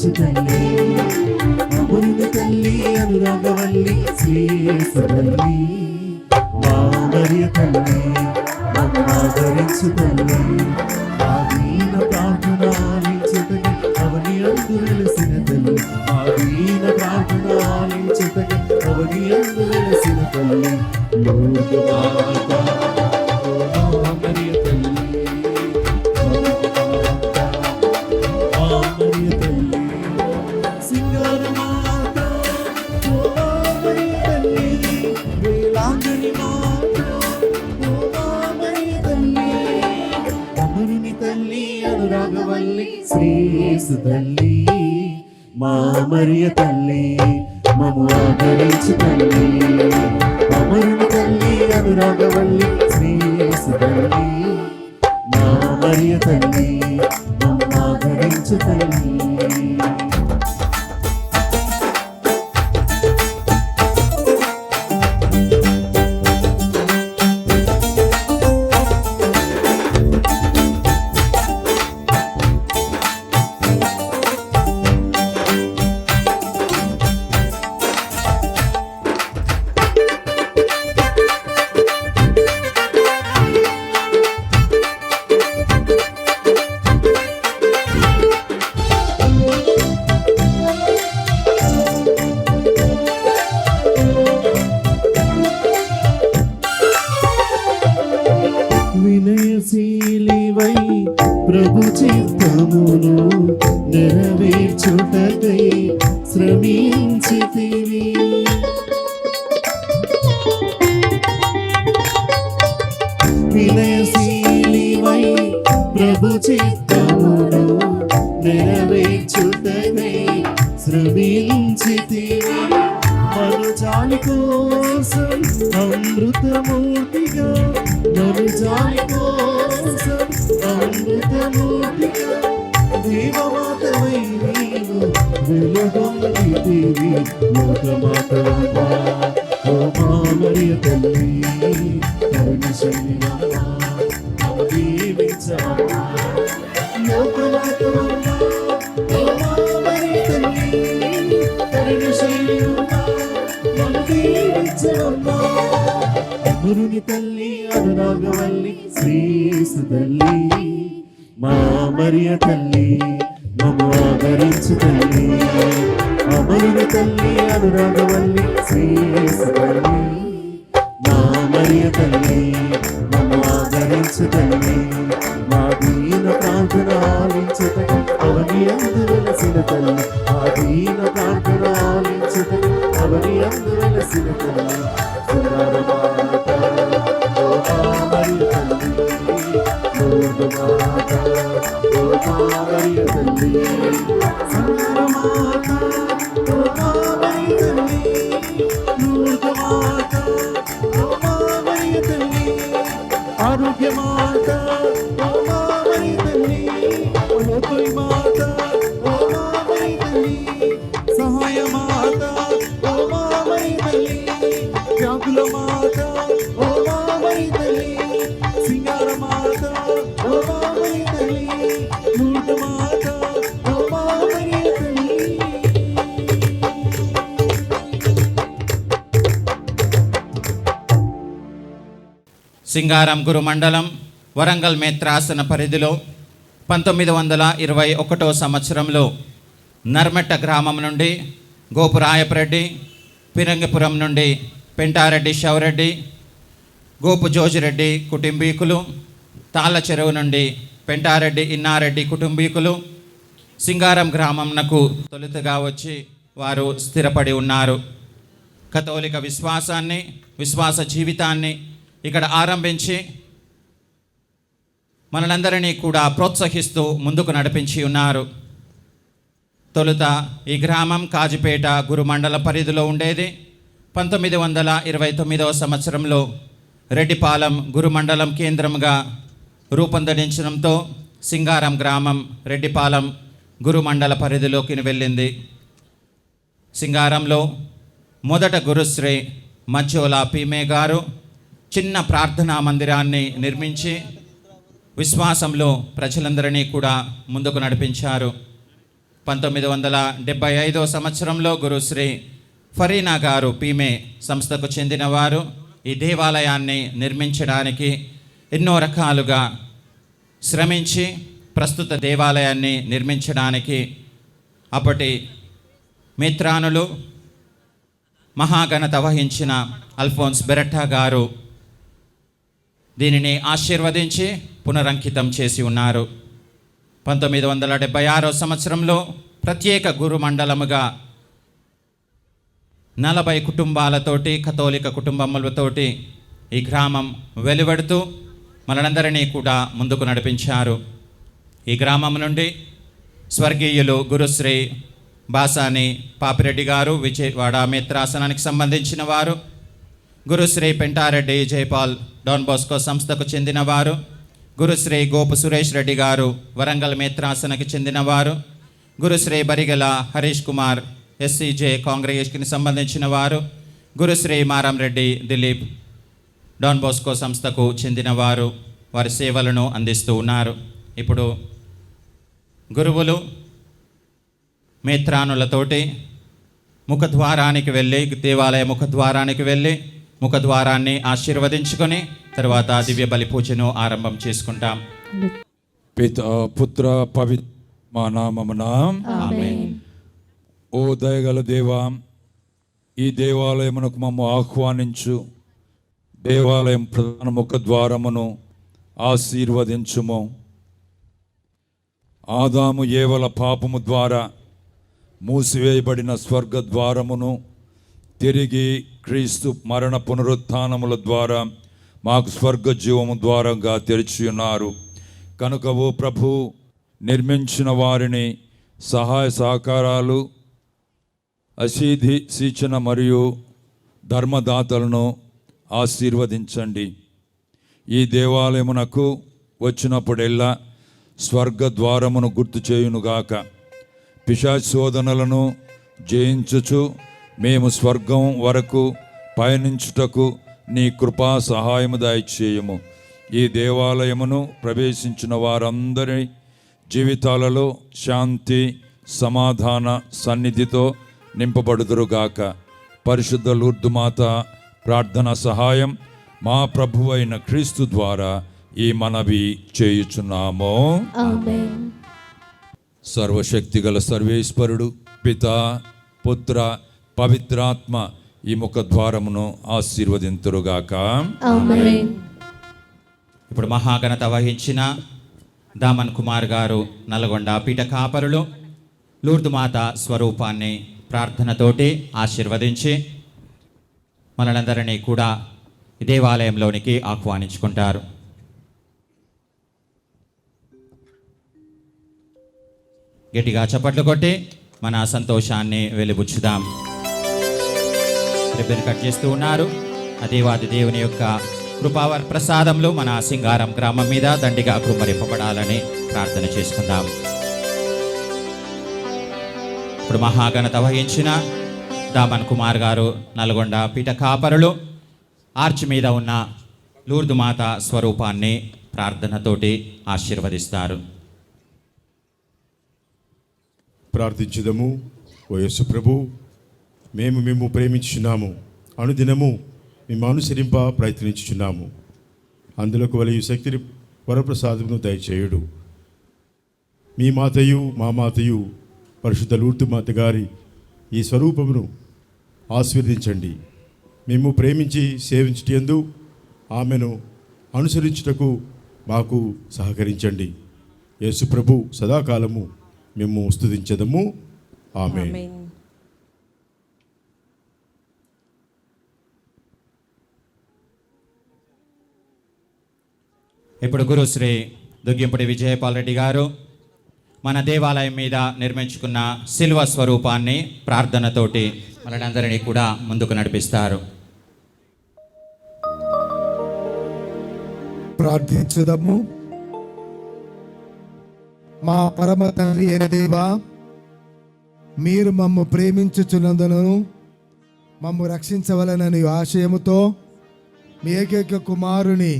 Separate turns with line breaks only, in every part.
ఆదరించు తల్లి, అమరుని తల్లి అనురాగవల్లి శ్రీయేసు తల్లి, మా మరియ తల్లి మమ్ము ఆదరించు తల్లి, మా దీన ప్రార్థన ఆలించుటకు అవని అందు వెలసిన తల్లి, మా దీన ప్రార్థన ఆలించుటకు అవని అందు వెలసిన తల్లి, లోక మాత మా మరియ తల్లి, మా మరియ తల్లి, సింగార మాత ఓ మా మరియ తల్లి, వేలాంగని మాత ఓ మా మరియ తల్లి, అమరుని తల్లి అనురాగవల్లి శ్రీయేసు తల్లి, మా మరియ తల్లి మమ్ము ఆదరించు తల్లి, అమరుని తల్లి అనురాగవల్లి శ్రీయేసు తల్లి, మా మరియ తల్లి మమ్ము ఆదరించు తల్లి. వినయశీలివై ప్రభు చిత్తమును నెరవేర్చుటకై శ్రమించితివి, వినయశీలివై ప్రభు చిత్తమును నెరవేర్చుటకై శ్రమించితివి, మనుజాలి కోసం అమృతమూర్తిగా, మనుజాలి కోసం అమృతమూర్తిగా, దేవమాతవై నీవు వెలుగొందితివి, లోకమాతవమ్మా ఓ మా మరియ తల్లి, కరుణశీలమ్మా మమ్ము దీవించమ్మా, లోకమాతవమ్మా ఓ మా మరియ తల్లి, కరుణశీలమ్మా మమ్ము దీవించమ్మా, అమరుని తల్లి అనురాగవల్లి శ్రీయేసు తల్లి, మా మరియ తల్లి మమ్ము ఆదరించు తల్లి, అమరుని తల్లి అనురాగవల్లి శ్రీయేసు తల్లి, మా మరియ తల్లి మమ్ము ఆదరించు తల్లి, మా దీన ప్రార్థన ఆలించుటకు అవని అందు వెలసిన తల్లి, మా దీన ప్రార్థన ఆలించుటకు అవని అందు వెలసిన తల్లి, సింగార మాత ఓ మా మరియ తల్లి, లోక మాత ఓ మా మరియ తల్లి, సింగార మాత ఓ మా మరియ తల్లి, లోక మాత ఓ మా మరియ తల్లి, ఆరోగ్య మాత ఓ మా మరియ తల్లి, లోకై మాత ఓ మా మరియ తల్లి, సహాయ మాత ఓ మా మరియ తల్లి, వ్యాకుల మాత ఓ మా మరియ తల్లి, సింగార మాత ఓ మా మరియ తల్లి, మూర్త మాత ఓ మా మరియ తల్లి.
సింగారం గురుమండలం వరంగల్ మేత్రాసన పరిధిలో 1921 సంవత్సరంలో నర్మెట్ట గ్రామం నుండి గోపురాయపరెడ్డి, పిరంగిపురం నుండి పెంటారెడ్డి శివరెడ్డి, గోపు జోజిరెడ్డి కుటుంబీకులు, తాళ్ళ చెరువు నుండి పెంటారెడ్డి ఇన్నారెడ్డి కుటుంబీకులు సింగారం గ్రామంనకు తొలుతగా వచ్చి వారు స్థిరపడి ఉన్నారు. కథోలిక విశ్వాసాన్ని, విశ్వాస జీవితాన్ని ఇక్కడ ఆరంభించి మనలందరినీ కూడా ప్రోత్సహిస్తూ ముందుకు నడిపించి ఉన్నారు. తొలుత ఈ గ్రామం కాజిపేట గురుమండల పరిధిలో ఉండేది. 1929 సంవత్సరంలో రెడ్డిపాలెం గురుమండలం కేంద్రంగా రూపొందించడంతో సింగారం గ్రామం రెడ్డిపాలెం గురుమండల పరిధిలోకి వెళ్ళింది. సింగారంలో మొదట గురుశ్రీ మచ్చోలా పీమే గారు చిన్న ప్రార్థనా మందిరాన్ని నిర్మించి విశ్వాసంలో ప్రజలందరినీ కూడా ముందుకు నడిపించారు. 1975 సంవత్సరంలో గురుశ్రీ ఫరీనా గారు పీమే సంస్థకు చెందినవారు ఈ దేవాలయాన్ని నిర్మించడానికి ఎన్నో రకాలుగా శ్రమించి ప్రస్తుత దేవాలయాన్ని నిర్మించడానికి అప్పటి మిత్రానులు మహాఘనత వహించిన అల్ఫోన్స్ బెరట్టా గారు దీనిని ఆశీర్వదించి పునరంకితం చేసి ఉన్నారు. 1976 సంవత్సరంలో ప్రత్యేక గురు మండలముగా 40 కుటుంబాలతోటి కథోలిక కుటుంబములతోటి ఈ గ్రామం వెలువడుతూ మనందరినీ కూడా ముందుకు నడిపించారు. ఈ గ్రామం నుండి స్వర్గీయులు గురుశ్రీ బాసాని పాపిరెడ్డి గారు విజయవాడ మిత్రాసనానికి సంబంధించిన వారు, గురుశ్రీ పెంటారెడ్డి జైపాల్ డాన్ బోస్కో సంస్థకు చెందినవారు, గురుశ్రీ గోపు సురేష్ రెడ్డి గారు వరంగల్ మిత్రాసనకి చెందినవారు, గురుశ్రీ బరిగల హరీష్ కుమార్ ఎస్సీజే కాంగ్రిగేషన్కి సంబంధించిన వారు, గురుశ్రీ మారం రెడ్డి దిలీప్ డాన్ బోస్కో సంస్థకు చెందినవారు వారి సేవలను అందిస్తూ ఉన్నారు. ఇప్పుడు గురువులు మేత్రానులతోటి ముఖద్వారానికి వెళ్ళి దేవాలయ ముఖద్వారానికి వెళ్ళి ముఖద్వారాన్ని ఆశీర్వదించుకొని తర్వాత దివ్య బలి పూజను ఆరంభం చేసుకుంటాం.
పిత పుత్ర పవిత్ర నామమున
ఆమేన్.
ఓ దయగల దేవా, ఈ దేవాలయమునకు మమ్ము ఆహ్వానించు, దేవాలయం ప్రధాన ముఖద్వారమును ఆశీర్వదించుము. ఆదాము ఏవల పాపము ద్వారా మూసివేయబడిన స్వర్గద్వారమును తిరిగి క్రీస్తు మరణ పునరుత్థానముల ద్వారా మాకు స్వర్గ జీవము ద్వారంగా తెరిచి ఉన్నారు కనుక ఓ ప్రభు, నిర్మించిన వారిని సహాయ సహకారాలు అశీధి సూచన మరియు ధర్మదాతలను ఆశీర్వదించండి. ఈ దేవాలయమునకు వచ్చినప్పుడెల్లా స్వర్గద్వారమును గుర్తు చేయునుగాక. పిశాచ శోధనలను జయించుచు మేము స్వర్గం వరకు పయనించుటకు నీ కృపా సహాయము దయచేయము. ఈ దేవాలయమును ప్రవేశించిన వారందరి జీవితాలలో శాంతి సమాధాన సన్నిధితో నింపబడుదురుగాక. పరిశుద్ధ లూర్దు మాత ప్రార్థన సహాయం మా ప్రభువైన క్రీస్తు ద్వారా ఈ మనవి చేయుచున్నాము.
ఆమేన్.
సర్వశక్తిగల సర్వేశ్వరుడు పిత పుత్ర పవిత్రాత్మ ఈ ముఖద్వారమును ఆశీర్వదింతురుగాక.
ఆమేన్.
ఇప్పుడు మహాఘనత వహించిన దామన్ కుమార్ గారు నల్గొండ పీఠ కాపరులు లూర్దు మాత స్వరూపాన్ని ప్రార్థనతోటి ఆశీర్వదించి మనలందరినీ కూడా దేవాలయంలోనికి ఆహ్వానించుకుంటారు. గట్టిగా చప్పట్లు కొట్టి మన సంతోషాన్ని వెలిబుచ్చుదాం. రిబ్బన్ కట్ చేస్తూ ఉన్నారు. ఆ దేవాది దేవుని యొక్క కృపావర్ ప్రసాదములు మన సింగారం గ్రామం మీద దండిగా కుమ్మరింపబడాలని ప్రార్థన చేసుకుందాం. ఇప్పుడు మహాఘనత వహించిన దామన్ కుమార్ గారు నల్గొండ పీఠ కాపరులు ఆర్చ్ మీద ఉన్న లూర్దు మాత స్వరూపాన్ని ప్రార్థనతోటి ఆశీర్వదిస్తారు.
ప్రార్థించుదము. ఓ యేసు ప్రభు, మేము మేము ప్రేమించుచున్నాము, అనుదినము మేము అనుసరింప ప్రయత్నించుచున్నాము. అందులోకి వలయు శక్తిని వరప్రసాదమును దయచేయుడు. మీ మాతయు మా మాతయు పరిశుద్ధ లూర్దు మాత గారి ఈ స్వరూపమును ఆశీర్వదించండి. మేము ప్రేమించి సేవించుటయందు ఆమెను అనుసరించుటకు మాకు సహకరించండి. యేసు ప్రభు సదాకాలము మేము స్తుతించదము. ఆమేన్.
ఇప్పుడు గురుశ్రీ దుగ్గింపుడి విజయపాల్ రెడ్డి గారు మన దేవాలయం మీద నిర్మించుకున్న శిల్వ స్వరూపాన్ని ప్రార్థనతోటి మనందరినీ కూడా ముందుకు నడిపిస్తారు.
ప్రార్థించుదము. మా పరమ తండ్రి అయిన దేవా, మీరు మమ్ము ప్రేమించుచున్నందును మమ్ము రక్షించవలనని ఆశయముతో మీ ఏకైక కుమారుని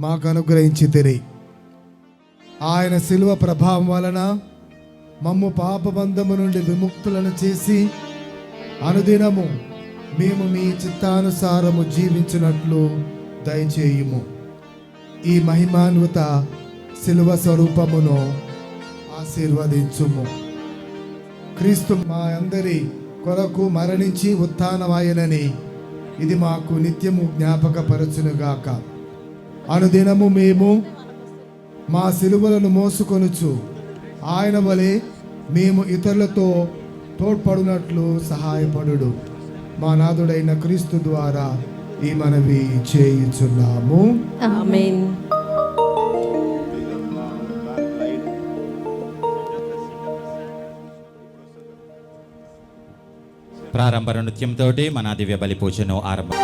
మాకు అనుగ్రహించితిరి. ఆయన శిలువ ప్రభావం వలన మమ్ము పాపబంధము నుండి విముక్తులను చేసి అనుదినము మేము మీ చిత్తానుసారము జీవించినట్లు దయచేయుము. ఈ మహిమాన్విత శిలువ స్వరూపమును ఆశీర్వదించుము. క్రీస్తు మా అందరి కొరకు మరణించి ఉత్థానమాయనని ఇది మాకు నిత్యము జ్ఞాపకపరచునుగాక. అనుదినము మేము మా శిలువలను మోసుకొనుచు ఆయన వలె మేము ఇతరులతో తోడ్పడునట్లు సహాయపడుడు. మా నాథుడైన క్రీస్తు ద్వారా ఈ మనవి చేయుచున్నాము.
ఆమేన్.
ప్రారంభ నృత్యంతో మన దివ్య బలి పూజను ఆరంభం.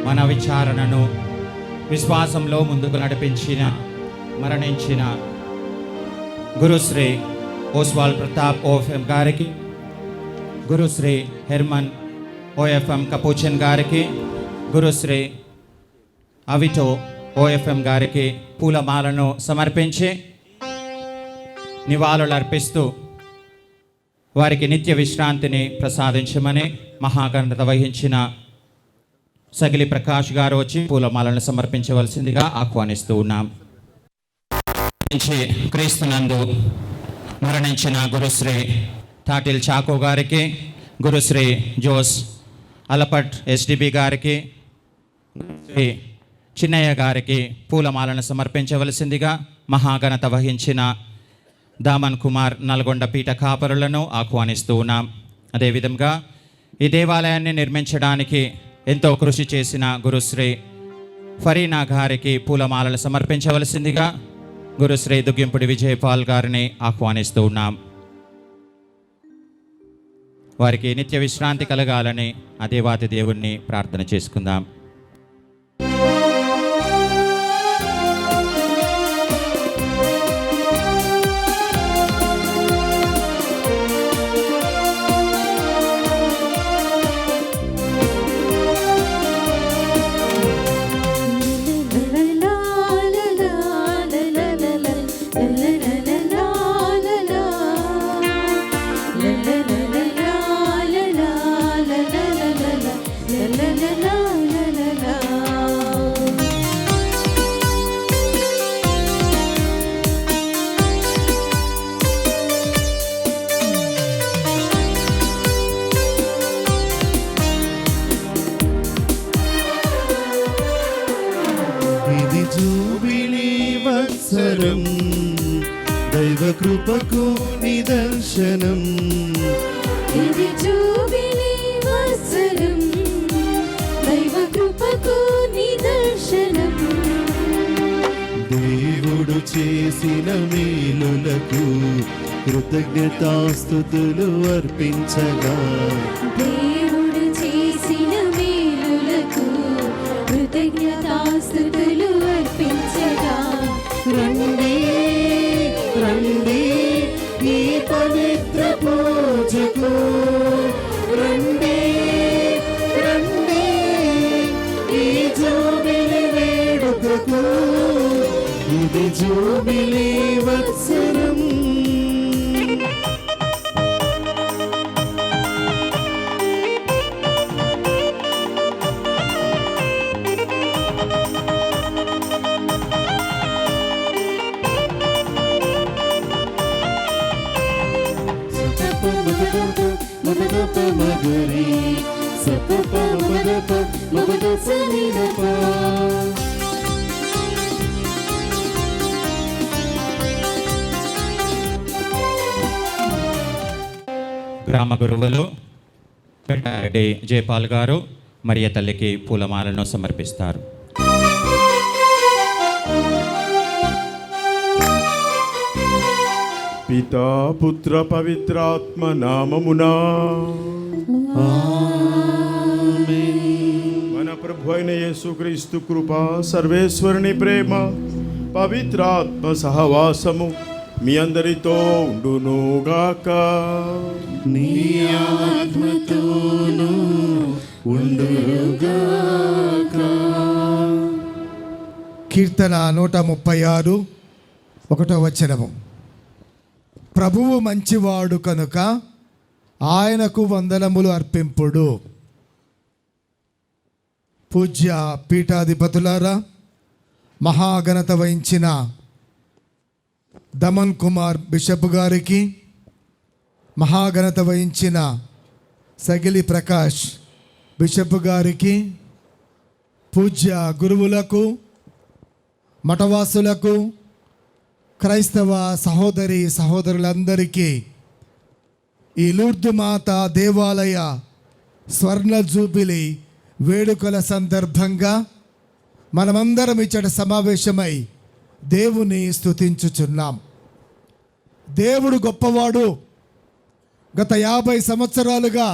మన విచారణను విశ్వాసంలో ముందుకు నడిపించిన మరణించిన గురుశ్రీ ఓస్వాల్ ప్రతాప్ ఓఎఫ్ఎం గారికి, గురుశ్రీ హెర్మన్ ఓఎఫ్ఎం కపూచన్ గారికి, గురుశ్రీ అవిటో ఓఎఫ్ఎం గారికి పూలమాలను సమర్పించి నివాళులు అర్పిస్తూ వారికి నిత్య విశ్రాంతిని ప్రసాదించమని మహాఘనత వహించిన సగిలి ప్రకాష్ గారు వచ్చి పూలమాలను సమర్పించవలసిందిగా ఆహ్వానిస్తూ ఉన్నాం. క్రీస్తునందు మరణించిన గురుశ్రీ తాటిల్ చాకో గారికి, గురుశ్రీ జోస్ అలపట్ ఎస్డిబి గారికి, శ్రీ చిన్నయ్య గారికి పూలమాలను సమర్పించవలసిందిగా మహాఘనత వహించిన దామన్ కుమార్ నల్గొండ పీఠ కాపరులను ఆహ్వానిస్తూ ఉన్నాం. అదేవిధంగా ఈ దేవాలయాన్ని నిర్మించడానికి ఎంతో కృషి చేసిన గురుశ్రీ ఫరీనా గారికి పూలమాలలు సమర్పించవలసిందిగా గురుశ్రీ దుగ్గింపుడి విజయపాల్ గారిని ఆహ్వానిస్తూ ఉన్నాం. వారికి నిత్య విశ్రాంతి కలగాలని ఆ దేవాతి దేవుణ్ణి ప్రార్థన చేసుకుందాం.
ఇది జూబిలీ వత్సరం, దైవ కృపకు నిదర్శనం.
ఇది జూబిలీ వత్సరం, దైవ కృపకు నిదర్శనం.
దేవుడు చేసిన మేలులకు కృతజ్ఞతాస్తుతులు అర్పించగా,
దేవుడు చేసిన మేలులకు కృతజ్ఞతాస్తుతులు అర్పించగా,
రండి రండి ఈ పవిత్ర పూజకు, రండి రండి ఈ జూబిలీ వేడుకకు. ఇది జూబిలీ వత్సరం. మగరి సపప మగప మగద సనిదప.
గ్రామ గురువులు పెట్టారెడ్డి జయపాల్ గారు మరియ తల్లికి పూలమాలను సమర్పిస్తారు.
పితా పుత్ర పవిత్రాత్మ నామమునా మన ప్రభు అయిన యేసుక్రీస్తు కృప, సర్వేశ్వరుని ప్రేమ, పవిత్రాత్మ సహవాసము మీ అందరితో ఉండునుగాక.
నీ ఆత్మతోనూ ఉండుగాక.
కీర్తన 136 1వ వచనము. ప్రభువు మంచివాడు కనుక ఆయనకు వందనములు అర్పింపుడు. పూజ్య పీఠాధిపతులారా, మహాఘనత వహించిన దమన్ కుమార్ బిషప్ గారికి, మహాఘనత వహించిన సగిలి ప్రకాష్ బిషప్ గారికి, పూజ్య గురువులకు, మఠవాసులకు, క్రైస్తవ సహోదరి సహోదరులందరికీ ఈ లూర్దు మాత దేవాలయ స్వర్ణ జూబిలీ వేడుకల సందర్భంగా మనమందరం ఇచ్చట సమావేశమై దేవుని స్తుతించుచున్నాం. దేవుడు గొప్పవాడు. గత 50 సంవత్సరాలుగా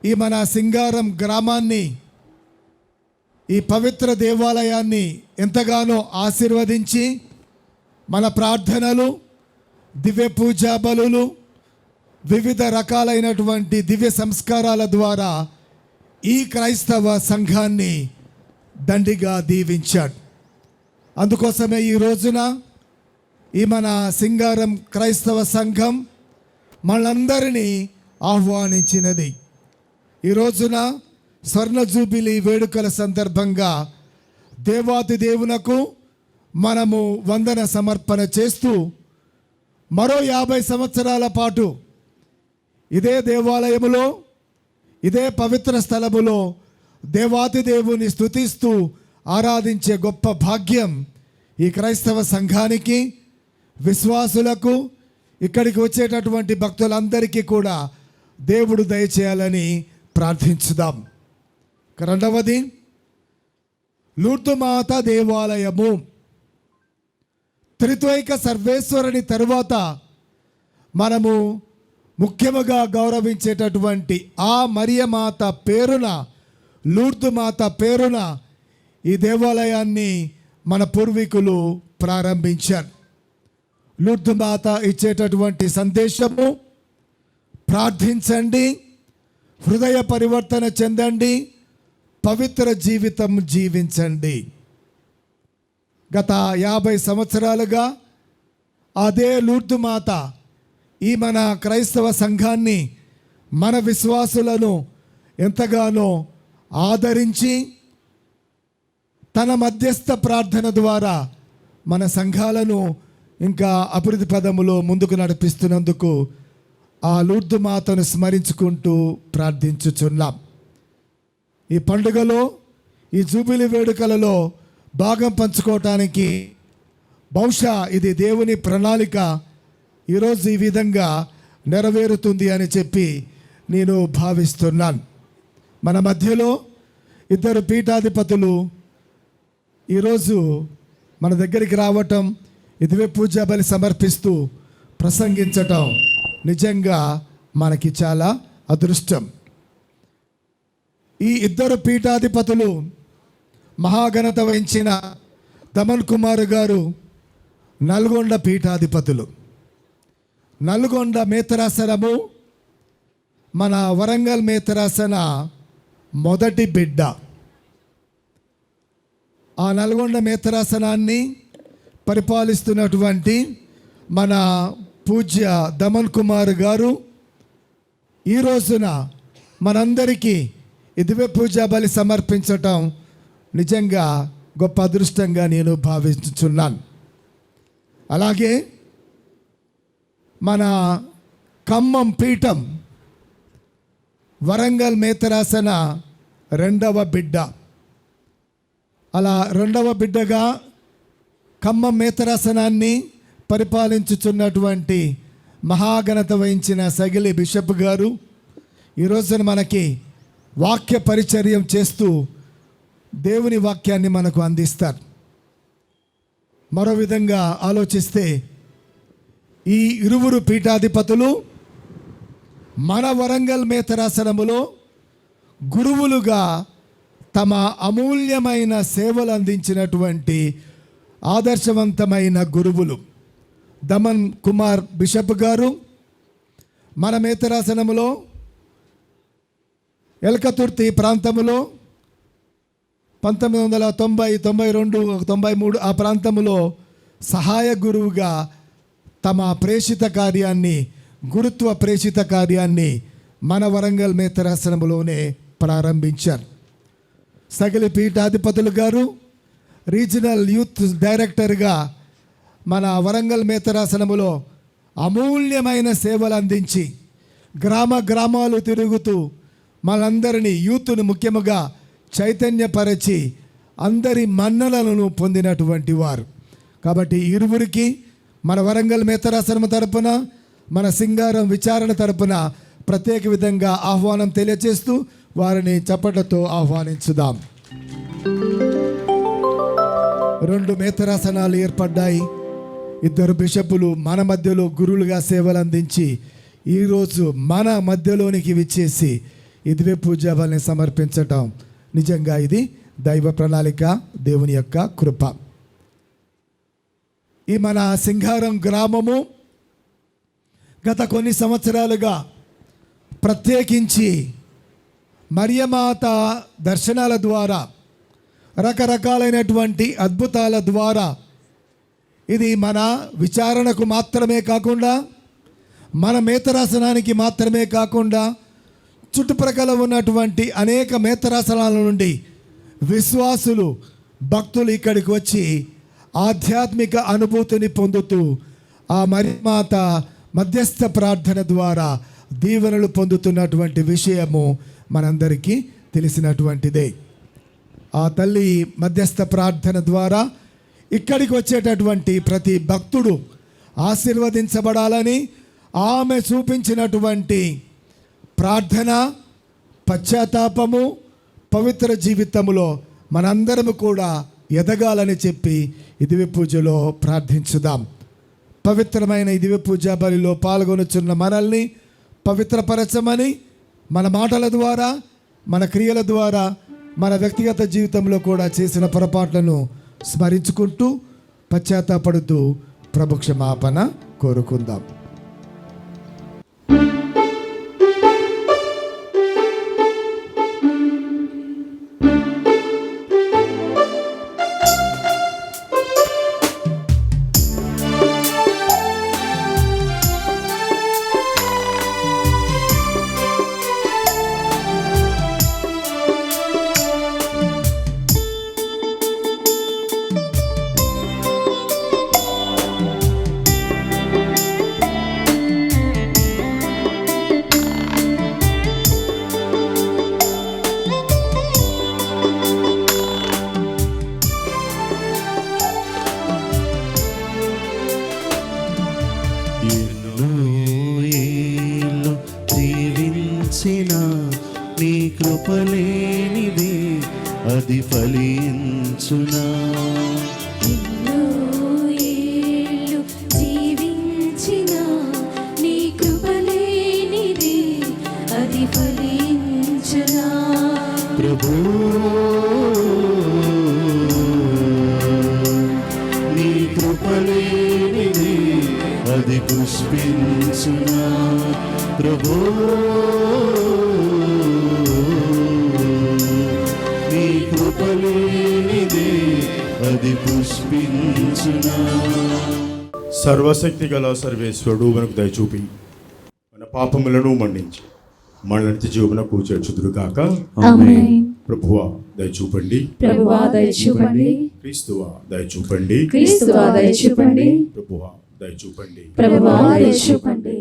ఈ మన సింగారం గ్రామాన్ని, ఈ పవిత్ర దేవాలయాన్ని ఎంతగానో ఆశీర్వదించి మన ప్రార్థనలు, దివ్య పూజా బలులు, వివిధ రకాలైనటువంటి దివ్య సంస్కారాల ద్వారా ఈ క్రైస్తవ సంఘాన్ని దండిగా దీవించాడు. అందుకోసమే ఈ రోజున ఈ మన సింగారం క్రైస్తవ సంఘం మనందరినీ ఆహ్వానించినది. ఈ రోజున స్వర్ణ జూబిలీ వేడుకల సందర్భంగా దేవాతి దేవునకు మనము వందన సమర్పణ చేస్తూ మరో 50 సంవత్సరాల పాటు ఇదే దేవాలయములో, ఇదే పవిత్ర స్థలములో దేవాతి దేవుని స్తుతిస్తూ ఆరాధించే గొప్ప భాగ్యం ఈ క్రైస్తవ సంఘానికి, విశ్వాసులకు, ఇక్కడికి వచ్చేటటువంటి భక్తులందరికీ కూడా దేవుడు దయచేయాలని ప్రార్థించుదాం. రెండవది, లూర్దు మాత దేవాలయము. త్రిత్వైక సర్వేశ్వరుని తరువాత మనము ముఖ్యముగా గౌరవించేటటువంటి ఆ మరియమాత పేరున, లూర్దు మాత పేరున ఈ దేవాలయాన్ని మన పూర్వీకులు ప్రారంభించారు. లూర్దు మాత ఇచ్చేటటువంటి సందేశము, ప్రార్థించండి, హృదయ పరివర్తన చెందండి, పవిత్ర జీవితం జీవించండి. గత 50 సంవత్సరాలుగా అదే లూర్దు మాత ఈ మన క్రైస్తవ సంఘాన్ని, మన విశ్వాసులను ఎంతగానో ఆదరించి తన మధ్యస్థ ప్రార్థన ద్వారా మన సంఘాలను ఇంకా అభివృద్ధి పదములో ముందుకు నడిపిస్తున్నందుకు ఆ లూర్దు మాతను స్మరించుకుంటూ ప్రార్థించుచున్నాం. ఈ పండుగలో, ఈ జూబిలీ వేడుకలలో భాగం పంచుకోవటానికి బహుశా ఇది దేవుని ప్రణాళిక ఈరోజు ఈ విధంగా నెరవేరుతుంది అని చెప్పి నేను భావిస్తున్నాను. మన మధ్యలో 2 పీఠాధిపతులు ఈరోజు మన దగ్గరికి రావటం, దివ్య పూజా బలి సమర్పిస్తూ ప్రసంగించటం నిజంగా మనకి చాలా అదృష్టం. ఈ 2 పీఠాధిపతులు మహాఘనత వహించిన దమన్ కుమార్ గారు నల్గొండ పీఠాధిపతులు. నల్గొండ మేతరాసనము మన వరంగల్ మేతరాసన మొదటి బిడ్డ. ఆ నల్గొండ మేతరాసనాన్ని పరిపాలిస్తున్నటువంటి మన పూజ్య దమన్ కుమార్ గారు ఈ రోజున మనందరికీ దివ్య పూజా బలి సమర్పించటం నిజంగా గొప్ప అదృష్టంగా నేను భావించుచున్నాను. అలాగే మన ఖమ్మం పీఠం వరంగల్ మేతరాసన 2వ బిడ్డ. అలా 2వ బిడ్డగా ఖమ్మం మేతరాసనాన్ని పరిపాలించుచున్నటువంటి మహాఘనత వహించిన సగిలి బిషప్ గారు ఈ రోజున మనకి వాక్య పరిచర్యం చేస్తూ దేవుని వాక్యాన్ని మనకు అందిస్తారు. మరో విధంగా ఆలోచిస్తే ఈ 2 పీఠాధిపతులు మన వరంగల్ మేతరాసనములో గురువులుగా తమ అమూల్యమైన సేవలు అందించినటువంటి ఆదర్శవంతమైన గురువులు. దమన్ కుమార్ బిషప్ గారు మన మేతరాసనములో ఎల్కతుర్తి ప్రాంతములో 1990, 92, 93 ఆ ప్రాంతంలో సహాయ గురువుగా తమ ప్రేషిత కార్యాన్ని, గురుత్వ ప్రేషిత కార్యాన్ని మన వరంగల్ మేతరాసనములోనే ప్రారంభించారు. సగిలి పీఠాధిపతులు గారు రీజనల్ యూత్ డైరెక్టర్గా మన వరంగల్ మేతరాసనములో అమూల్యమైన సేవలు అందించి గ్రామాలు తిరుగుతూ మనందరినీ, యూత్ను ముఖ్యముగా చైతన్యపరచి అందరి మన్ననలను పొందినటువంటి వారు. కాబట్టి ఇరువురికి మన వరంగల్ మేతరాసనం తరపున, మన సింగారం విచారణ తరపున ప్రత్యేక విధంగా ఆహ్వానం తెలియజేస్తూ వారిని చప్పట్లతో ఆహ్వానించుదాం. 2 మేతరాసనాలు ఏర్పడ్డాయి. 2 బిషపులు మన మధ్యలో గురువులుగా సేవలు అందించి ఈరోజు మన మధ్యలోనికి విచ్చేసి ఇదివే పూజా బలిని సమర్పించటం నిజంగా ఇది దైవ ప్రణాళిక, దేవుని యొక్క కృప. ఈ మన సింగారం గ్రామము గత కొన్ని సంవత్సరాలుగా ప్రత్యేకించి మరియమాత దర్శనాల ద్వారా, రకరకాలైనటువంటి అద్భుతాల ద్వారా ఇది మన విచారణకు మాత్రమే కాకుండా, మన మేతరాసనానికి మాత్రమే కాకుండా చుట్టుప్రక్కల ఉన్నటువంటి అనేక మేతరాసనాల నుండి విశ్వాసులు, భక్తులు ఇక్కడికి వచ్చి ఆధ్యాత్మిక అనుభూతిని పొందుతూ ఆ మరియమాత మధ్యస్థ ప్రార్థన ద్వారా దీవెనలు పొందుతున్నటువంటి విషయము మనందరికీ తెలిసినటువంటిదే. ఆ తల్లి మధ్యస్థ ప్రార్థన ద్వారా ఇక్కడికి వచ్చేటటువంటి ప్రతి భక్తుడు ఆశీర్వదించబడాలని ఆమె చూపించినటువంటి ప్రార్థన, పశ్చాత్తాపము, పవిత్ర జీవితములో మనందరము కూడా ఎదగాలని చెప్పి ఇదివే పూజలో ప్రార్థించుదాం. పవిత్రమైన ఇదివే పూజా బలిలో పాల్గొనుచున్న మనల్ని పవిత్రపరచమని మన మాటల ద్వారా, మన క్రియల ద్వారా, మన వ్యక్తిగత జీవితంలో కూడా చేసిన పొరపాట్లను స్మరించుకుంటూ పశ్చాత్తాపడుతూ ప్రభు క్షమాపణ కోరుకుందాం.
నీ కృపలేనిది అది ఫలించునా.
ఎన్నో ఏళ్ళు జీవించిన నీ కృపలేనిది అది ఫలించునా.
ప్రభూ నీ కృపలేనిది అది పుష్పించునా. ప్రభూ నీ కృపలేనిది అది పుష్పించునా.
సర్వశక్తి గల సర్వేశ్వరుడు మనకు దయచూపి మన పాపములను మన్నించి మనల్ని జీవనకు చేర్చుదురుగాక.
ఆమేన్.
ప్రభువా దయచూపండి,
ప్రభువా దయచూపండి,
క్రీస్తువా దయచూపండి,
క్రీస్తువా దయచూపండి,
ప్రభువా దయచూపండి.
ప్రభువా దయచూపండి.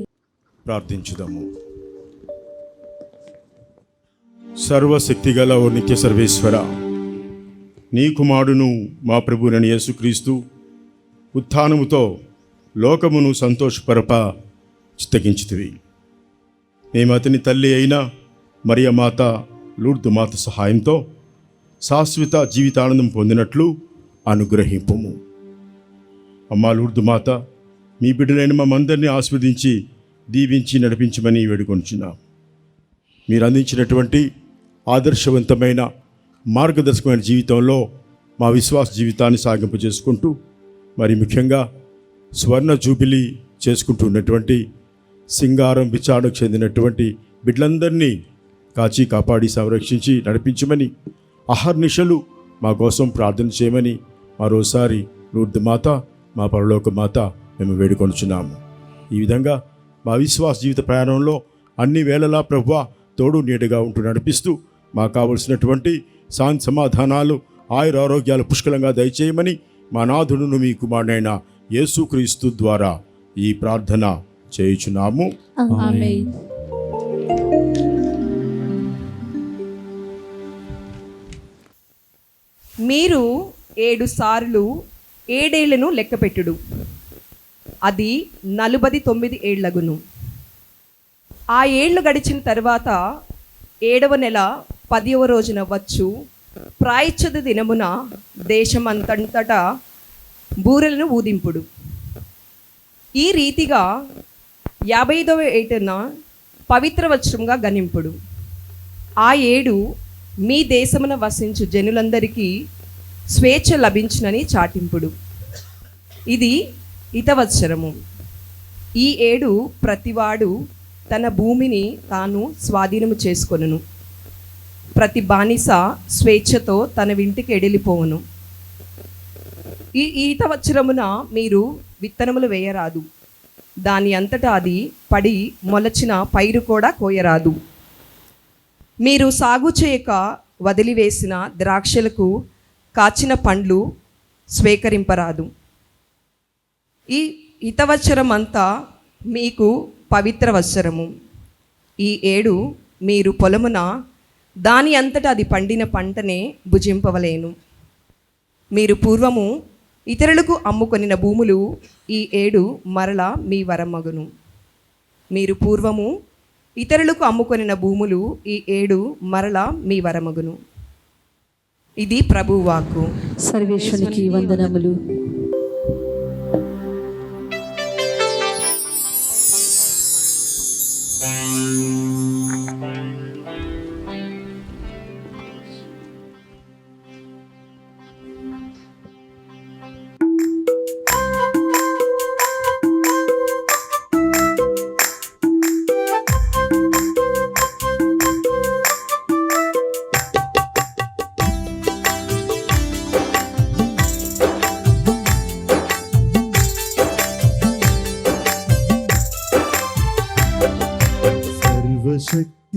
ప్రార్థించుదాము. సర్వశక్తిగల ఓ నిత్య సర్వేశ్వర, నీ కుమారుడును మా ప్రభువునైన యేసుక్రీస్తు ఉత్థానముతో లోకమును సంతోషపరప చిత్తగించితివి. మేము అతని తల్లి అయిన మరియమాత లూర్దు మాత సహాయంతో శాశ్వత జీవితానందం పొందినట్లు అనుగ్రహింపుము. అమ్మా లూర్దు మాత, మీ బిడ్డలైన మమ్మందరినీ ఆశీర్వదించి దీవించి నడిపించమని వేడుకొంచున్నాం. మీరు అందించినటువంటి ఆదర్శవంతమైన మార్గదర్శకమైన జీవితంలో మా విశ్వాస జీవితాన్ని సాగింపు చేసుకుంటూ, మరి ముఖ్యంగా స్వర్ణ జూబిలీ చేసుకుంటున్నటువంటి సింగారం విచారణకు చెందినటువంటి బిడ్డలందరినీ కాచి కాపాడి సంరక్షించి నడిపించమని, అహర్నిశలు మా కోసం ప్రార్థన చేయమని మరోసారి లూర్దు మాత, మా పరలోక మాత మేము వేడుకొనుచున్నాము. ఈ విధంగా మా విశ్వాస జీవిత ప్రయాణంలో అన్ని వేళలా ప్రభువా తోడు నీడగా ఉంటూ నడిపిస్తూ మాకు కావలసినటువంటి శాంతి సమాధానాలు ఆయుర ఆరోగ్యాలు పుష్కలంగా దయచేయమని మా నాథుడును మీ కుమారుడైన యేసుక్రీస్తు ద్వారా ఈ ప్రార్థన చేయుచున్నాము.
ఆమేన్.
మీరు 7 సార్లు 7 ఏళ్లను లెక్కపెట్టుడు, అది 49 ఏళ్లగును. ఆ ఏళ్ళు గడిచిన తర్వాత 7వ నెల 10వ రోజున వచ్చు ప్రాయశ్చిత్త దినమున దేశమంతటా బూరెలను ఊదింపుడు. ఈ రీతిగా 55వ ఏటన పవిత్ర వత్సరంగా గణింపుడు. ఆ ఏడు మీ దేశమున వసించు జనులందరికీ స్వేచ్ఛ లభించునని చాటింపుడు. ఇది హితవత్సరము. ఈ ఏడు ప్రతివాడు తన భూమిని తాను స్వాధీనము చేసుకొనును. ప్రతి బానిస స్వేచ్ఛతో తన ఇంటికి ఎడిలిపోవును. ఈ హితవత్సరమున మీరు విత్తనములు వేయరాదు, దాని అంతటా అది పడి మొలచిన పైరు కూడా కోయరాదు. మీరు సాగు చేయక వదిలివేసిన ద్రాక్షలకు కాచిన పండ్లు స్వీకరింపరాదు. ఈ హితవత్సరం అంతా మీకు పవిత్ర వత్సరము. ఈ ఏడు మీరు పొలమున దాని అంతటా అది పండిన పంటనే భుజింపవలేను. మీరు పూర్వము ఇతరులకు అమ్ముకొనిన భూములు ఈ ఏడు మరలా మీ వరమగును. మీరు పూర్వము ఇతరులకు అమ్ముకొనిన భూములు ఈ ఏడు మరలా మీ వరమగును. ఇది ప్రభువాక్కు.
సర్వేశ్వరునికి వందనములు.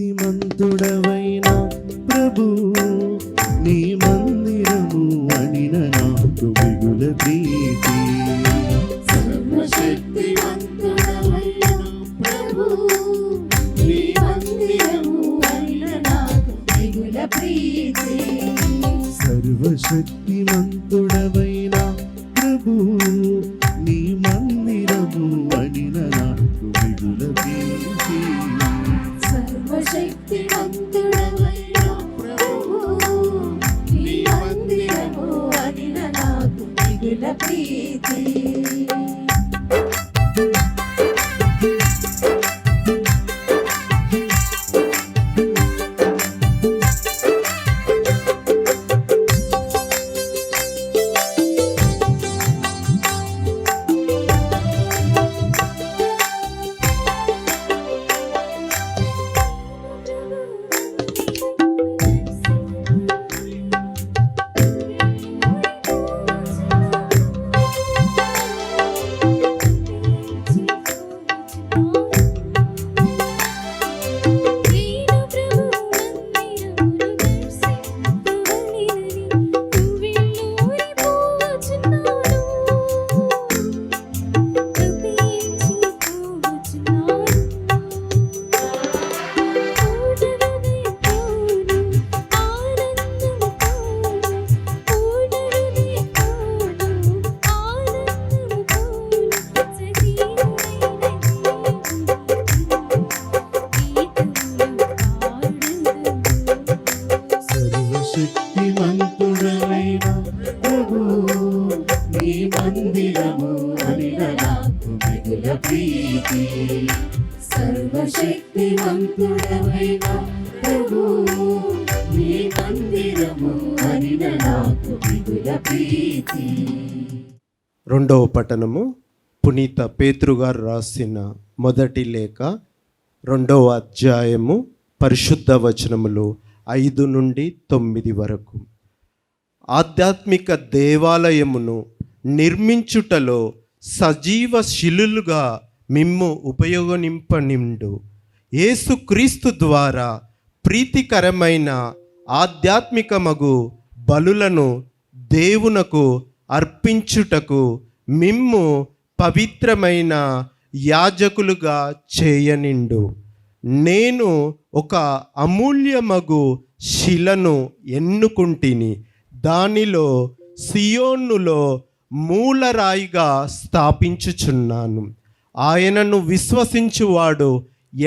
సర్వశక్తిమంతుడవైన ప్రభు నీ మందిరము అనిన నాకు మిగుల ప్రీతి. సర్వశక్తిమంతుడవైన ప్రభు నీ మందిరము అనిన నాకు మిగుల ప్రీతి. సర్వశక్తిమంతుడవైన ప్రభు నీ మందిరము అనిన నాకు మిగుల ప్రీతి.
సర్వశక్తిమంతుడవైన ప్రభువు నీ మందిరము అనిన నాకు మిగుల ప్రీతి.
సర్వశక్తిమంతుడవైన ప్రభు నీ మందిరము అనిన నాకు మిగుల ప్రీతి. సర్వశక్తిమంతుడవైన ప్రభు నీ మందిరము అనిన నాకు మిగుల ప్రీతి.
రెండవ పట్టణము పునీత పేతురు గారు రాసిన మొదటి లేఖ 2వ అధ్యాయము పరిశుద్ధ వచనములు 5 నుండి 9 వరకు. ఆధ్యాత్మిక దేవాలయమును నిర్మించుటలో సజీవ శిలులుగా మిమ్ము ఉపయోగింపనిండు. యేసుక్రీస్తు ద్వారా ప్రీతికరమైన ఆధ్యాత్మికమగు బలులను దేవునకు అర్పించుటకు మిమ్ము పవిత్రమైన యాజకులుగా చేయనిండు. నేను ఒక అమూల్యమగు శిలను ఎన్నుకుంటిని, దానిలో సియోనులో మూలరాయిగా స్థాపించుచున్నాను. ఆయనను విశ్వసించువాడు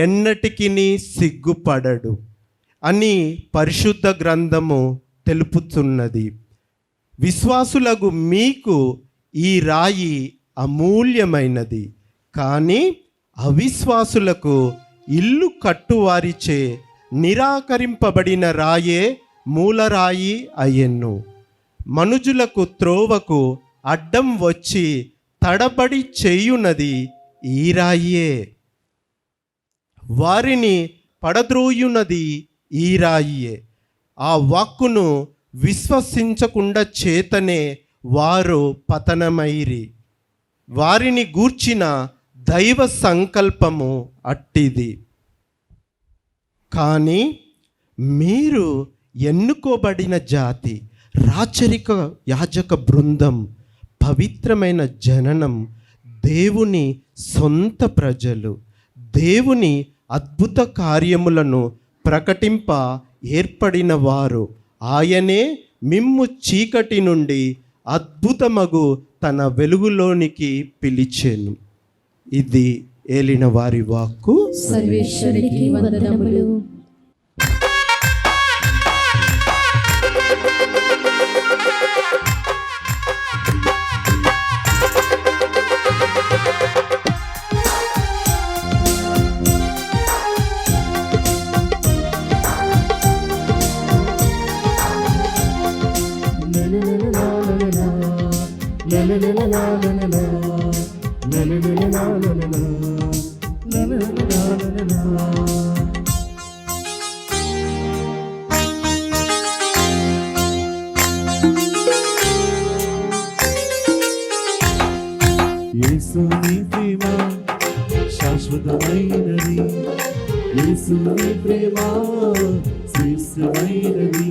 ఎన్నటికిని సిగ్గుపడడు అని పరిశుద్ధ గ్రంథము తెలుపుతున్నది. విశ్వాసులకు మీకు ఈ రాయి అమూల్యమైనది, కానీ అవిశ్వాసులకు ఇల్లు కట్టువారిచే నిరాకరింపబడిన రాయే మూలరాయి అయ్యెను. మనుజులకు త్రోవకు అడ్డం వచ్చి తడబడి చేయునది ఈ రాయే. వారిని పడద్రోయునది ఈ రాయియే. ఆ వాక్కును విశ్వసించకుండా చేతనే వారు పతనమైరి. వారిని గూర్చిన దైవ సంకల్పము అట్టిది. కానీ మీరు ఎన్నుకోబడిన జాతి, రాచరిక యాజక బృందం, పవిత్రమైన జననం, దేవుని సొంత ప్రజలు, దేవుని అద్భుత కార్యములను ప్రకటింప ఏర్పడిన వారు. ఆయనే మిమ్ము చీకటి నుండి అద్భుతమగు తన వెలుగులోనికి పిలిచెను. ఇది ఏలిన వారి వాక్కు.
సర్వేశ్వరునికి వందనములు.
యేసుని ప్రేమ శాశ్వతమైనది, యేసుని ప్రేమ శ్రేష్టమైనది,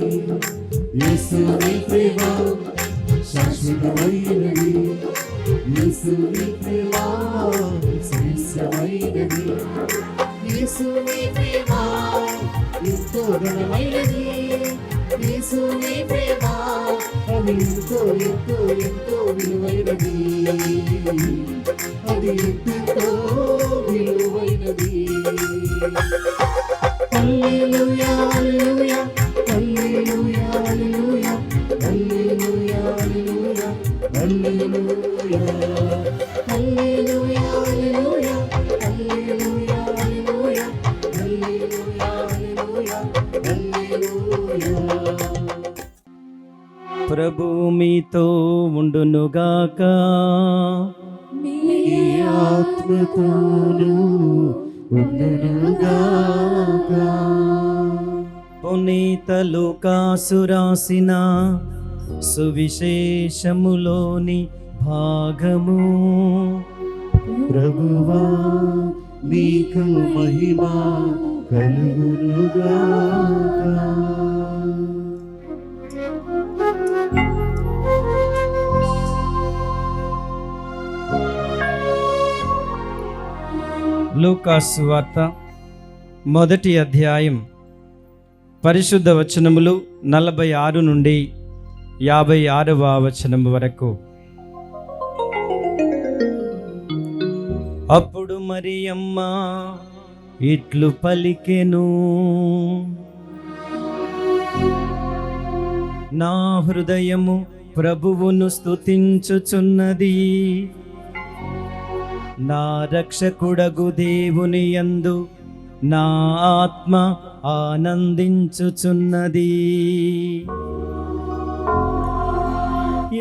యేసుని ప్రేమ శాశ్వతమైనది, యేసుని ప్రేమ శ్రేష్టమైనది, యేసుని ప్రేమ ఎంతో ఘనమైనది, యేసుని ప్రేమ అది ఎంతో ఎంతో ఎంతో విలువైనది, అది ఎంతో విలువైనది. హల్లెలూయా హల్లెలూయా హల్లెలూయా హల్లెలూయా హల్లెలూయా హల్లెలూయా హల్లెలూయా హల్లెలూయా హల్లెలూయా హల్లెలూయా హల్లెలూయా హల్లెలూయా హల్లెలూయా.
ప్రభు మీతో ఉండునుగాక.
నీ ఆత్మతోను ఉండునుగాక.
పునీత లూకాసు రాసిన సువిశేషములోని భాగము.
ప్రభువా నీకు మహిమ కలుగునుగాక.
లూకాసు వార్త 1వ అధ్యాయం పరిశుద్ధ వచనములు 46 నుండి 56వ వచనం వరకు. అప్పుడు మరియమ్మ ఇట్లు పలికెను, నా హృదయము ప్రభువును స్తుతించుచున్నది, నా రక్షకుడగు దేవుని యందు నా ఆత్మ ఆనందించుచున్నది.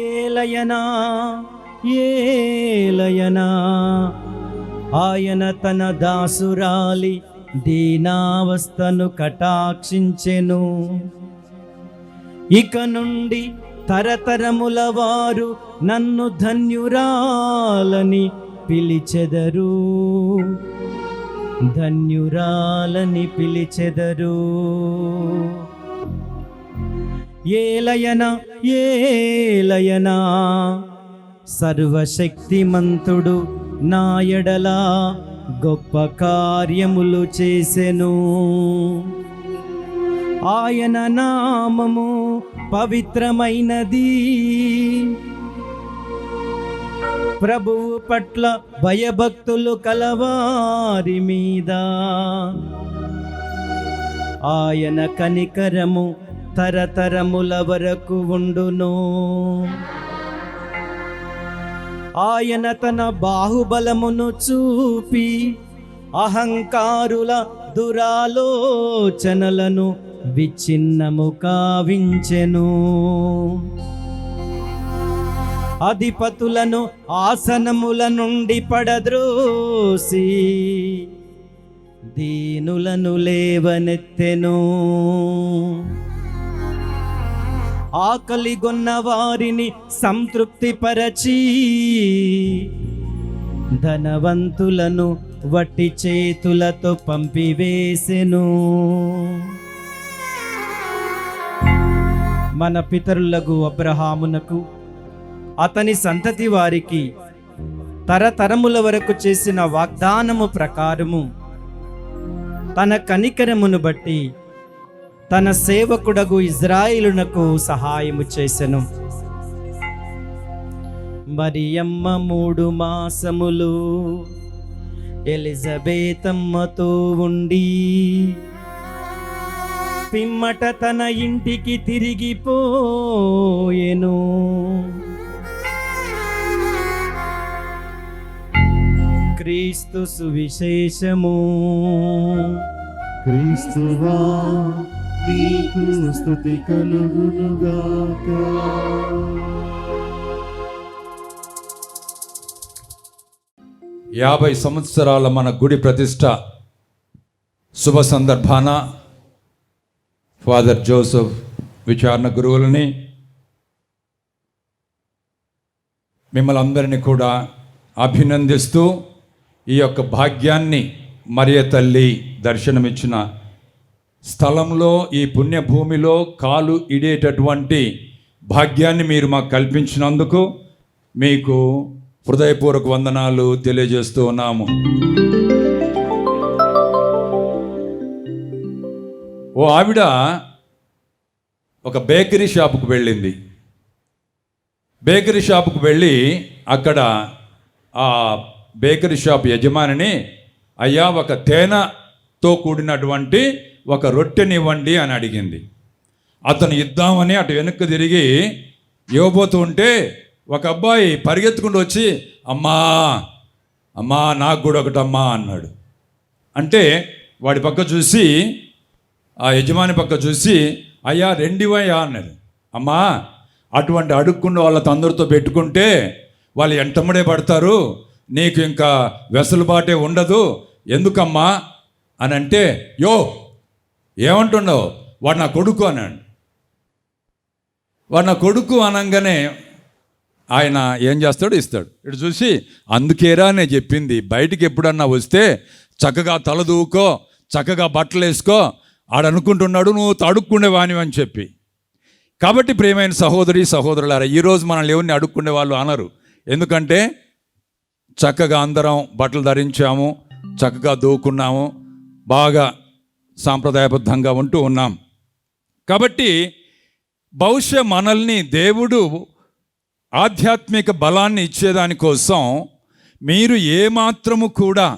ఏలయనా ఏలయనా ఆయన తన దాసురాలి దీనావస్థను కటాక్షించెను. ఇక నుండి తరతరముల వారు నన్ను ధన్యురాలని పిలిచెదరు, ధన్యురాలని పిలిచెదరు. ఏలయన ఏలయనా సర్వశక్తిమంతుడు నా ఎడల గొప్ప కార్యములు చేసెను. ఆయన నామము పవిత్రమైనది. ప్రభువు పట్ల భయభక్తులు కలవారి మీద ఆయన కనికరము తరతరముల వరకు ఉండును. ఆయన తన బాహుబలమును చూపి అహంకారుల దురాలోచనలను విచ్ఛిన్నము కావించెను. అధిపతులను ఆసనముల నుండి పడద్రోసి దీనులను లేవనెత్తెను. ఆకలిగొన్న వారిని సంతృప్తిపరచి ధనవంతులను వట్టి చేతులతో పంపివేసెను. మన పితరులకు అబ్రహామునకు అతని సంతతి వారికి తరతరముల వరకు చేసిన వాగ్దానము ప్రకారము తన కనికరమును బట్టి తన సేవకుడగు ఇజ్రాయేలునకు సహాయము చేసెను. మరియమ్మ 3 మాసములు ఎలిజబెతమ్మతో ఉండి పిమ్మట తన ఇంటికి తిరిగిపోయెను. క్రీస్తు సువిశేషము.
క్రీస్తువా నీకు స్తుతి కలుగునుగాక.
50 సంవత్సరాల మన గుడి ప్రతిష్ట శుభ సందర్భాన ఫాదర్ జోసెఫ్ విచారణ గురువులని మిమ్మల్ని అందరినీ కూడా అభినందిస్తూ ఈ యొక్క భాగ్యాన్ని మరియ తల్లి దర్శనమిచ్చిన స్థలంలో ఈ పుణ్యభూమిలో కాలు ఇడేటటువంటి భాగ్యాన్ని మీరు మాకు కల్పించినందుకు మీకు హృదయపూర్వక వందనాలు తెలియజేస్తూ ఉన్నాము. ఓ ఆవిడ ఒక బేకరీ షాపుకు వెళ్ళింది. బేకరీ షాపుకు వెళ్ళి అక్కడ ఆ బేకరీ షాప్ యజమానిని, అయ్యా ఒక తేనెతో కూడినటువంటి ఒక రొట్టెనివ్వండి అని అడిగింది. అతను ఇద్దామని అటు వెనక్కి తిరిగి ఇవ్వబోతూ ఉంటే ఒక అబ్బాయి పరిగెత్తుకుంటూ వచ్చి అమ్మా అమ్మా నాకు కూడా ఒకటమ్మా అన్నాడు. అంటే వాడి పక్క చూసి ఆ యజమాని పక్క చూసి అయ్యా 2 అన్నాడు. అమ్మా అటువంటి అడుక్కున్న వాళ్ళతో అందరితో పెట్టుకుంటే వాళ్ళు ఎంటమ్మడే పడతారు, నీకు ఇంకా వెసులుబాటే ఉండదు, ఎందుకమ్మా అని అంటే, యో ఏమంటున్నావు, వాడు నా కొడుకు అన్నాడు. వాడు నా కొడుకు అనగానే ఆయన ఏం చేస్తాడు, ఇస్తాడు. ఇటు చూసి అందుకేరా నేను చెప్పింది, బయటికి ఎప్పుడన్నా వస్తే చక్కగా తల దూకో, చక్కగా బట్టలు వేసుకో, ఆడనుకుంటున్నాడు నువ్వు అడుక్కునేవాని అని చెప్పి. కాబట్టి ప్రియమైన సహోదరి సహోదరులారా, ఈరోజు మనల్ని ఎవరిని అడుక్కునే వాళ్ళు అనరు. ఎందుకంటే చక్కగా అందరం బట్టలు ధరించాము, చక్కగా దూకున్నాము, బాగా సాంప్రదాయబద్ధంగా ఉంటూ ఉన్నాం. కాబట్టి బహుశా మనల్ని దేవుడు ఆధ్యాత్మిక బలాన్ని ఇచ్చేదానికోసం మీరు ఏమాత్రము కూడా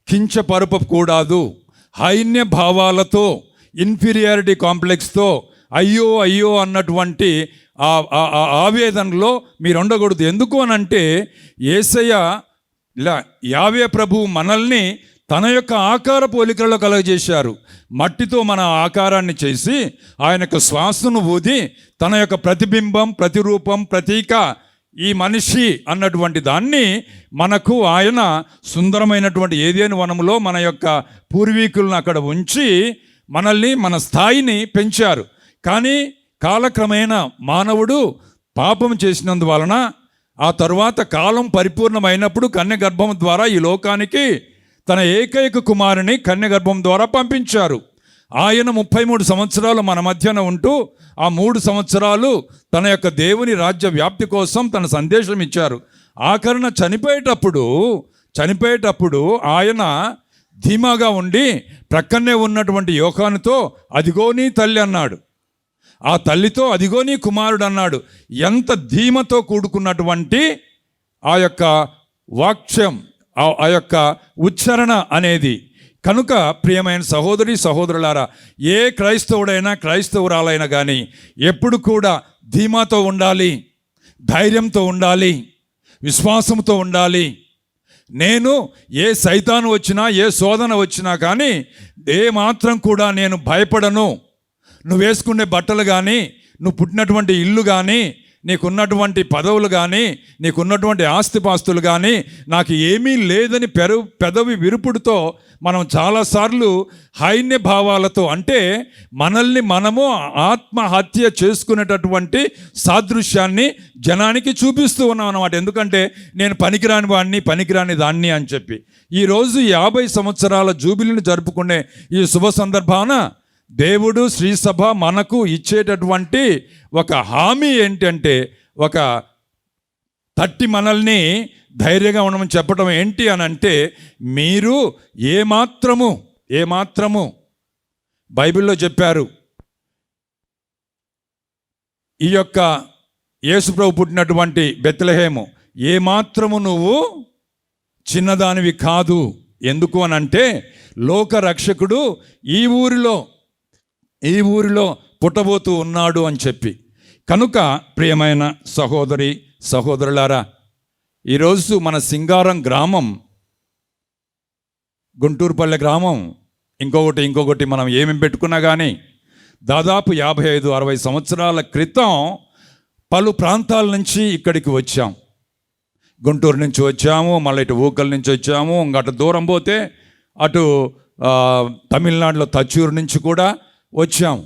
కించపరపకూడదు. హైన్య భావాలతో, ఇన్ఫీరియారిటీ కాంప్లెక్స్తో అయ్యో అయ్యో అన్నటువంటి ఆవేదనలో మీరు ఉండకూడదు. ఎందుకు అనంటే యేసయ్య యావే ప్రభువు మనల్ని తన యొక్క ఆకార పోలికలలో కలుగజేశారు. మట్టితో మన ఆకారాన్ని చేసి ఆయన యొక్క శ్వాసను ఊది తన యొక్క ప్రతిబింబం, ప్రతిరూపం, ప్రతీక ఈ మనిషి అన్నటువంటి దాన్ని మనకు ఆయన సుందరమైనటువంటి ఏదేను వనములో మన యొక్క పూర్వీకులను అక్కడ ఉంచి మనల్ని, మన స్థాయిని పెంచారు. కానీ కాలక్రమేణా మానవుడు పాపం చేసినందువలన ఆ తరువాత కాలం పరిపూర్ణమైనప్పుడు కన్యగర్భం ద్వారా ఈ లోకానికి తన ఏకైక కుమారుని కన్యగర్భం ద్వారా పంపించారు. ఆయన 33 సంవత్సరాలు మన మధ్యన ఉంటూ ఆ 3 సంవత్సరాలు తన యొక్క దేవుని రాజ్య వ్యాప్తి కోసం తన సందేశం ఇచ్చారు. ఆఖరణ చనిపోయేటప్పుడు ఆయన ధీమాగా ఉండి ప్రక్కనే ఉన్నటువంటి యోహానుతో అదిగో నీ తల్లి అన్నాడు. ఆ తల్లితో అదిగో నీ కుమారుడు అన్నాడు. ఎంత ధీమతో కూడుకున్నటువంటి ఆ యొక్క వాక్యం, ఆ యొక్క ఉచ్చారణ అనేది. కనుక ప్రియమైన సహోదరి సహోదరులారా, ఏ క్రైస్తవుడైనా క్రైస్తవురాలైనా కానీ ఎప్పుడు కూడా ధీమాతో ఉండాలి, ధైర్యంతో ఉండాలి, విశ్వాసంతో ఉండాలి. నేను ఏ సైతాను వచ్చినా ఏ శోధన వచ్చినా కానీ ఏ మాత్రం కూడా నేను భయపడను. నువ్వు వేసుకునే బట్టలు కానీ, నువ్వు పుట్టినటువంటి ఇల్లు కానీ, నీకున్నటువంటి పదవులు కానీ, నీకున్నటువంటి ఆస్తిపాస్తులు కానీ నాకు ఏమీ లేదని పెదవి విరుపుడుతో మనం చాలాసార్లు హైన్య భావాలతో, అంటే మనల్ని మనము ఆత్మహత్య చేసుకునేటటువంటి సాదృశ్యాన్ని జనానికి చూపిస్తూ ఉన్నాం అన్నమాట. ఎందుకంటే నేను పనికిరాని వాడిని, పనికిరాని దాన్ని అని చెప్పి. ఈరోజు 50 సంవత్సరాల జూబిలీని జరుపుకునే ఈ శుభ సందర్భాన దేవుడు శ్రీసభ మనకు ఇచ్చేటటువంటి ఒక హామీ ఏంటంటే, ఒక తట్టి మనల్ని ధైర్యంగా ఉండమని చెప్పడం ఏంటి అని అంటే, మీరు ఏమాత్రము బైబిల్లో చెప్పారు, ఈ యొక్క యేసుప్రభు పుట్టినటువంటి బెత్లెహేము ఏమాత్రము నువ్వు చిన్నదానివి కాదు. ఎందుకు అని అంటే, లోక రక్షకుడు ఈ ఊరిలో పుట్టబోతూ ఉన్నాడు అని చెప్పి. కనుక ప్రియమైన సహోదరి సహోదరులారా, ఈరోజు మన సింగారం గ్రామం, గుంటూరుపల్లె గ్రామం, ఇంకొకటి మనం ఏమేమి పెట్టుకున్నా కానీ దాదాపు 55-60 సంవత్సరాల క్రితం పలు ప్రాంతాల నుంచి ఇక్కడికి వచ్చాం. గుంటూరు నుంచి వచ్చాము, మళ్ళీ ఇటు ఊకల నుంచి వచ్చాము, అటు దూరం పోతే అటు తమిళనాడులో తచ్చూరు నుంచి కూడా వచ్చాం.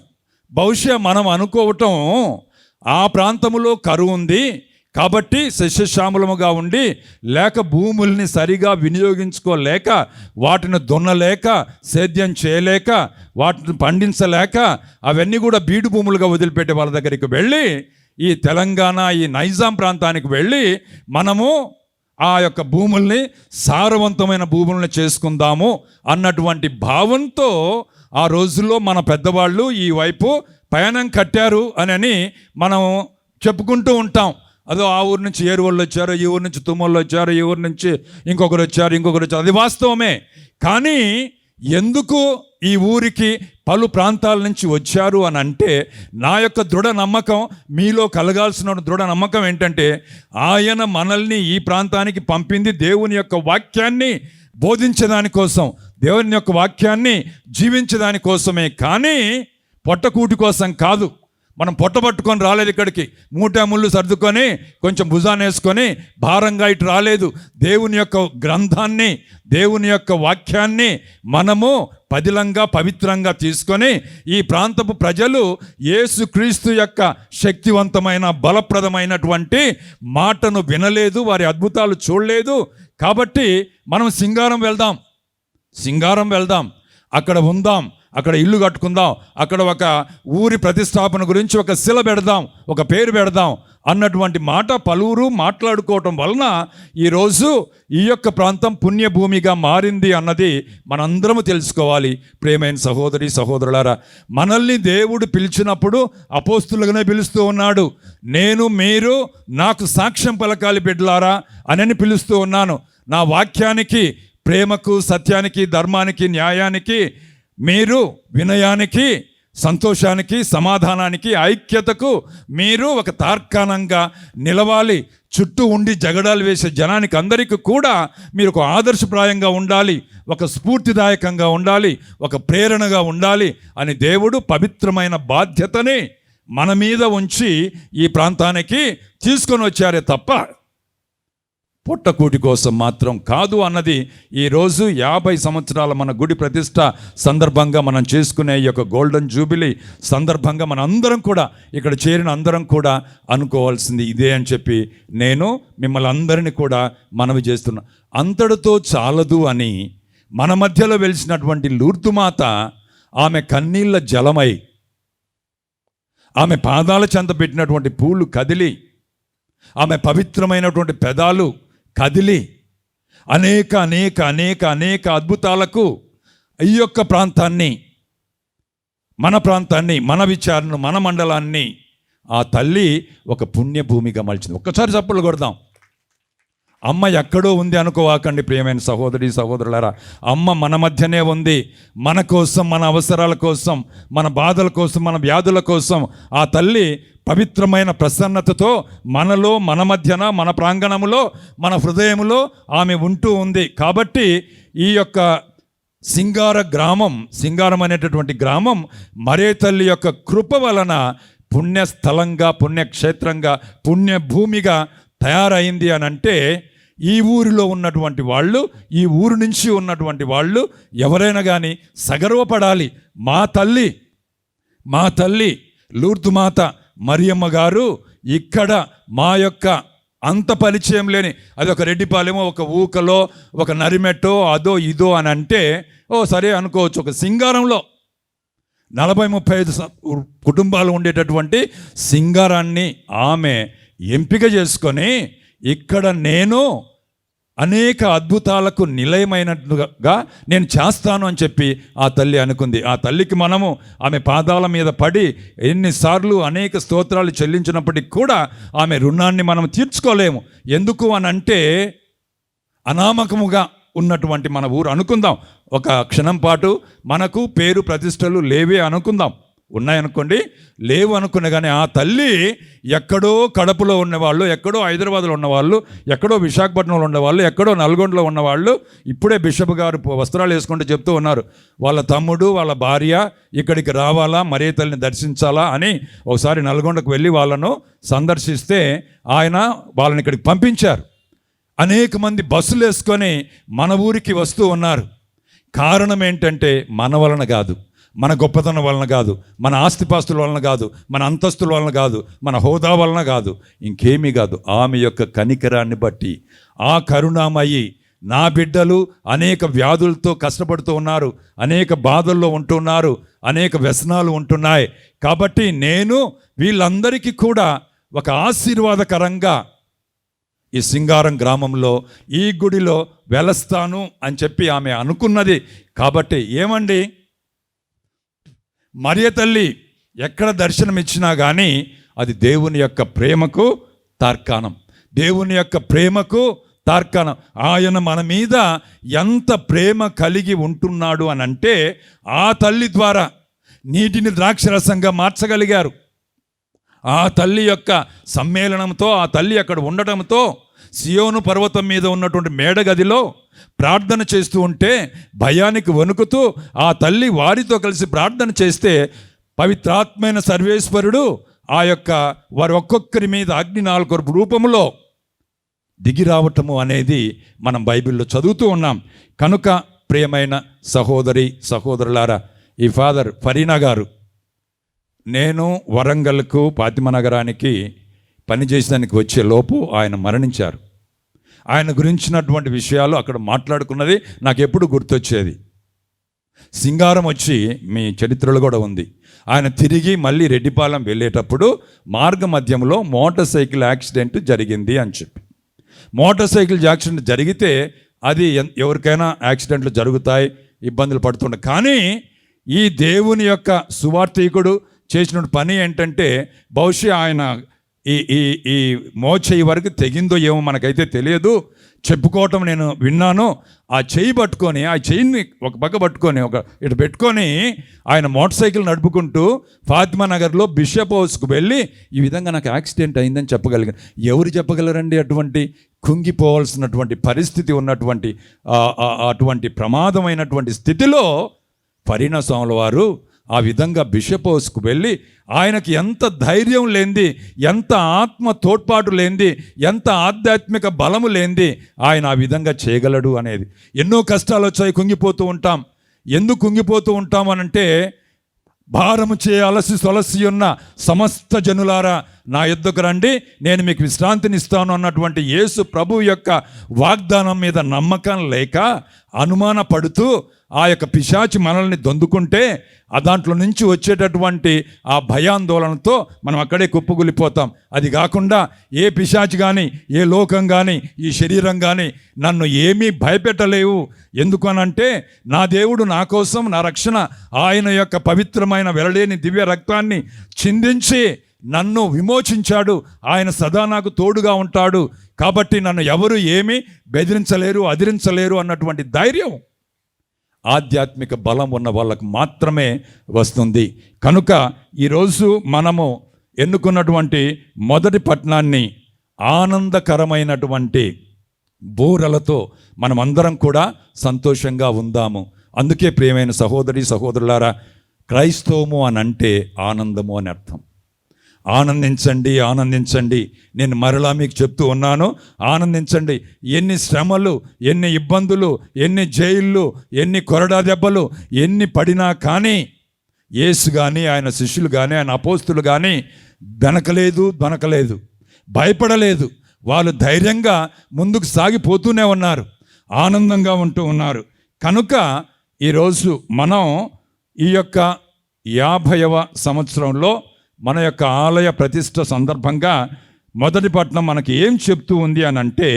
బహుశా మనం అనుకోవటం ఆ ప్రాంతంలో కరువు ఉంది కాబట్టి సస్యశ్యామలముగా ఉండి, లేక భూముల్ని సరిగా వినియోగించుకోలేక, వాటిని దున్నలేక, సేద్యం చేయలేక, వాటిని పండించలేక అవన్నీ కూడా బీడు భూములుగా వదిలిపెట్టే వాళ్ళ దగ్గరికి వెళ్ళి, ఈ తెలంగాణ ఈ నైజాం ప్రాంతానికి వెళ్ళి మనము ఆ యొక్క భూముల్ని సారవంతమైన భూములను చేసుకుందాము అన్నటువంటి భావంతో ఆ రోజుల్లో మన పెద్దవాళ్ళు ఈ వైపు పయనం కట్టారు అని మనం చెప్పుకుంటూ ఉంటాం. అదో ఆ ఊరు నుంచి ఏరువాళ్ళు వచ్చారు, ఈ ఊరు నుంచి తుమ్మళ్ళు వచ్చారు, ఈ ఊరు నుంచి ఇంకొకరు వచ్చారు, అది వాస్తవమే. కానీ ఎందుకు ఈ ఊరికి పలు ప్రాంతాల నుంచి వచ్చారు అని అంటే, నా యొక్క దృఢ నమ్మకం, మీలో కలగాల్సిన దృఢ నమ్మకం ఏంటంటే, ఆయన మనల్ని ఈ ప్రాంతానికి పంపింది దేవుని యొక్క వాక్యాన్ని బోధించడానికోసం, దేవుని యొక్క వాక్యాన్ని జీవించడానికోసమే, కానీ పొట్టకూటి కోసం కాదు. మనం పొట్టబట్టుకొని రాలేదు ఇక్కడికి, ముళ్ళు సర్దుకొని కొంచెం భుజాన్ని వేసుకొని భారంగా ఇటు రాలేదు. దేవుని యొక్క గ్రంథాన్ని, దేవుని యొక్క వాక్యాన్ని మనము పదిలంగా పవిత్రంగా తీసుకొని, ఈ ప్రాంతపు ప్రజలు యేసుక్రీస్తు యొక్క శక్తివంతమైన బలప్రదమైనటువంటి మాటను వినలేదు, వారి అద్భుతాలు చూడలేదు. కాబట్టి మనం సింగారం వెళ్దాం, అక్కడ ఉందాం, అక్కడ ఇల్లు కట్టుకుందాం, అక్కడ ఒక ఊరి ప్రతిష్టాపన గురించి ఒక శిల పెడదాం, ఒక పేరు పెడదాం అన్నటువంటి మాట పలువురు మాట్లాడుకోవటం వలన ఈరోజు ఈ యొక్క ప్రాంతం పుణ్యభూమిగా మారింది అన్నది మనందరము తెలుసుకోవాలి. ప్రియమైన సహోదరి సహోదరులారా, మనల్ని దేవుడు పిలిచినప్పుడు అపోస్తులుగానే పిలుస్తూ ఉన్నాడు. నేను మీరు నాకు సాక్ష్యం పలకాలి బిడ్డలారా అని పిలుస్తూ ఉన్నాను. నా వాక్యానికి, ప్రేమకు, సత్యానికి, ధర్మానికి, న్యాయానికి, మీరు వినయానికి, సంతోషానికి, సమాధానానికి, ఐక్యతకు మీరు ఒక తార్కాణంగా నిలవాలి. చుట్టూ ఉండి జగడాలు వేసే జనానికి అందరికీ కూడా మీరు ఒక ఆదర్శప్రాయంగా ఉండాలి, ఒక స్ఫూర్తిదాయకంగా ఉండాలి, ఒక ప్రేరణగా ఉండాలి అని దేవుడు పవిత్రమైన బాధ్యతని మన మీద ఉంచి ఈ ప్రాంతానికి తీసుకొని వచ్చారే తప్ప పొట్టకూటి కోసం మాత్రం కాదు అన్నది ఈరోజు 50 సంవత్సరాల మన గుడి ప్రతిష్ట సందర్భంగా మనం చేసుకునే ఈ యొక్క గోల్డెన్ జూబిలీ సందర్భంగా మన అందరం కూడా ఇక్కడ చేరిన అందరం కూడా అనుకోవాల్సింది ఇదే అని చెప్పి నేను మిమ్మల్ని అందరినీ కూడా మనవి చేస్తున్నా. అంతటితో చాలదు అని మన మధ్యలో వెలిసినటువంటి లూర్దుమాత ఆమె కన్నీళ్ళ జలమై ఆమె పాదాల చెంత పెట్టినటువంటి పూలు కదిలి ఆమె పవిత్రమైనటువంటి పెదాలు కదిలి అనేక అనేక అనేక అనేక అద్భుతాలకు ఈ యొక్క ప్రాంతాన్ని, మన విచారణను, మన మండలాన్ని ఆ తల్లి ఒక పుణ్యభూమిగా మలిచింది. ఒక్కసారి చప్పులు కొడదాం. అమ్మ ఎక్కడో ఉంది అనుకోవాకండి ప్రియమైన సహోదరి సహోదరులారా. అమ్మ మన మధ్యనే ఉంది. మన కోసం, మన అవసరాల కోసం, మన బాధల కోసం, మన వ్యాధుల కోసం ఆ తల్లి పవిత్రమైన ప్రసన్నతతో మనలో, మన మధ్యన, మన ప్రాంగణములో, మన హృదయములో ఆమె ఉంటూ ఉంది. కాబట్టి ఈ యొక్క సింగారం అనేటటువంటి గ్రామం మరే తల్లి యొక్క కృప వలన పుణ్యస్థలంగా, పుణ్యక్షేత్రంగా, పుణ్యభూమిగా తయారైంది అని అంటే ఈ ఊరిలో ఉన్నటువంటి వాళ్ళు, ఈ ఊరు నుంచి ఉన్నటువంటి వాళ్ళు ఎవరైనా కానీ సగర్వపడాలి. మా తల్లి లూర్దుమాత మరియమ్మ గారు ఇక్కడ మా యొక్క అంత పరిచయం లేని, అది ఒక రెడ్డిపాలెమో, ఒక ఊకలో, ఒక నరిమెట్టో, అదో ఇదో అని అంటే సరే అనుకోవచ్చు. ఒక సింగారంలో 40-35 కుటుంబాలు ఉండేటటువంటి సింగారాన్ని ఆమె ఎంపిక చేసుకొని ఇక్కడ నేను అనేక అద్భుతాలకు నిలయమైనట్టుగా నేను చేస్తాను అని చెప్పి ఆ తల్లి అనుకుంది. ఆ తల్లికి మనము ఆమె పాదాల మీద పడి ఎన్నిసార్లు అనేక స్తోత్రాలు చెల్లించినప్పటికీ కూడా ఆమె రుణాన్ని మనం తీర్చుకోలేము. ఎందుకు అని అంటే అనామకముగా ఉన్నటువంటి మన ఊరు అనుకుందాం. ఒక క్షణం పాటు మనకు పేరు ప్రతిష్టలు లేవే అనుకుందాం, ఉన్నాయనుకోండి, లేవు అనుకున్నా కానీ ఆ తల్లి ఎక్కడో కడపలో ఉన్నవాళ్ళు, ఎక్కడో హైదరాబాద్లో ఉన్నవాళ్ళు, ఎక్కడో విశాఖపట్నంలో ఉన్నవాళ్ళు, ఎక్కడో నల్గొండలో ఉన్నవాళ్ళు ఇప్పుడే బిషప్ గారు వస్త్రాలు వేసుకుంటూ చెప్తూ ఉన్నారు, వాళ్ళ తమ్ముడు వాళ్ళ భార్య ఇక్కడికి రావాలా, మరే తల్లిని దర్శించాలా అని ఒకసారి నల్గొండకు వెళ్ళి వాళ్ళను సందర్శిస్తే ఆయన వాళ్ళని ఇక్కడికి పంపించారు. అనేక మంది బస్సులు వేసుకొని మన ఊరికి వస్తూ ఉన్నారు. కారణం ఏంటంటే మన వలన కాదు, మన గొప్పతనం వలన కాదు, మన ఆస్తిపాస్తుల వలన కాదు, మన అంతస్తుల వలన కాదు, మన హోదా వలన కాదు, ఇంకేమీ కాదు. ఆమె యొక్క కనికరాన్ని బట్టి, ఆ కరుణామయి నా బిడ్డలు అనేక వ్యాధులతో కష్టపడుతూ ఉన్నారు, అనేక బాధల్లో ఉంటున్నారు, అనేక వ్యసనాలు ఉంటున్నాయి. కాబట్టి నేను వీళ్ళందరికీ కూడా ఒక ఆశీర్వాదకరంగా ఈ సింగారం గ్రామంలో ఈ గుడిలో వెలస్తాను అని చెప్పి ఆమె అనుకున్నది. కాబట్టి ఏమండి, మరియ తల్లి ఎక్కడ దర్శనమిచ్చినా కానీ అది దేవుని యొక్క ప్రేమకు తార్కాణం, దేవుని యొక్క ప్రేమకు తార్కాణం. ఆయన మన మీద ఎంత ప్రేమ కలిగి ఉంటున్నాడు అని అంటే ఆ తల్లి ద్వారా నీటిని ద్రాక్షరసంగా మార్చగలిగారు. ఆ తల్లి యొక్క సమ్మేళనంతో, ఆ తల్లి అక్కడ ఉండటంతో సియోను పర్వతం మీద ఉన్నటువంటి మేడగదిలో ప్రార్థన చేస్తూ ఉంటే భయానికి వణుకుతూ ఆ తల్లి వారితో కలిసి ప్రార్థన చేస్తే పవిత్రాత్మైన సర్వేశ్వరుడు ఆ యొక్క వారి ఒక్కొక్కరి మీద అగ్ని 4 రూపంలో దిగి రావటము అనేది మనం బైబిల్లో చదువుతూ ఉన్నాం. కనుక ప్రియమైన సహోదరి సహోదరులారా, ఈ ఫాదర్ ఫరీనా గారు, నేను వరంగల్కు ఫాతిమా నగరానికి పనిచేసేదానికి వచ్చే లోపు ఆయన మరణించారు. ఆయన గురించినటువంటి విషయాలు అక్కడ మాట్లాడుకున్నది నాకు ఎప్పుడు గుర్తొచ్చేది. సింగారం వచ్చి మీ చరిత్రలో కూడా ఉంది. ఆయన తిరిగి మళ్ళీ రెడ్డిపాలెం వెళ్ళేటప్పుడు మార్గ మధ్యంలో మోటార్ సైకిల్ యాక్సిడెంట్ జరిగింది అని చెప్పి, మోటార్ సైకిల్ యాక్సిడెంట్ జరిగితే అది ఎవరికైనా యాక్సిడెంట్లు జరుగుతాయి, ఇబ్బందులు పడుతుండే. కానీ ఈ దేవుని యొక్క సువార్థికుడు చేసిన పని ఏంటంటే బహుశా ఆయన ఈ మోచేయి వరకు తెగిందో ఏమో మనకైతే తెలియదు, చెప్పుకోవటం నేను విన్నాను. ఆ చెయ్యి పట్టుకొని, ఆ చెయ్యిని ఒక పక్క పట్టుకొని ఇటు పెట్టుకొని ఆయన మోటార్ సైకిల్ నడుపుకుంటూ ఫాతిమా నగర్లో బిషప్ హౌస్కు వెళ్ళి ఈ విధంగా నాకు యాక్సిడెంట్ అయిందని చెప్పగలిగాను. ఎవరు చెప్పగలరండి అటువంటి కుంగిపోవాల్సినటువంటి పరిస్థితి ఉన్నటువంటి అటువంటి ప్రమాదమైనటువంటి స్థితిలో ఫరీనా స్వాముల వారు ఆ విధంగా బిషప్ హౌస్కు వెళ్ళి ఆయనకి ఎంత ధైర్యం లేనిది, ఎంత ఆత్మ తోడ్పాటు లేనిది, ఎంత ఆధ్యాత్మిక బలము లేనిది ఆయన ఆ విధంగా చేయగలడు అనేది. ఎన్నో కష్టాలు వచ్చాయి, కుంగిపోతూ ఉంటాం. ఎందుకు కుంగిపోతూ ఉంటాం అనంటే, భారము చే అలసి సొలసి ఉన్న సమస్త జనులారా నా యొద్దకు రండి, నేను మీకు విశ్రాంతినిస్తాను అన్నటువంటి యేసు ప్రభు యొక్క వాగ్దానం మీద నమ్మకం లేక అనుమాన పడుతూ ఆ యొక్క పిశాచి మనల్ని దొందుకుంటే దాంట్లో నుంచి వచ్చేటటువంటి ఆ భయాందోళనతో మనం అక్కడే కుప్పగులిపోతాం. అది కాకుండా ఏ పిశాచి కానీ, ఏ లోకం కానీ, ఈ శరీరం కానీ నన్ను ఏమీ భయపెట్టలేవు. ఎందుకనంటే నా దేవుడు నా కోసం, నా రక్షణ ఆయన యొక్క పవిత్రమైన వెలలేని దివ్య రక్తాన్ని చిందించి నన్ను విమోచించాడు. ఆయన సదా నాకు తోడుగా ఉంటాడు. కాబట్టి నన్ను ఎవరు ఏమీ బెదిరించలేరు, అదిరించలేరు అన్నటువంటి ధైర్యం ఆధ్యాత్మిక బలం ఉన్న వాళ్ళకు మాత్రమే వస్తుంది. కనుక ఈరోజు మనము ఎన్నుకున్నటువంటి మొదటి పట్టణాన్ని ఆనందకరమైనటువంటి బూరలతో మనమందరం కూడా సంతోషంగా ఉందాము. అందుకే ప్రియమైన సహోదరి సహోదరులారా, క్రైస్తవము అని అంటే ఆనందము అని అర్థం. ఆనందించండి, ఆనందించండి. నేను మరలా మీకు చెప్తూ ఉన్నాను, ఆనందించండి. ఎన్ని శ్రమలు, ఎన్ని ఇబ్బందులు, ఎన్ని జైళ్ళు, ఎన్ని కొరడా దెబ్బలు ఎన్ని పడినా కానీ యేసు కానీ, ఆయన శిష్యులు కానీ, ఆయన అపోస్తులు కానీ దొనకలేదు, భయపడలేదు. వాళ్ళు ధైర్యంగా ముందుకు సాగిపోతూనే ఉన్నారు, ఆనందంగా ఉంటూ ఉన్నారు. కనుక ఈరోజు మనం ఈ యొక్క 50వ సంవత్సరంలో మన యొక్క ఆలయ ప్రతిష్ఠ సందర్భంగా మొదటి పట్టణం మనకి ఏం చెప్తూ ఉంది అని అంటే,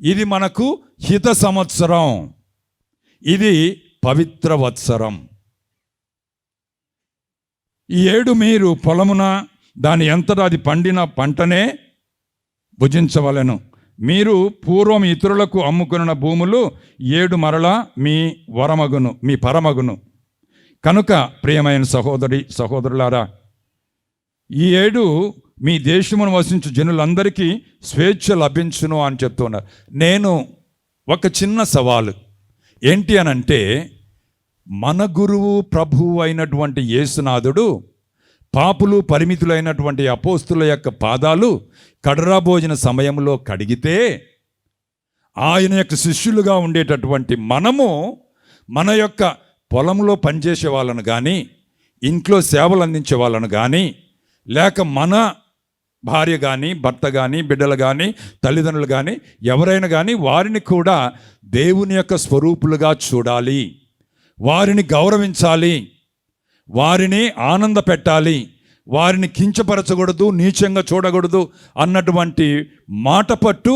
ఇది మనకు హిత సంవత్సరం, ఇది పవిత్ర వత్సరం. ఈ ఏడు మీరు పొలమున దాని ఎంతటా అది పండిన పంటనే భుజించవలెను. మీరు పూర్వం ఇతరులకు అమ్ముకున్న భూములు 7 మరలా మీ వరమగును, మీ పరమగును. కనుక ప్రియమైన సహోదరి సహోదరులారా, ఈ ఏడు మీ దేశమును వసించు జనులందరికీ స్వేచ్ఛ లభించును అని చెప్తున్నారు. నేను ఒక చిన్న సవాలు ఏంటి అనంటే, మన గురువు ప్రభువు అయినటువంటి యేసునాథుడు పాపులు పరిమితులైనటువంటి అపోస్తుల యొక్క పాదాలు కడరా భోజన సమయంలో కడిగితే, ఆయన యొక్క శిష్యులుగా ఉండేటటువంటి మనము మన యొక్క పొలంలో పనిచేసే వాళ్ళను కానీ, ఇంట్లో సేవలు అందించే వాళ్ళను కానీ, లేక మన భార్య కానీ, భర్త కానీ, బిడ్డలు కానీ, తల్లిదండ్రులు కానీ, ఎవరైనా కానీ వారిని కూడా దేవుని యొక్క స్వరూపులుగా చూడాలి, వారిని గౌరవించాలి, వారిని ఆనంద పెట్టాలి, వారిని కించపరచకూడదు, నీచంగా చూడకూడదు అన్నటువంటి మాట పట్టు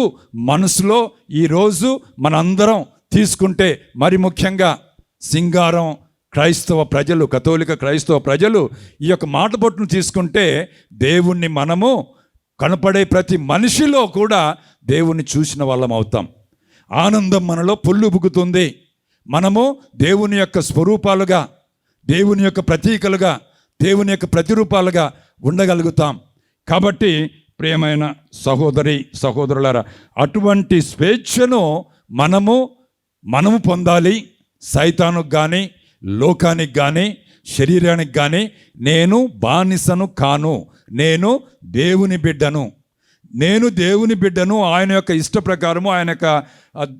మనసులో ఈరోజు మనందరం తీసుకుంటే, మరి ముఖ్యంగా సింగారం క్రైస్తవ ప్రజలు, కథోలిక క్రైస్తవ ప్రజలు ఈ యొక్క మాట పట్టును తీసుకుంటే దేవుణ్ణి మనము కనపడే ప్రతి మనిషిలో కూడా దేవుణ్ణి చూసిన వాళ్ళం అవుతాం. ఆనందం మనలో పొల్లుబుకుతుంది. మనము దేవుని యొక్క స్వరూపాలుగా, దేవుని యొక్క ప్రతీకలుగా, దేవుని యొక్క ప్రతిరూపాలుగా ఉండగలుగుతాం. కాబట్టి ప్రియమైన సహోదరి సహోదరులారా, అటువంటి స్వేచ్ఛను మనము పొందాలి. సైతానుకు కానీ, లోకానికి కానీ, శరీరానికి కానీ నేను బానిసను కాను, నేను దేవుని బిడ్డను. ఆయన యొక్క ఇష్ట ప్రకారము, ఆయన యొక్క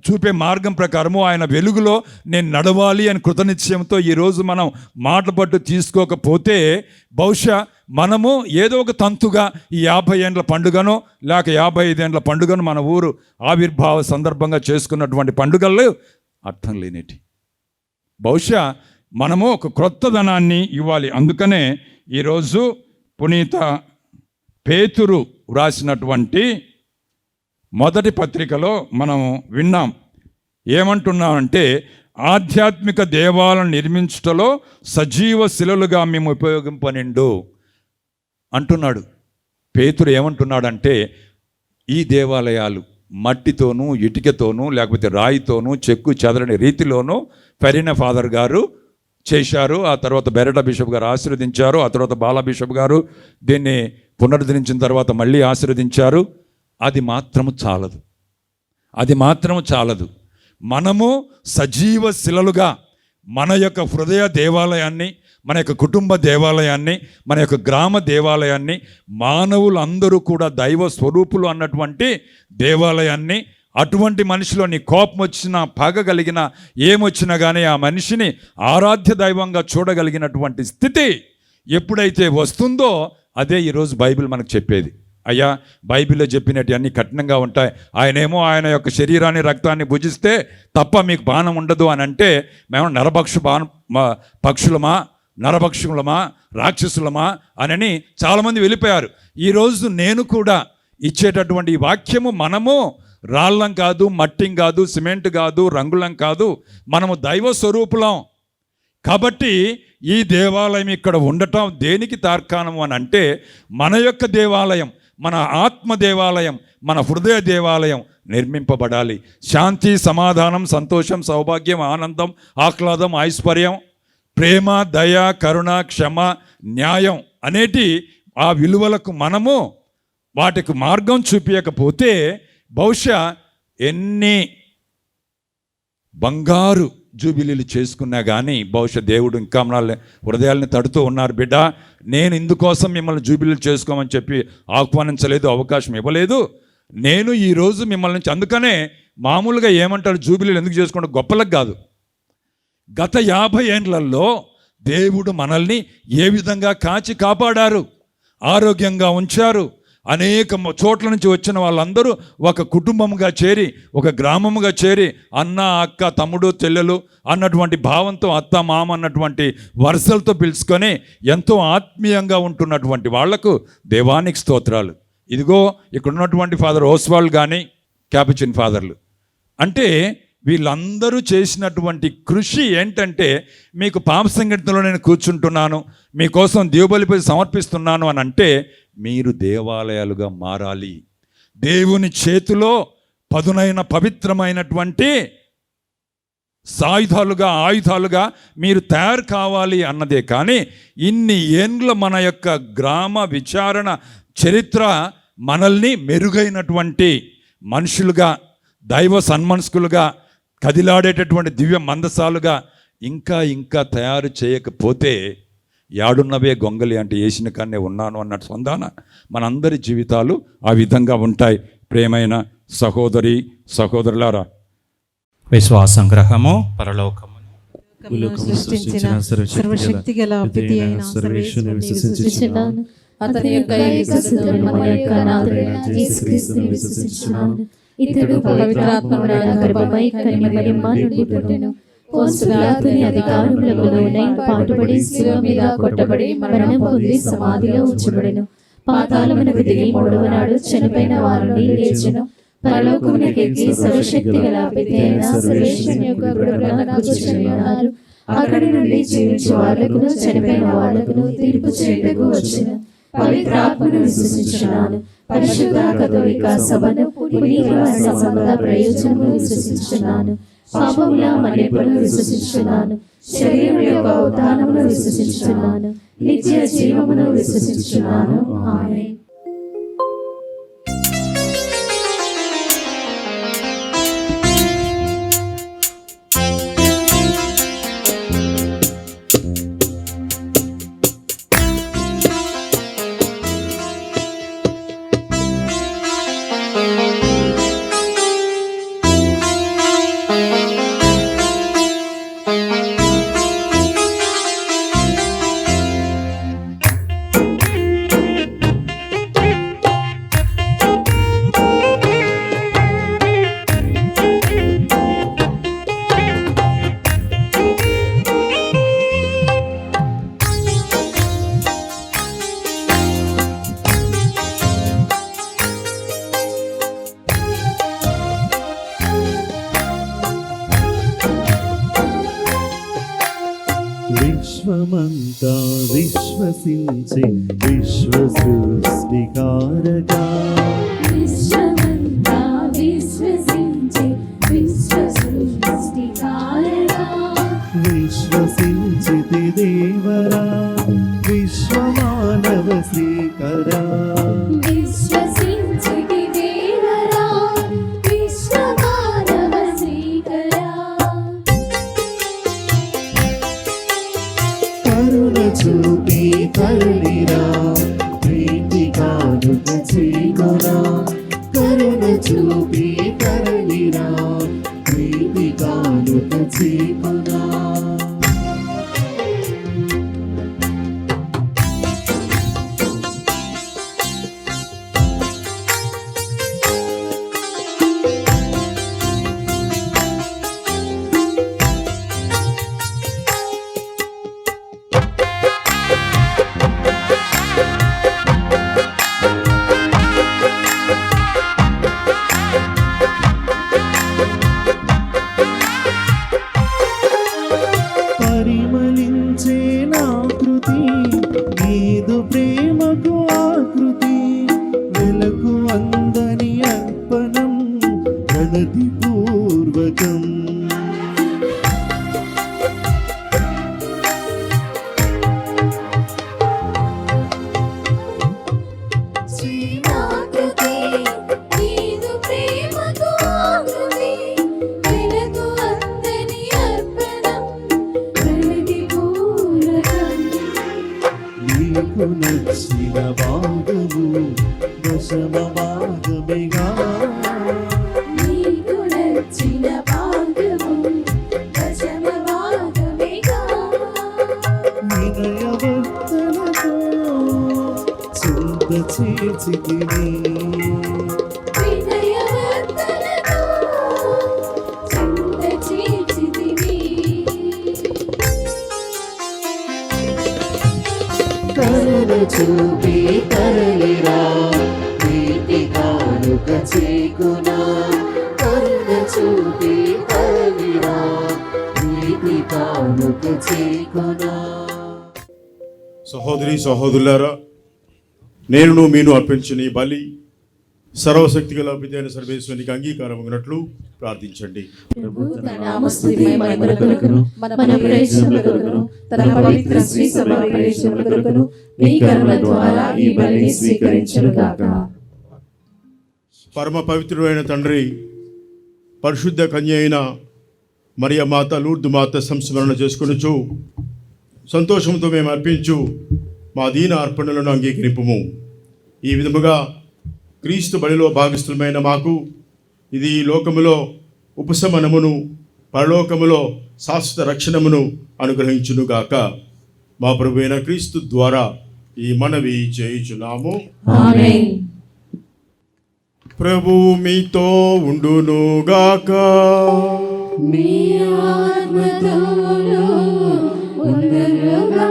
చూపే మార్గం ప్రకారము, ఆయన వెలుగులో నేను నడవాలి అని కృతనిశ్చయంతో ఈరోజు మనం మాట పట్టు తీసుకోకపోతే బహుశా మనము ఏదో ఒక తంతుగా ఈ 50 ఏండ్ల పండుగను లేక 55 ఏండ్ల పండుగను మన ఊరు ఆవిర్భావ సందర్భంగా చేసుకున్నటువంటి పండుగలు అర్థం లేనిటి. బహుశా మనము ఒక క్రొత్తదనాన్ని ఇవ్వాలి. అందుకనే ఈరోజు పునీత పేతురు వ్రాసినటువంటి మొదటి పత్రికలో మనం విన్నాం. ఏమంటున్నామంటే, ఆధ్యాత్మిక దేవాలను నిర్మించుటలో సజీవ శిలలుగా మేము ఉపయోగింపనిండు అంటున్నాడు. పేతురు ఏమంటున్నాడంటే, ఈ దేవాలయాలు మట్టితోనూ, ఇటుకతోనూ, లేకపోతే రాయితోనూ, చెక్కు చెదరని రీతిలోనూ ఫెరీనా ఫాదర్ గారు చేశారు. ఆ తర్వాత బెరటా బిషప్ గారు ఆశీర్వదించారు. ఆ తర్వాత బాలా బిషప్ గారు దీన్ని పునరుద్ధరించిన తర్వాత మళ్ళీ ఆశీర్వదించారు. అది మాత్రము చాలదు. మనము సజీవ శిలలుగా మన యొక్క హృదయ దేవాలయాన్ని, మన యొక్క కుటుంబ దేవాలయాన్ని, మన యొక్క గ్రామ దేవాలయాన్ని, మానవులందరూ కూడా దైవ స్వరూపులు అన్నటువంటి దేవాలయాన్ని, అటువంటి మనిషిలో నీ కోపం వచ్చినా, పగ కలిగినా, ఏమొచ్చినా కానీ ఆ మనిషిని ఆరాధ్య దైవంగా చూడగలిగినటువంటి స్థితి ఎప్పుడైతే వస్తుందో అదే ఈరోజు బైబిల్ మనకు చెప్పేది. అయ్యా, బైబిల్లో చెప్పినట్టు అన్నీ కఠినంగా ఉంటాయి, ఆయనేమో ఆయన యొక్క శరీరాన్ని రక్తాన్ని భుజిస్తే తప్ప మీకు బాణం ఉండదు అని అంటే మేము పక్షులమా, నరభక్షులమా, రాక్షసులమా అని చాలామంది వెళ్ళిపోయారు. ఈరోజు నేను కూడా ఇచ్చేటటువంటి ఈ వాక్యము, మనము రాళ్ళం కాదు, మట్టిం కాదు, సిమెంట్ కాదు, రంగులం కాదు, మనము దైవ స్వరూపులం. కాబట్టి ఈ దేవాలయం ఇక్కడ ఉండటం దేనికి తార్కాణం అని అంటే మన యొక్క దేవాలయం, మన ఆత్మ దేవాలయం, మన హృదయ దేవాలయం నిర్మింపబడాలి. శాంతి, సమాధానం, సంతోషం, సౌభాగ్యం, ఆనందం, ఆహ్లాదం, ఐశ్వర్యం, ప్రేమ, దయ, కరుణ, క్షమ, న్యాయం అనేటి ఆ విలువలకు మనము వాటికి మార్గం చూపించకపోతే బహుశా ఎన్ని బంగారు జూబిలీలు చేసుకున్నా కానీ బహుశా దేవుడు ఇంకా మన హృదయాల్ని తడుతూ ఉన్నారు. బిడ్డ, నేను ఇందుకోసం మిమ్మల్ని జూబిలీలు చేసుకోమని చెప్పి ఆహ్వానించలేదు, అవకాశం ఇవ్వలేదు. నేను ఈరోజు మిమ్మల్ని నుంచి, అందుకనే మామూలుగా ఏమంటారు, జూబిలీలు ఎందుకు చేసుకుంటే గొప్పలకు కాదు. గత 50 ఏండ్లలో దేవుడు మనల్ని ఏ విధంగా కాచి కాపాడారు, ఆరోగ్యంగా ఉంచారు. అనేక చోట్ల నుంచి వచ్చిన వాళ్ళందరూ ఒక కుటుంబంగా చేరి, ఒక గ్రామముగా చేరి, అన్న, అక్క, తమ్ముడు, చెల్లెలు అన్నటువంటి భావంతో, అత్త, మామ అన్నటువంటి వరుసలతో పిలుచుకొని ఎంతో ఆత్మీయంగా ఉంటున్నటువంటి వాళ్లకు దేవానికి స్తోత్రాలు. ఇదిగో ఇక్కడ ఉన్నటువంటి ఫాదర్ ఓస్వాల్డ్ కానీ, క్యాపుచిన్ ఫాదర్లు అంటే వీళ్ళందరూ చేసినటువంటి కృషి ఏంటంటే, మీకు పాప సంఘటనలో నేను కూర్చుంటున్నాను, మీకోసం దీవబలిపై సమర్పిస్తున్నాను అని అంటే మీరు దేవాలయాలుగా మారాలి. దేవుని చేతిలో పదునైన పవిత్రమైనటువంటి ఆయుధాలుగా మీరు తయారు కావాలి అన్నదే. కానీ ఇన్ని ఏండ్ల మన యొక్క గ్రామ విచారణ చరిత్ర మనల్ని మెరుగైనటువంటి మనుషులుగా, దైవ సన్మనస్కులుగా, కదిలాడేటటువంటి దివ్య మందసాలుగా ఇంకా తయారు చేయకపోతే యాడున్నవే గొంగలి అంటే వేసిన కాన్నే ఉన్నాను అన్నట్టు సంధాన మనందరి జీవితాలు ఆ విధంగా ఉంటాయి. ప్రేమైన సహోదరి సహోదరులారా,
విశ్వాసం గ్రహము పరలోకము
సృష్టించిన సర్వశక్తి గల పితి అయిన సర్వేశ్వరుని విశ్వసించుచున్నాను. అతని యొక్క ఏకసుతుడైన మన యొక్క నాథుడైన యేసుక్రీస్తుని విశ్వసించుచున్నాను. ఇతడు పవిత్రాత్మమున గర్భమై కన్య మరియమ్మ నుండి పుట్టెను. పోన్సు పిలాతుని అధికారములకు లోనై పాటుపడి శిలువ మీద కొట్టబడి మరణం పొంది సమాధిలో ఉంచబడెను. పాతాళమునకు దిగి 3వ నాడు చనిపోయిన వారి నుండి లేచెను. పరలోకమునకెక్కి సర్వశక్తి గల పితి అయిన సర్వేశ్వరుని యొక్క కుడిప్రక్కన కూర్చుని ఉన్నారు. అక్కడి నుండి జీవించే వాళ్లకును చనిపోయిన వాళ్లకును తీర్పు చేయుటకు వచ్చెను. పవిత్రాత్మను విశ్వసించుచున్నాను. పరిశుద్ధ కథోలిక సభను, పునీతుల సంబంధ ప్రయోజనము విశ్వసించుచున్నాను. పాపముల మన్నిపును విశ్వసించుచున్నాను. శరీరం యొక్క ఉత్థానమును విశ్వసించుచున్నాను. నిత్య జీవమును విశ్వసించుచున్నాను. ఆమేన్.
విశ్వమంతా విశ్వసించే విశ్వ సృష్టికారకా,
విశ్వమంతా విశ్వసించే విశ్వ సృష్టికారకా,
విశ్వసించితి దేవరా విశ్వమానవ శ్రీకరా,
విశ్వసించితి దేవరా విశ్వమానవ శ్రీకరా,
కరుణ చూపి తరలిరా ప్రీతి కానుక చేకొనా కరుణ చూపి తరలిరా ప్రీతి కానుక చేకొనా పరిమళించే నాకృతి నీదు ప్రేమకు ఆకృతి వెలకు అందని అర్పణం ప్రగతి పూర్వకం
శ్రీనాకృతి నీదు ప్రేమకు ఆకృతి వెలకు అందని అర్పణం ప్రణతి పూరకం
నీకు నచ్చిన భాగము దశమ భాగమేగా
నీకు నచ్చిన భాగము దశమ భాగమేగా
వినయవర్తనతో చింత చేర్చితిని
వినయవర్తనతో చింత చేర్చితివి
కరుణ చూపి తరలిరా ప్రీతి కానుక చేకొనా కరుణ చూపి తరలిరా ప్రీతి కానుక చేకొనా.
సహోదరి సహోదరులారా, నేను మీను అర్పించిన ఈ బలి సర్వశక్తి గల పితైన సర్వేశ్వరునికి అంగీకారం ఉన్నట్లు ప్రార్థించండి.
తన నామస్తుతి మహిమ కొరకును మన ప్రయోజనముల కొరకును తన పవిత్ర శ్రీ సభ ప్రయోజనముల కొరకును మీ కరుణ ద్వారా ఈ బలిని స్వీకరించును గాక.
పరమ పవిత్రుడైన తండ్రి, పరిశుద్ధ కన్య అయిన మరియ మాత లూర్దు మాత సంస్మరణ చేసుకొనుచు సంతోషంతో మేము అర్పించు మా దీన అర్పణలను అంగీకరింపుము. ఈ విధముగా క్రీస్తు బలిలో భాగస్థులమైన మాకు ఇది ఈ లోకములో ఉపశమనమును పరలోకములో శాశ్వత రక్షణమును అనుగ్రహించునుగాక. మా ప్రభు అయిన క్రీస్తు ద్వారా ఈ మనవి చేయుచున్నాము.
ఆమేన్.
ప్రభు మీతో ఉండునుగాక.
మీ ఆత్మతోను ఉండునుగాక.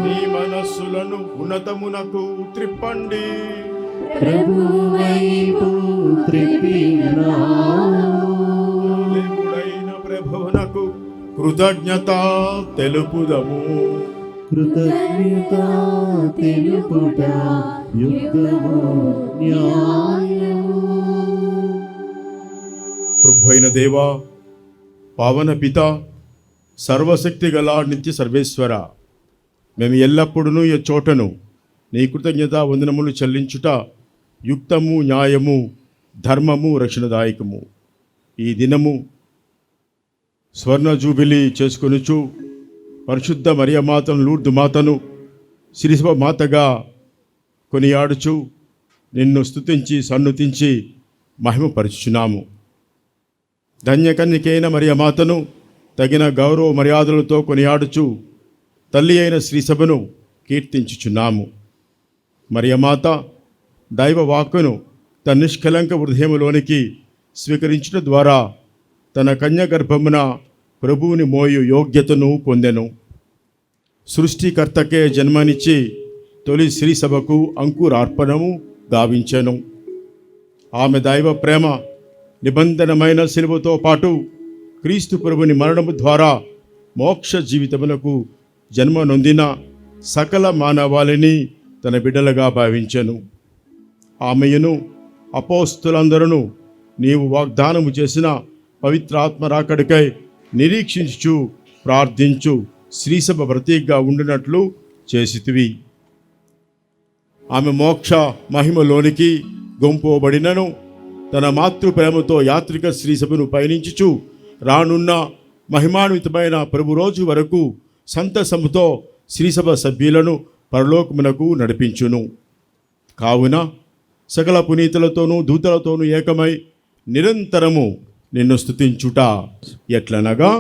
మీ మనస్సులను ఉన్నతమునకు త్రిప్పండి.
ప్రభువైపు
దేవుడైన ప్రభువునకు కృతజ్ఞత తెలుపుదము.
కృతజ్ఞత తెలుపుట యుక్తము న్యాయము.
ప్రభు అయిన దేవా, పావన పిత, సర్వశక్తి గల నిత్య సర్వేశ్వర, మేము ఎల్లప్పుడూ ఈ చోటను నీ కృతజ్ఞత వందనములు చెల్లించుట యుక్తము న్యాయము ధర్మము రక్షణదాయకము. ఈ దినము స్వర్ణ జూబిలీ చేసుకొనుచు పరిశుద్ధ మరియమాతను లూర్దు మాతను శ్రీసభ మాతగా కొనియాడుచు నిన్ను స్తుతించి సన్నుతించి మహిమపరుచుచున్నాము. ధన్యకన్యకైన మరియమాతను తగిన గౌరవ మర్యాదలతో కొనియాడుచు తల్లి అయిన శ్రీసభను కీర్తించుచున్నాము. మరియమాత దైవ వాక్కును తన నిష్కలంక హృదయములోనికి స్వీకరించడం ద్వారా తన కన్య గర్భమున ప్రభువుని మోయు యోగ్యతను పొందెను. సృష్టికర్తకే జన్మనిచ్చి తొలి శ్రీసభకు అంకురార్పణము గావించెను. ఆమె దైవ ప్రేమ నిబంధనమైన శిలువతో పాటు క్రీస్తు ప్రభుని మరణము ద్వారా మోక్ష జీవితమునకు జన్మ నొందిన సకల మానవాళిని తన బిడ్డలుగా భావించెను. ఆమెయును అపోస్తులందరూ నీవు వాగ్దానము చేసిన పవిత్రాత్మ రాకడికై నిరీక్షించు ప్రార్థించు శ్రీసభ ప్రతీకగా ఉండినట్లు చేసితివి. ఆమె మోక్ష మహిమలోనికి గొంపోబడినను తన మాతృ ప్రేమతో యాత్రిక శ్రీసభను పయనించుచు రానున్న మహిమాన్వితమైన ప్రభు రోజు వరకు సంతసముతో శ్రీసభ సభ్యులను పరలోకమునకు నడిపించును. కావున సకల పునీతులతోనూ దూతలతోనూ ఏకమై నిరంతరము నిన్ను స్తుతించుట ఎట్లనగా,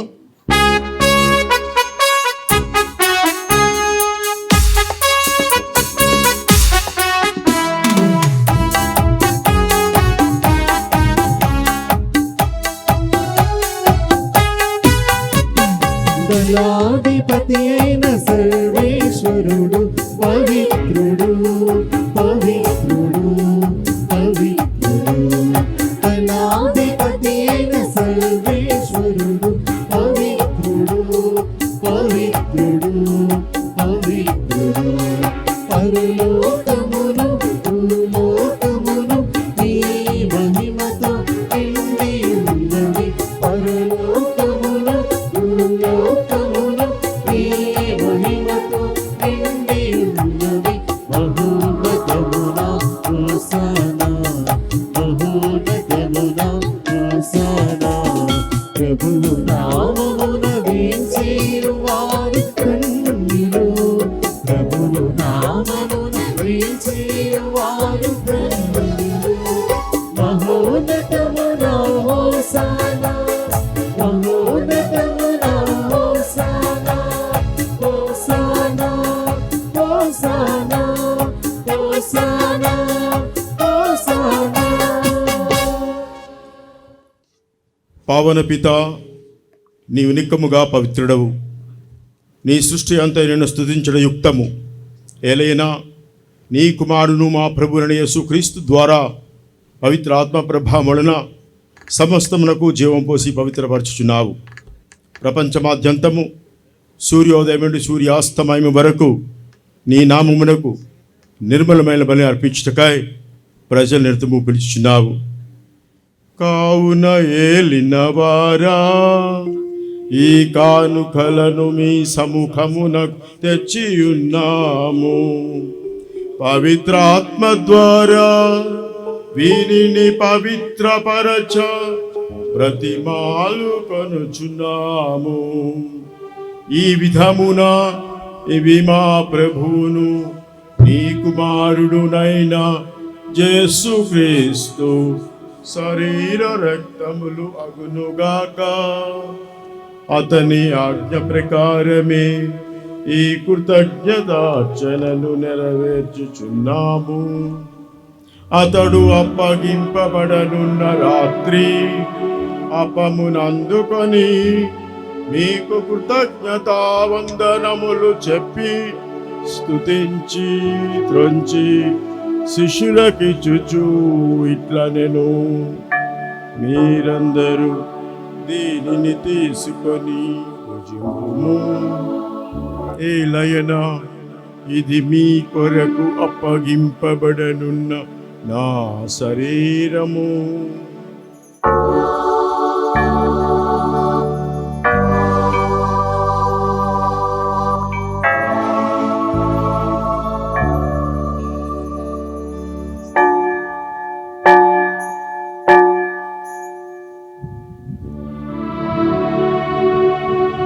దళాధిపతి అయిన సర్వేశ్వరుడు పవిత్రుడు పవిత్రుడు పవిత్రుడు. దళాధిపతి అయిన సర్వేశ్వరుడు పవిత్రుడు పవిత్రుడు పవిత్రుడు. పరలోకమును భూలోకమును నీ మహిమతో నిండి ఉన్నవి. పరలోకమును భూలోకమును నీ మహిమతో నిండి ఉన్నవి. మహోన్నతమున హోసానా మహోన్నతమున హోసానా. ప్రభువు నామమున వేంచేయువారు ధన్యులు. ప్రభువు నామమున వేంచేయువారు ధన్యులు. మహోన్నతమున హోసానా మహోన్నతమున హోసానా హోసానా హోసానా హోసానా హోసానా.
పావన పిత, నీవు నిక్కముగా పవిత్రుడవు. నీ సృష్టి అంతా నిన్ను స్తుతించడం యుక్తము. ఏలైనా నీ కుమారును మా ప్రభువుని యేసుక్రీస్తు ద్వారా పవిత్ర ఆత్మ ప్రభావములన సమస్తమునకు జీవం పోసి పవిత్రపరచుచున్నావు. ప్రపంచమాద్యంతము సూర్యోదయం నుండి సూర్యాస్తమయం వరకు నీ నామమునకు నిర్మలమైన బలి అర్పించుటకై ప్రజల నిరతము పిలుచుచున్నావు. కావున ఏలినవారా, ఈ కానుకలను మీ సముఖమునకు తెచ్చియున్నాము. పవిత్రాత్మ ద్వారా వీనిని పవిత్రపరచ ప్రతిమాలు కొనుచున్నాము. ఈ విధమున ఇవి మా ప్రభువును నీ కుమారుడునైన యేసుక్రీస్తు శరీర రక్తములు అగునుగాక. అతని ఆజ్ఞ ప్రకారమే ఈ కృతజ్ఞతార్చనను నెరవేర్చుచున్నాము. అతడు అప్పగింపబడనున్న రాత్రి అపమునందుకొని మీకు కృతజ్ఞతావందనములు చెప్పి స్తుతించి త్రొంచి శిష్యులకిచ్చుచు ఇట్లనెను, మీరందరూ దీనిని తీసుకొని భుజింపుము. ఏలయనా ఇది మీ కొరకు అప్పగింపబడనున్న నా శరీరము.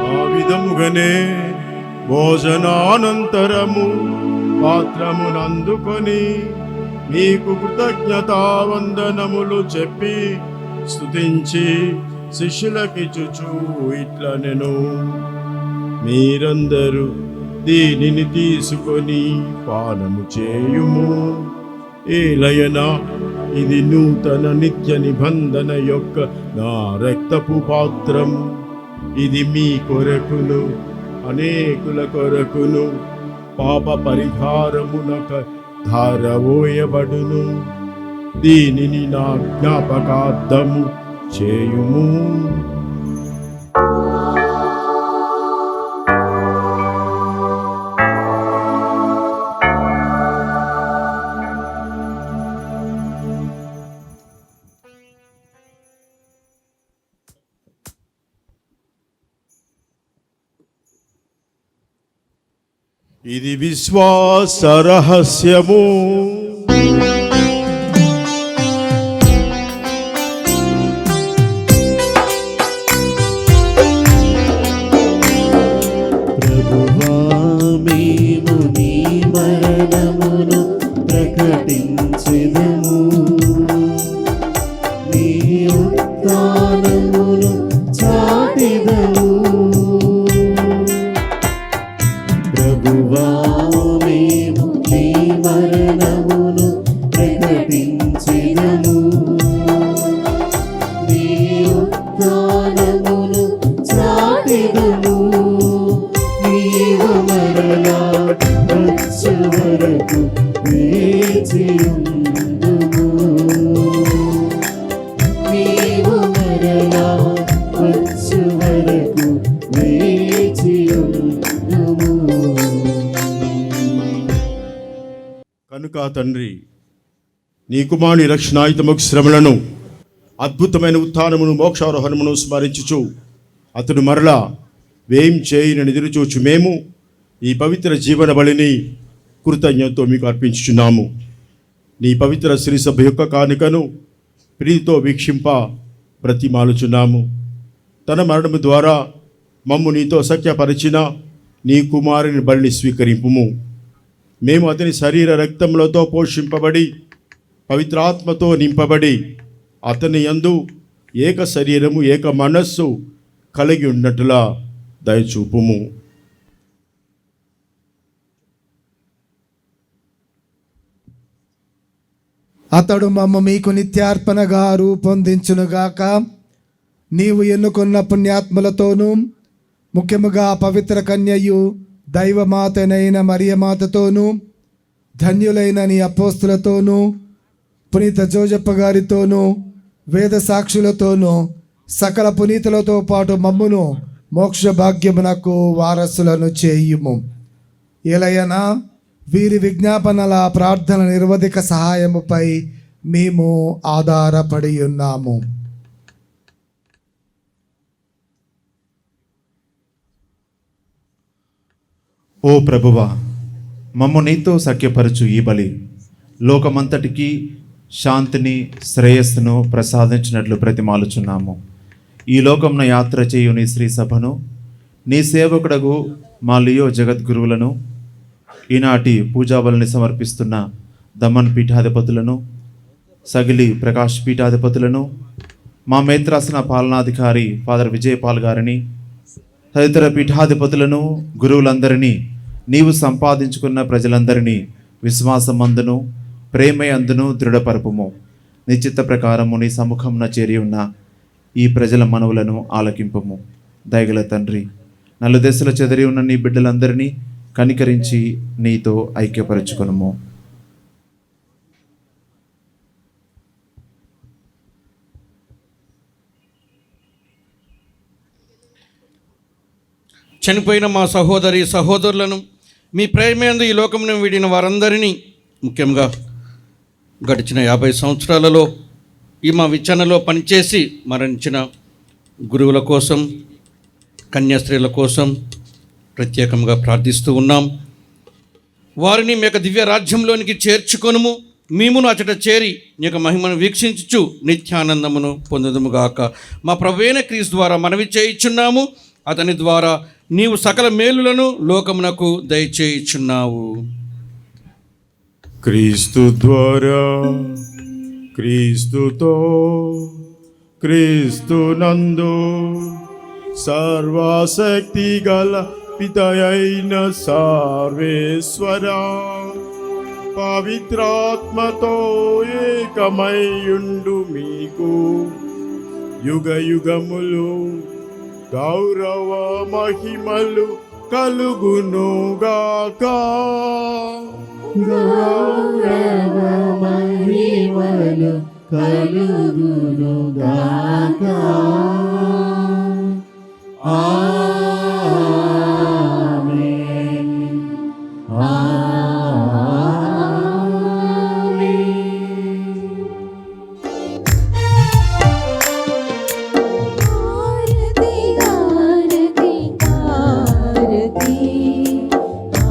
ఆ విధముగానే భోజనానంతరము పాత్రమునందుకొని మీకు కృతజ్ఞతావందనములు చెప్పి స్తుతించి శిష్యులకిచ్చుచు ఇట్లనెను, మీరందరూ దీనిని తీసుకొని పానము చేయుము. ఏలయనా ఇది నూతన నిత్య నిబంధన యొక్క నా రక్తపు పాత్రం. ఇది మీ కొరకును అనేకుల కొరకును పాప పరిహారమునక ధారవోయబడును. దీనిని నా జ్ఞాపకార్థము చేయుము. ఇది విశ్వాస రహస్యము.
ప్రభు మేము నీ మరణమును ప్రకటించెదము, నీ ఉత్థానమును చాటెదము. ప్రభువా మేము నీ మరణమును ప్రకటించెదము, నీ ఉత్థానమును చాటెదము. నీవు మరలా వచ్చు వరకు వేచియుందుము, నీవు మరలా వచ్చు వరకు వేచియుందుము.
కనుక తండ్రి, నీ కుమారుని రక్షణాయుతముఖ శ్రమలను, అద్భుతమైన ఉత్థానమును, మోక్షారోహణమును స్మరించుచు అతడు మరలా వేం చేయని ఎదురుచూచు మేము ఈ పవిత్ర జీవన బలిని కృతజ్ఞతతో మీకు అర్పించుచున్నాము. నీ పవిత్ర శ్రీ సభ యొక్క కానుకను ప్రీతితో వీక్షింప బ్రతిమాలుచున్నాము. తన మరణము ద్వారా మమ్ము నీతో సఖ్యపరిచిన నీ కుమారుని బలిని స్వీకరింపుము. మేము అతని శరీర రక్తములతో పోషింపబడి పవిత్రాత్మతో నింపబడి అతని యందు ఏక శరీరము ఏక మనస్సు కలిగి ఉన్నట్లుగా దయచూపుము.
అతడు మమ్మ మీకు నిత్యార్పణగా రూపొందించునుగాక. నీవు ఎన్నుకున్న పుణ్యాత్మలతోనూ, ముఖ్యముగా పవిత్ర కన్యయు దైవమాతనైన మరియమాతతోనూ, ధన్యులైన నీ అపోస్తులతోనూ, పునీత జోజప్ప గారితోనూ, వేద సాక్షులతోనూ, సకల పునీతులతో పాటు మమ్మును మోక్ష భాగ్యమునకు వారసులను చేయుము. ఎలయనా వీరి విజ్ఞాపనల ప్రార్థన నిర్వధిక సహాయముపై మేము ఆధారపడి ఉన్నాము.
ఓ ప్రభువా, మమ్ము నీతో సఖ్యపరచు ఈ బలి లోకమంతటికి శాంతిని శ్రేయస్సును ప్రసాదించినట్లు ప్రతిమాలుచున్నాము. ఈ లోకంన యాత్ర చేయు నీ శ్రీ సభను, నీ సేవకుడగు మా లియో జగద్గురువులను, ఈనాటి పూజాబలిని సమర్పిస్తున్న దమన్ పీఠాధిపతులను, సగిలి ప్రకాష్ పీఠాధిపతులను, మా మేత్రాసన పాలనాధికారి ఫాదర్ విజయపాల్ గారిని, తదితర పీఠాధిపతులను, గురువులందరినీ, నీవు సంపాదించుకున్న ప్రజలందరినీ విశ్వాసమందును ప్రేమయందును దృఢపరపుము. నిశ్చిత ప్రకారము నీ సముఖంన చేరి ఉన్న ఈ ప్రజల మనవులను ఆలకింపము. దయగల తండ్రి, నలుదెసల చెదరి ఉన్న నీ బిడ్డలందరినీ కనికరించి నీతో ఐక్యపరచుకొనుము.
చనిపోయిన మా సహోదరి సహోదరులను, మీ ప్రేమయందు ఈ లోకమును వీడిన వారందరినీ, ముఖ్యంగా గడిచిన 50 సంవత్సరాలలో ఈ మా విచారణలో పనిచేసి మరణించిన గురువుల కోసం, కన్యాస్త్రీల కోసం ప్రత్యేకంగా ప్రార్థిస్తూ ఉన్నాం. వారిని మీ యొక్క దివ్య రాజ్యంలోనికి చేర్చుకొనుము. మేమును అచట చేరి నీ యొక్క మహిమను వీక్షించుచు నిత్యానందమును పొందుదుముగాక. మా ప్రభువైన క్రీస్తు ద్వారా మనవి చేయుచున్నాము. అతని ద్వారా నీవు సకల మేలులను లోకమునకు దయచేయుచున్నావు.
క్రీస్తు ద్వారా, క్రీస్తుతో, క్రీస్తు నందు సర్వశక్తి గల పితయైన సర్వేశ్వర పవిత్రాత్మతో ఏకమైయుండు మీకు యుగ యుగములు గౌరవ మహిమలు కలుగునుగాక.
గౌరవ మహిమలు కలుగునుగాక. ఆమేన్.
ఆరతి ఆరతి ఆరతి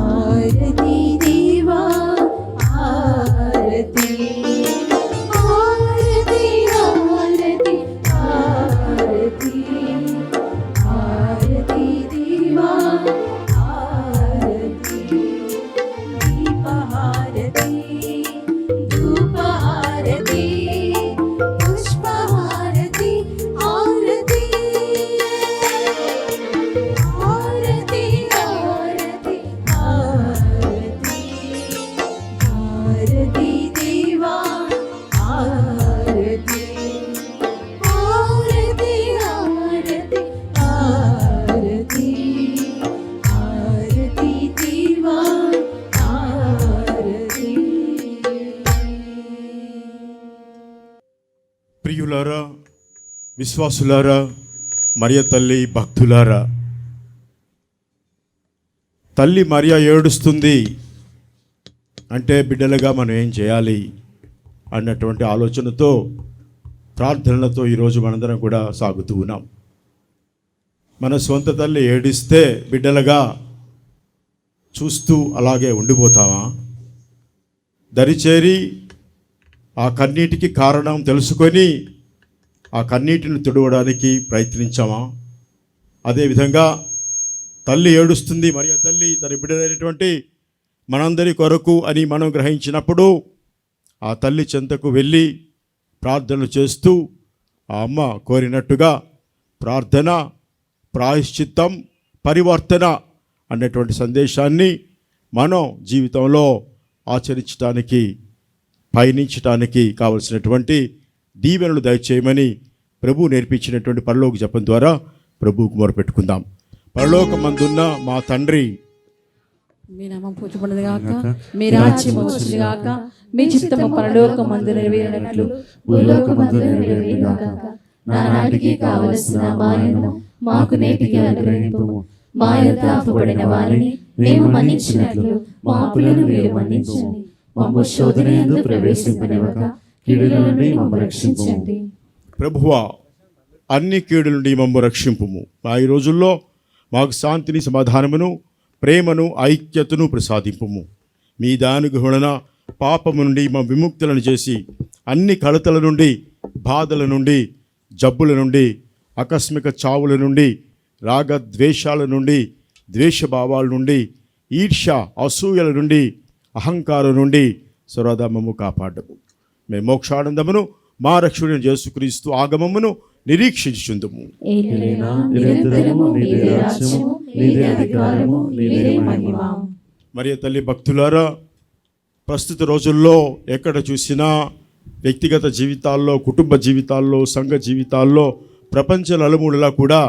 ఆరతి దేవా ఆరతి ఆరతి ఆరతి ఆరతి ఆరతి
మిత్రులారా, విశ్వాసులారా, మరియ తల్లి భక్తులారా, తల్లి మరియ ఏడుస్తుంది అంటే బిడ్డలుగా మనం ఏం చేయాలి అన్నటువంటి ఆలోచనతో, ప్రార్థనలతో ఈరోజు మనందరం కూడా సాగుతూ ఉన్నాం. మన సొంత తల్లి ఏడిస్తే బిడ్డలుగా చూస్తూ అలాగే ఉండిపోతామా? దరిచేరి ఆ కన్నీటికి కారణం తెలుసుకొని ఆ కన్నీటిని తుడవడానికి ప్రయత్నించామా? అదేవిధంగా తల్లి ఏడుస్తుంది, మరియ తల్లి తన బిడ్డలైనటువంటి మనందరి కొరకు అని మనం గ్రహించినప్పుడు ఆ తల్లి చెంతకు వెళ్ళి ప్రార్థనలు చేస్తూ ఆ అమ్మ కోరినట్టుగా ప్రార్థన, ప్రాయశ్చిత్తం, పరివర్తన అన్నటువంటి సందేశాన్ని మనం జీవితంలో ఆచరించడానికి, పయనించడానికి కావలసినటువంటి దీవెనలు దయచేయమని ప్రభు నేర్పించినటువంటి పరలోక జపం ద్వారా ప్రభువుకు మొరపెట్టుకుందాం. పరలోకమందున్న మా తండ్రి,
మీ నామం పూజపడదు గాక, మీ రాజ్యం వచ్చును గాక, మీ చిత్తము పరలోకమందు నెరవేరినట్లు భూలోకమందు నెరవేరును గాక. నానాటికి కావలసిన మాయను మాకు నేటికి అనుగ్రహింపుము. మా యొద్ద అప్పుబడిన వారిని మేము మన్నించినట్లు మా అప్పులను మీరు మన్నించండి. మమ్ము శోధనయందు ప్రవేశింపనివ్వక కీడుల నుండి మమ్ము రక్షించండి.
ప్రభువా, అన్ని కీడుల నుండి మమ్ము రక్షింపుము. ఈ రోజుల్లో మాకు శాంతిని, సమాధానమును, ప్రేమను, ఐక్యతను ప్రసాదింపుము. మీ దానుగ్రహణ పాపము నుండి మా విముక్తులను చేసి అన్ని కలతల నుండి, బాధల నుండి, జబ్బుల నుండి, ఆకస్మిక చావుల నుండి, రాగద్వేషాల నుండి, ద్వేషభావాల నుండి, ఈర్ష్య, అసూయల నుండి, అహంకారం నుండి సర్వదా మమ్ము కాపాడము. మేము మోక్షానందమును మా రక్షకుడైన యేసుక్రీస్తు ఆగమమును నిరీక్షించుచుందుము. మరియ తల్లి భక్తులారా, ప్రస్తుత రోజుల్లో ఎక్కడ చూసినా వ్యక్తిగత జీవితాల్లో, కుటుంబ జీవితాల్లో, సంఘ జీవితాల్లో, ప్రపంచ నలుమూలలా కూడా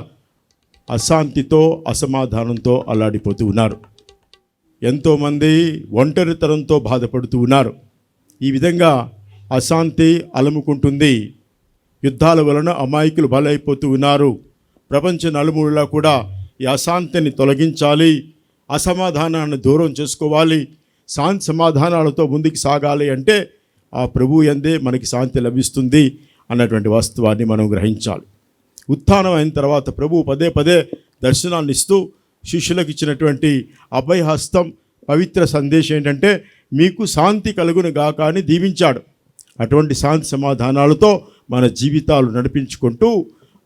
అశాంతితో, అసమాధానంతో అల్లాడిపోతూ ఉన్నారు. ఎంతోమంది ఒంటరితనంతో బాధపడుతూ ఉన్నారు. ఈ విధంగా అశాంతి అలముకుంటుంది. యుద్ధాల వలన అమాయకులు బలైపోతూ ఉన్నారు. ప్రపంచ నలుమూలలా కూడా ఈ అశాంతిని తొలగించాలి, అసమాధానాన్ని దూరం చేసుకోవాలి, శాంతి సమాధానాలతో ముందుకు సాగాలి అంటే ఆ ప్రభు యందే మనకి శాంతి లభిస్తుంది అన్నటువంటి వాస్తవాన్ని మనం గ్రహించాలి. ఉత్థానం అయిన తర్వాత ప్రభు పదే పదే దర్శనాన్ని ఇస్తూ శిష్యులకు ఇచ్చినటువంటి అభయహస్తం, పవిత్ర సందేశం ఏంటంటే మీకు శాంతి కలుగును గాక అని దీవించాడు. అటువంటి శాంతి సమాధానాలతో మన జీవితాలు నడిపించుకుంటూ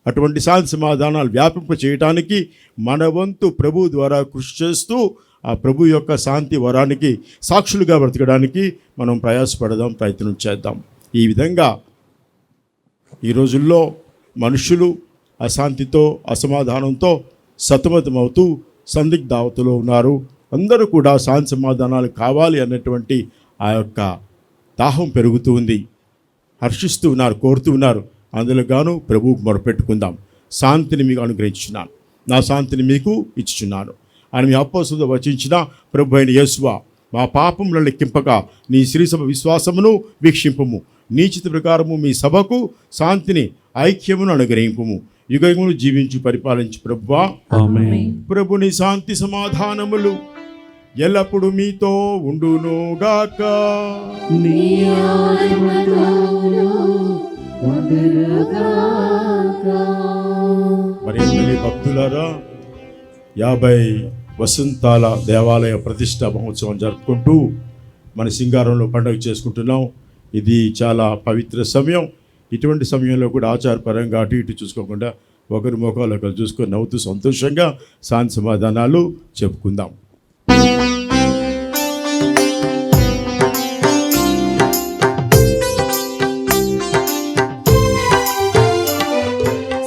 అటువంటి శాంతి సమాధానాలు వ్యాపింప చేయడానికి మన వంతు ప్రభు ద్వారా కృషి చేస్తూ ఆ ప్రభు యొక్క శాంతి వరానికి సాక్షులుగా బ్రతకడానికి మనం ప్రయాసపడదాం, ప్రయత్నం చేద్దాం. ఈ విధంగా ఈ రోజుల్లో మనుషులు అశాంతితో, అసమాధానంతో సతమతమవుతూ సందిగ్ధావతలో ఉన్నారు. అందరూ కూడా శాంతి సమాధానాలు కావాలి అన్నటువంటి ఆ యొక్క దాహం పెరుగుతూ ఉంది, హర్షిస్తూ ఉన్నారు, కోరుతూ ఉన్నారు. అందులో గాను ప్రభువుకు మొరపెట్టుకుందాం. శాంతిని మీకు అనుగ్రహించున్నాను, నా శాంతిని మీకు ఇచ్చుచున్నాను అని మీ అపోస్తలుతో వచించిన ప్రభు అయిన యేసువా, మా పాపములను లెక్కింపక నీ శ్రీసభ విశ్వాసమును వీక్షింపము. నీ చిత్త ప్రకారము మీ సభకు శాంతిని, ఐక్యమును అనుగ్రహింపము. యుగములు జీవించి పరిపాలించి ప్రభువా, ప్రభుని శాంతి సమాధానములు ఎల్లప్పుడు మీతో ఉండునుగాక. మరి భక్తులారా, 50 వసంతాల దేవాలయ ప్రతిష్ట మహోత్సవం జరుపుకుంటూ మన సింగారంలో పండుగ చేసుకుంటున్నాం. ఇది చాలా పవిత్ర సమయం. ఇటువంటి సమయంలో కూడా ఆచారపరంగా అటు ఇటు చూసుకోకుండా ఒకరి ముఖాలు ఒకరు చూసుకొని నవ్వుతూ సంతోషంగా శాంతి సమాధానాలు చెప్పుకుందాం.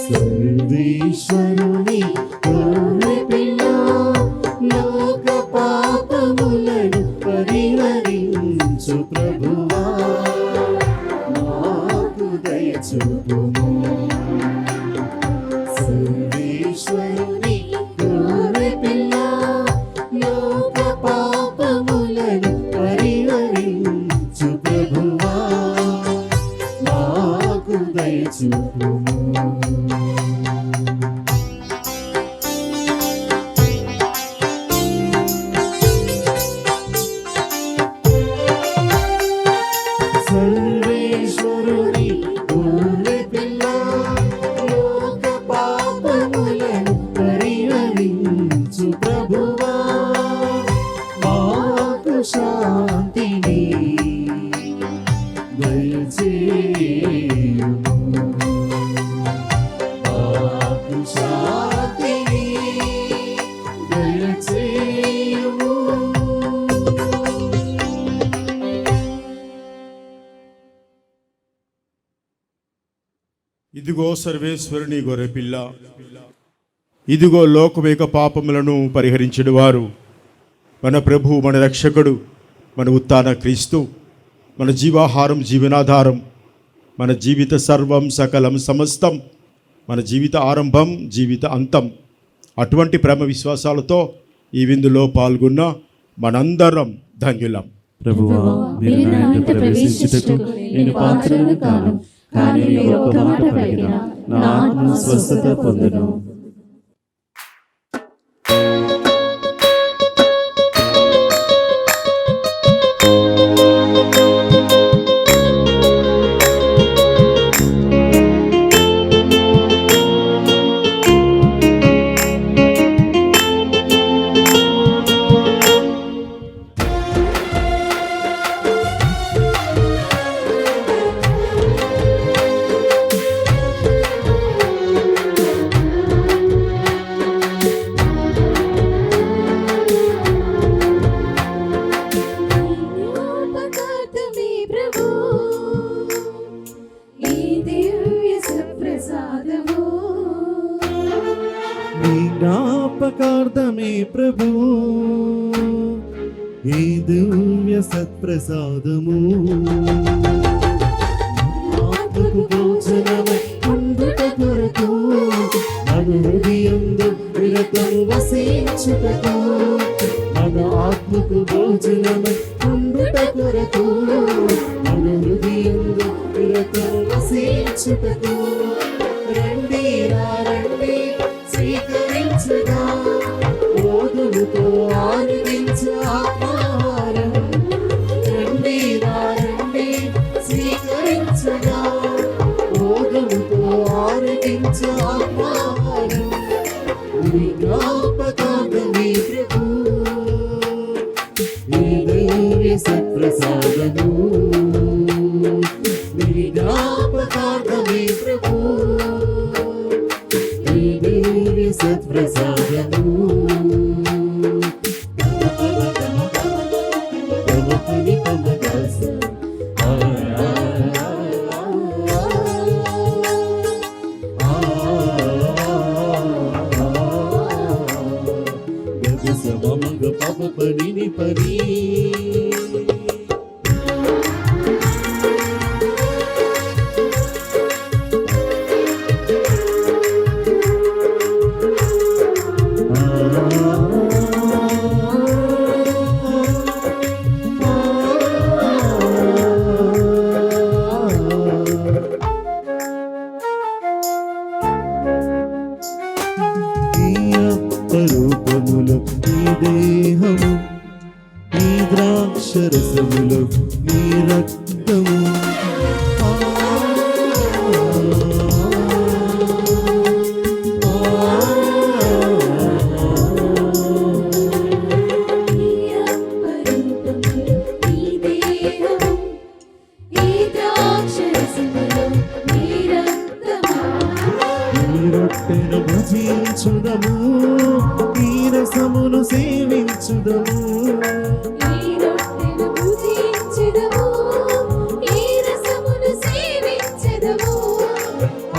సర్వేశ్వరుని గొర్రెపిల్ల, లోక పాపములను పరిహరించు ప్రభువా, మాకు దయచూపుము. సర్వేశ్వరుని గొర్రెపిల్ల, లోక పాపములను పరిహరించు ప్రభువా, మాకు దయచూపుము. శాంతిని దయచేయుము. మాకు శాంతిని దయచేయుము.
ఇదిగో సర్వేశ్వరుని గొర్రెపిల్ల, ఇదిగో లోకమేక పాపములను పరిహరించిన వారు, మన ప్రభు, మన రక్షకుడు, మన ఉత్థాన క్రీస్తు, మన జీవాహారం, జీవనాధారం, మన జీవిత సర్వం, సకలం, సమస్తం, మన జీవిత ఆరంభం, జీవిత అంతం. అటువంటి ప్రేమ విశ్వాసాలతో ఈ విందులో పాల్గొన్న మనందరం ధన్యులం.
ప్రభువా, మీరు నా ఇంట ప్రవేశించుటకు నేను పాత్రను కాను, కానీ మీరు ఒక మాట పలికిన నా ఆత్మ స్వస్థత పొందును. జ్ఞాపకార్థమే ప్రభు ఈ దివ్య సత్ప్రసాదము. ఆత్మకు భోజనమై ఉండుట కొరకు మన హృదయంలో విరతం వసించుటకు, మన ఆత్మకు భోజనమై ఉండుట కొరకు మన హృదయంలో విరతం వసించుటకు. రండి రండి స్వీకరించగా, ఓదులతో ఆనందించు ఆత్మాహారం. రండి రండి స్వీకరించగా, ఓదులతో ఆనందించు ఆత్మాహారం. ఈ జ్ఞాపకార్థమే ప్రభు ఈ దివ్య సత్ప్రసాదము. ఈ జ్ఞాపకార్థమే ప్రభు సత్ప్రసాదము. పాప పని పని రూపములో ఈ దేహము, ఈ ద్రాక్షరసములో ఈ రక్తము. రొట్టెను భుజించుదము, ఈ రసమును సేవించుదము.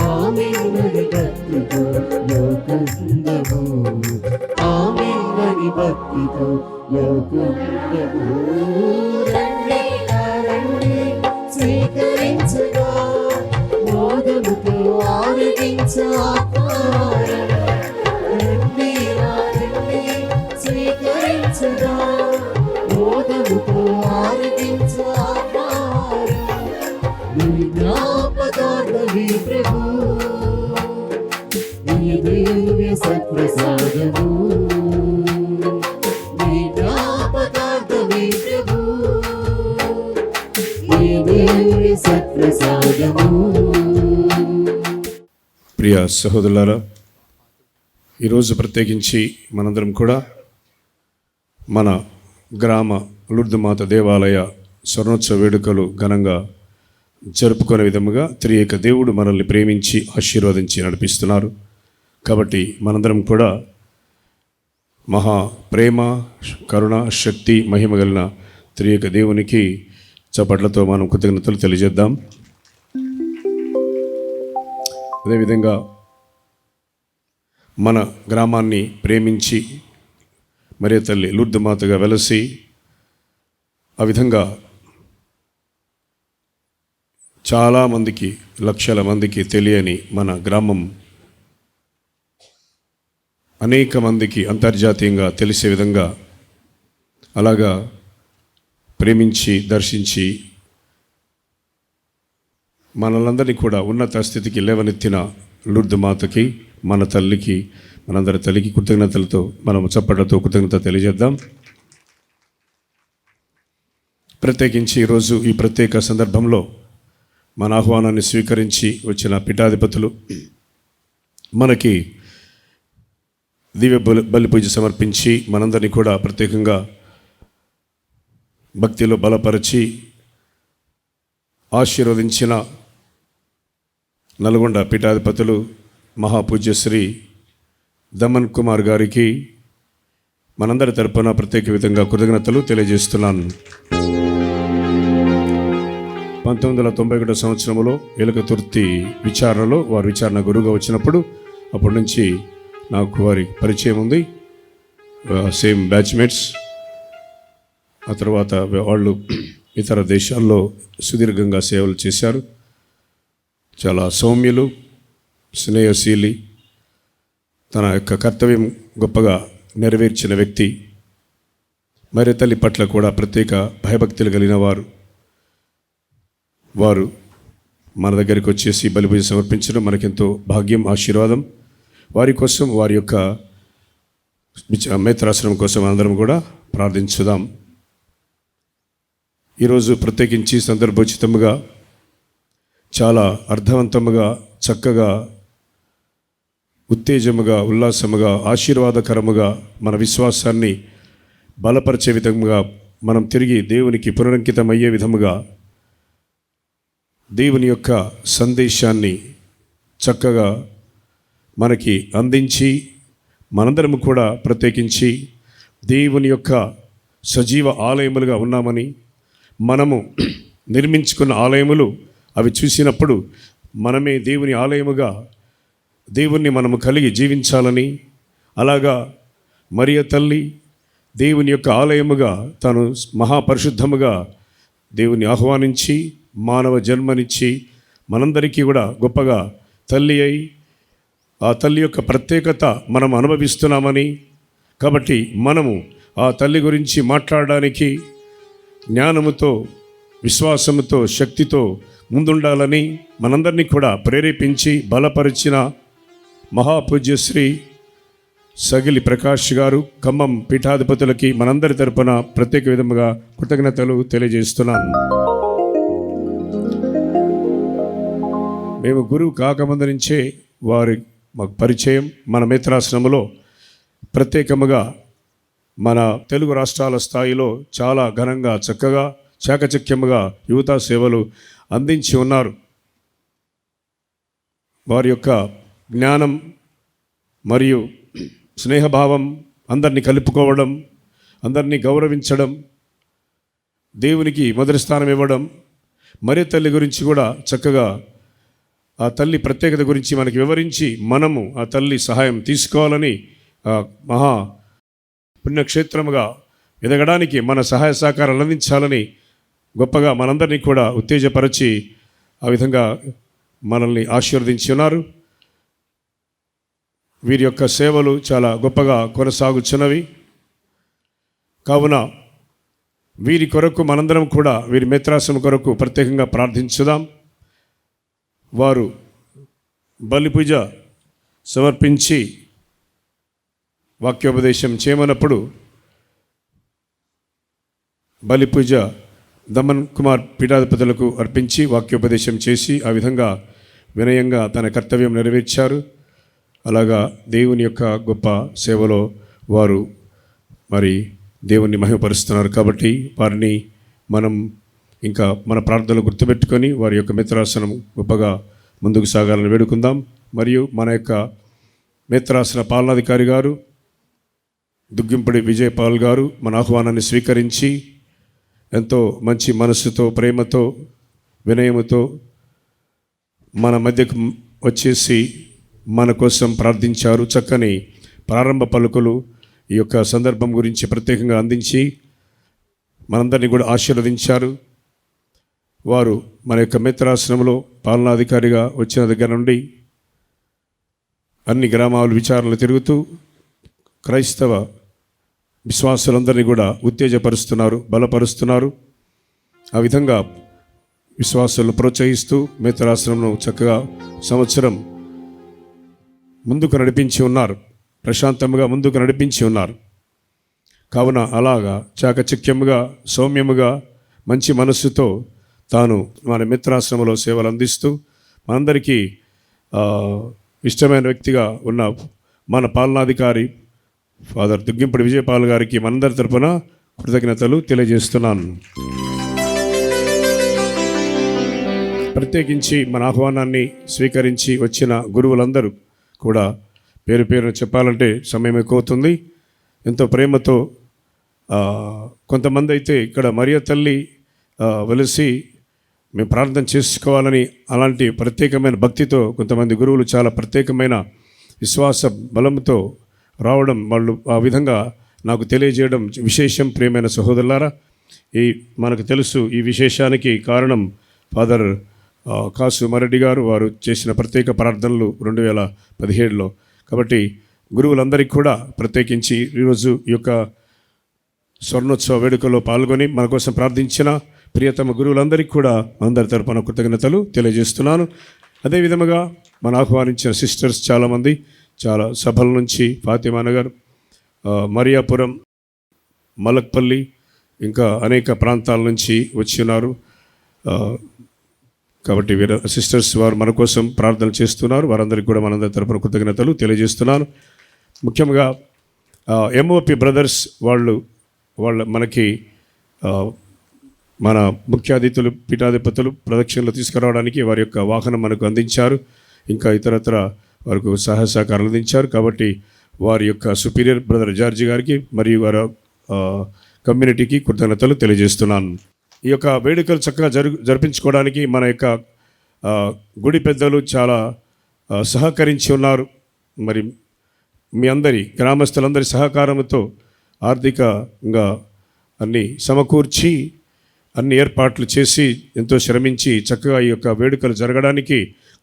ఆమేనని భక్తితో లోకుందము, ఆమేనని భక్తితో లోకుందము. రండి రండి స్వీకరించగా, మోదముతో ఆరగించు ఆత్మాహారం. రండి రండి స్వీకరించగా, మోదముతో ఆరగించు ఆత్మాహారం. నీ జ్ఞాపకార్థమే ప్రభు నీ దివ్య సత్ప్రసాదము. నీ జ్ఞాపకార్థమే ప్రభు నీ దివ్య సత్ప్రసాదము.
ప్రియ సహోదరులారా, ఈరోజు ప్రత్యేకించి మనందరం కూడా మన గ్రామ లూర్దు మాత దేవాలయ స్వర్ణోత్సవ వేడుకలు ఘనంగా జరుపుకునే విధముగా త్రియేక దేవుడు మనల్ని ప్రేమించి ఆశీర్వదించి నడిపిస్తున్నారు. కాబట్టి మనందరం కూడా మహా ప్రేమ, కరుణ, శక్తి, మహిమ కలిగిన త్రియేక దేవునికి చప్పట్లతో మనం కృతజ్ఞతలు తెలియజేద్దాం. అదేవిధంగా మన గ్రామాన్ని ప్రేమించి మరియ తల్లి లూర్దు మాతగా వెలసి ఆ విధంగా చాలామందికి, లక్షల మందికి తెలియని మన గ్రామం అనేక మందికి అంతర్జాతీయంగా తెలిసే విధంగా అలాగా ప్రేమించి దర్శించి మనలందరినీ కూడా ఉన్నత స్థితికి లేవనెత్తిన లూర్దు మాతకి, మన తల్లికి, మనందరి తల్లికి కృతజ్ఞతలతో మనం చప్పట్లతో కృతజ్ఞత తెలియజేద్దాం. ప్రత్యేకించి ఈరోజు ఈ ప్రత్యేక సందర్భంలో మన ఆహ్వానాన్ని స్వీకరించి వచ్చిన పీఠాధిపతులు మనకి దివ్య బలి పూజ సమర్పించి మనందరినీ కూడా ప్రత్యేకంగా భక్తిలో బలపరిచి ఆశీర్వదించిన నల్గొండ పీఠాధిపతులు మహాపూజ్యశ్రీ దమన్ కుమార్ గారికి మనందరి తరపున ప్రత్యేక విధంగా కృతజ్ఞతలు తెలియజేస్తున్నాను. 1991 సంవత్సరంలో ఎలుకతుర్తి విచారణలో వారు విచారణ గురువుగా వచ్చినప్పుడు అప్పటి నుంచి నాకు వారి పరిచయం ఉంది. Same batchmates. ఆ తర్వాత వాళ్ళు ఇతర దేశాల్లో సుదీర్ఘంగా సేవలు చేశారు. చాలా సౌమ్యులు, స్నేహశీలి, తన యొక్క కర్తవ్యం గొప్పగా నెరవేర్చిన వ్యక్తి. మరి తల్లి పట్ల కూడా ప్రత్యేక భయభక్తులు కలిగిన వారు మన దగ్గరికి వచ్చేసి బలిపూజ సమర్పించడం మనకెంతో భాగ్యం, ఆశీర్వాదం. వారి కోసం, వారి యొక్క మేత్రాశ్రమం కోసం అందరం కూడా ప్రార్థించుదాం. ఈరోజు ప్రత్యేకించి సందర్భోచితముగా చాలా అర్థవంతముగా, చక్కగా, ఉత్తేజముగా, ఉల్లాసముగా, ఆశీర్వాదకరముగా మన విశ్వాసాన్ని బలపరిచే విధముగా మనం తిరిగి దేవునికి పునరంకితమయ్యే విధముగా దేవుని యొక్క సందేశాన్ని చక్కగా మనకి అందించి మనందరము కూడా ప్రత్యేకించి దేవుని యొక్క సజీవ ఆలయములుగా ఉన్నామని, మనము నిర్మించుకున్న ఆలయములు అవి చూసినప్పుడు మనమే దేవుని ఆలయముగా దేవుణ్ణి మనము కలిగి జీవించాలని, అలాగా మరియ తల్లి దేవుని యొక్క ఆలయముగా తను మహాపరిశుద్ధముగా దేవుని ఆహ్వానించి మానవ జన్మనిచ్చి మనందరికీ కూడా గొప్పగా తల్లి అయి ఆ తల్లి యొక్క ప్రత్యేకత మనం అనుభవిస్తున్నామని, కాబట్టి మనము ఆ తల్లి గురించి మాట్లాడడానికి జ్ఞానముతో, విశ్వాసముతో, శక్తితో ముందుండాలని మనందరినీ కూడా ప్రేరేపించి బలపరిచిన మహాపూజ్యశ్రీ సగిలి ప్రకాష్ గారు, ఖమ్మం పీఠాధిపతులకి మనందరి తరపున ప్రత్యేక విధముగా కృతజ్ఞతలు తెలియజేస్తున్నాను. మేము గురువు కాకముందు నుంచే వారి మాకు పరిచయం. మన మేత్రాశ్రమంలో ప్రత్యేకముగా మన తెలుగు రాష్ట్రాల స్థాయిలో చాలా ఘనంగా, చక్కగా, చాకచక్యముగా యువతా సేవలు అందించి ఉన్నారు. వారి యొక్క జ్ఞానం మరియు స్నేహభావం, అందరినీ కలుపుకోవడం, అందరినీ గౌరవించడం, దేవునికి మొదటి స్థానం ఇవ్వడం, మరి తల్లి గురించి కూడా చక్కగా ఆ తల్లి ప్రత్యేకత గురించి మనకి వివరించి మనము ఆ తల్లి సహాయం తీసుకోవాలని, మహా పుణ్యక్షేత్రముగా ఎదగడానికి మన సహాయ సహకారాలు అందించాలని గొప్పగా మనందరినీ కూడా ఉత్తేజపరిచి ఆ విధంగా మనల్ని ఆశీర్వదించి ఉన్నారు. వీరి యొక్క సేవలు చాలా గొప్పగా కొనసాగుచున్నవి. కావున వీరి కొరకు మనందరం కూడా వీరి మేత్రాశ్రమం కొరకు ప్రత్యేకంగా ప్రార్థించుదాం. వారు బలిపూజ సమర్పించి వాక్యోపదేశం చేయమన్నప్పుడు బలిపూజ దమన్ కుమార్ పీఠాధిపతులకు అర్పించి వాక్యోపదేశం చేసి ఆ విధంగా వినయంగా తన కర్తవ్యం నెరవేర్చారు. అలాగా దేవుని యొక్క గొప్ప సేవలో వారు మరి దేవుణ్ణి మహిమపరుస్తున్నారు. కాబట్టి వారిని మనం ఇంకా మన ప్రార్థనలు గుర్తుపెట్టుకొని వారి యొక్క మిత్రాసనం గొప్పగా ముందుకు సాగాలని వేడుకుందాం. మరియు మన యొక్క మిత్రాసన పాలనాధికారి గారు దుగ్గింపడి విజయపాల్ గారు మన ఆహ్వానాన్ని స్వీకరించి ఎంతో మంచి మనస్సుతో, ప్రేమతో, వినయముతో మన మధ్యకు వచ్చేసి మన కోసం ప్రార్థించారు. చక్కని ప్రారంభ పలుకులు ఈ యొక్క సందర్భం గురించి ప్రత్యేకంగా అందించి మనందరినీ కూడా ఆశీర్వదించారు. వారు మన యొక్క మిత్రాశ్రమంలో పాలనాధికారిగా వచ్చిన దగ్గర నుండి అన్ని గ్రామాలు విచారణలు తిరుగుతూ క్రైస్తవ విశ్వాసులందరినీ కూడా ఉత్తేజపరుస్తున్నారు, బలపరుస్తున్నారు. ఆ విధంగా విశ్వాసులను ప్రోత్సహిస్తూ మిత్రాశ్రమంను చక్కగా సంవత్సరం ముందుకు నడిపించి ఉన్నారు, ప్రశాంతంగా ముందుకు నడిపించి ఉన్నారు. కావున అలాగా చాకచక్యముగా, సౌమ్యముగా, మంచి మనస్సుతో తాను మన మిత్రాశ్రమంలో సేవలు అందిస్తూ మనందరికీ ఇష్టమైన వ్యక్తిగా ఉన్న మన పాలనాధికారి ఫాదర్ దుగ్గింపడి విజయపాల్ గారికి మనందరి తరపున కృతజ్ఞతలు తెలియజేస్తున్నాను. ప్రత్యేకించి మన ఆహ్వానాన్ని స్వీకరించి వచ్చిన గురువులందరూ కూడా పేరు పేరున చెప్పాలంటే సమయం ఎక్కువ అవుతుంది. ఎంతో ప్రేమతో కొంతమంది అయితే ఇక్కడ మరియ తల్లి వెలిసి మేము ప్రార్థన చేసుకోవాలని అలాంటి ప్రత్యేకమైన భక్తితో కొంతమంది గురువులు చాలా ప్రత్యేకమైన విశ్వాస బలంతో రావడం, వాళ్ళు ఆ విధంగా నాకు తెలియజేయడం విశేషం. ప్రియమైన సహోదరులారా, మనకు తెలుసు ఈ విశేషానికి కారణం ఫాదర్ కాసు మరెడ్డి గారు వారు చేసిన ప్రత్యేక ప్రార్థనలు 2017లో. కాబట్టి గురువులందరికీ కూడా ప్రత్యేకించి ఈరోజు ఈ యొక్క స్వర్ణోత్సవ వేడుకలో పాల్గొని మన కోసం ప్రార్థించిన ప్రియతమ గురువులందరికీ కూడా అందరి తరపున కృతజ్ఞతలు తెలియజేస్తున్నాను. అదేవిధముగా మన ఆహ్వానించిన సిస్టర్స్ చాలామంది చాలా సభల నుంచి ఫాతిమా నగర్, మరియాపురం, మలక్పల్లి ఇంకా అనేక ప్రాంతాల నుంచి వచ్చి ఉన్నారు. కాబట్టి వీరు సిస్టర్స్ వారు మన కోసం ప్రార్థన చేస్తున్నారు. వారందరికీ కూడా మనందరి తరపున కృతజ్ఞతలు తెలియజేస్తున్నాను. ముఖ్యంగా ఎంఓపి బ్రదర్స్ వాళ్ళ మనకి మన ముఖ్య అతిథులు పీఠాధిపతులు ప్రదక్షిణలు తీసుకురావడానికి వారి యొక్క వాహనం మనకు అందించారు. ఇంకా ఇతరత్ర వారికి సహాయ సహకారాలు అందించారు. కాబట్టి వారి యొక్క సుపీరియర్ బ్రదర్ జార్జి గారికి మరియు వారి కమ్యూనిటీకి కృతజ్ఞతలు తెలియజేస్తున్నాను. ఈ యొక్క వేడుకలు చక్కగా జరిపించుకోవడానికి మన యొక్క గుడి పెద్దలు చాలా సహకరించి ఉన్నారు. మరి మీ అందరి గ్రామస్తులందరి సహకారంతో ఆర్థికంగా అన్నీ సమకూర్చి అన్ని ఏర్పాట్లు చేసి ఎంతో శ్రమించి చక్కగా ఈ యొక్క వేడుకలు జరగడానికి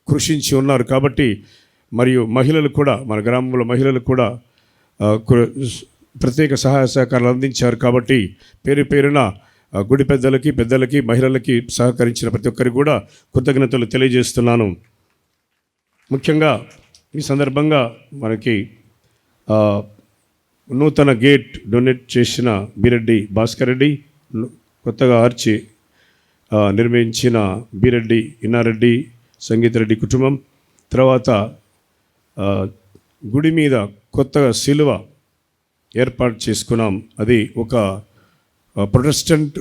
కృషించి ఉన్నారు. కాబట్టి మరియు మహిళలు కూడా, మన గ్రామంలో మహిళలు కూడా ప్రత్యేక సహాయ సహకారాలు అందించారు. కాబట్టి పేరు పేరున గుడి పెద్దలకి మహిళలకి సహకరించిన ప్రతి ఒక్కరికి కూడా కృతజ్ఞతలు తెలియజేస్తున్నాను. ముఖ్యంగా ఈ సందర్భంగా మనకి నూతన గేట్ డొనేట్ చేసిన బిరెడ్డి భాస్కర్ రెడ్డి, కొత్తగా ఆర్చి నిర్మించిన బిరెడ్డి ఇన్నారెడ్డి, సంగీత రెడ్డి కుటుంబం, తర్వాత గుడి మీద కొత్తగా సిలువ ఏర్పాటు చేసుకున్నాం. అది ఒక ప్రొటెస్టెంట్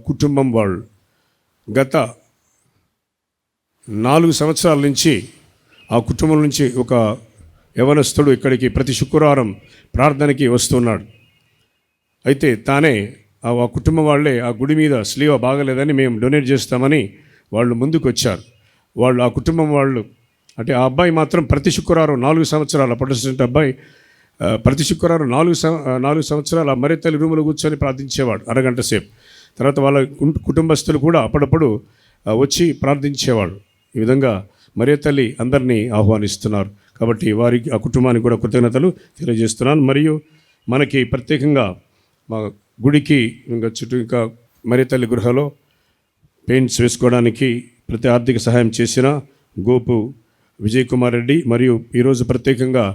కుటుంబం వాళ్ళు గత 4 సంవత్సరాల నుంచి ఆ కుటుంబం నుంచి ఒక యవనస్తుడు ఇక్కడికి ప్రతి శుక్రవారం ప్రార్థనకి వస్తున్నాడు. అయితే తానే ఆ కుటుంబం వాళ్ళే ఆ గుడి మీద స్లీవ బాగలేదని మేము డొనేట్ చేస్తామని వాళ్ళు ముందుకు వచ్చారు. వాళ్ళు ఆ కుటుంబం వాళ్ళు అంటే ఆ అబ్బాయి మాత్రం ప్రతి శుక్రవారం 4 సంవత్సరాల ప్రొటెస్టెంట్ అబ్బాయి ప్రతి శుక్రవారం 4 సంవత్సరాలు ఆ మరితల్లి రూములో కూర్చొని ప్రార్థించేవాడు అరగంట సేపు. తర్వాత వాళ్ళ కుటుంబస్తులు కూడా అప్పుడప్పుడు వచ్చి ప్రార్థించేవాడు. ఈ విధంగా మరియతల్లి అందరినీ ఆహ్వానిస్తున్నారు. కాబట్టి వారికి ఆ కుటుంబానికి కూడా కృతజ్ఞతలు తెలియజేస్తున్నాను. మరియు మనకి ప్రత్యేకంగా మా గుడికి ఇంకా చుట్టూ ఇంకా మరియతల్లి గృహలో పెయింట్స్ వేసుకోవడానికి ప్రతి ఆర్థిక సహాయం చేసిన గోపు విజయ్ కుమార్ రెడ్డి మరియు ఈరోజు ప్రత్యేకంగా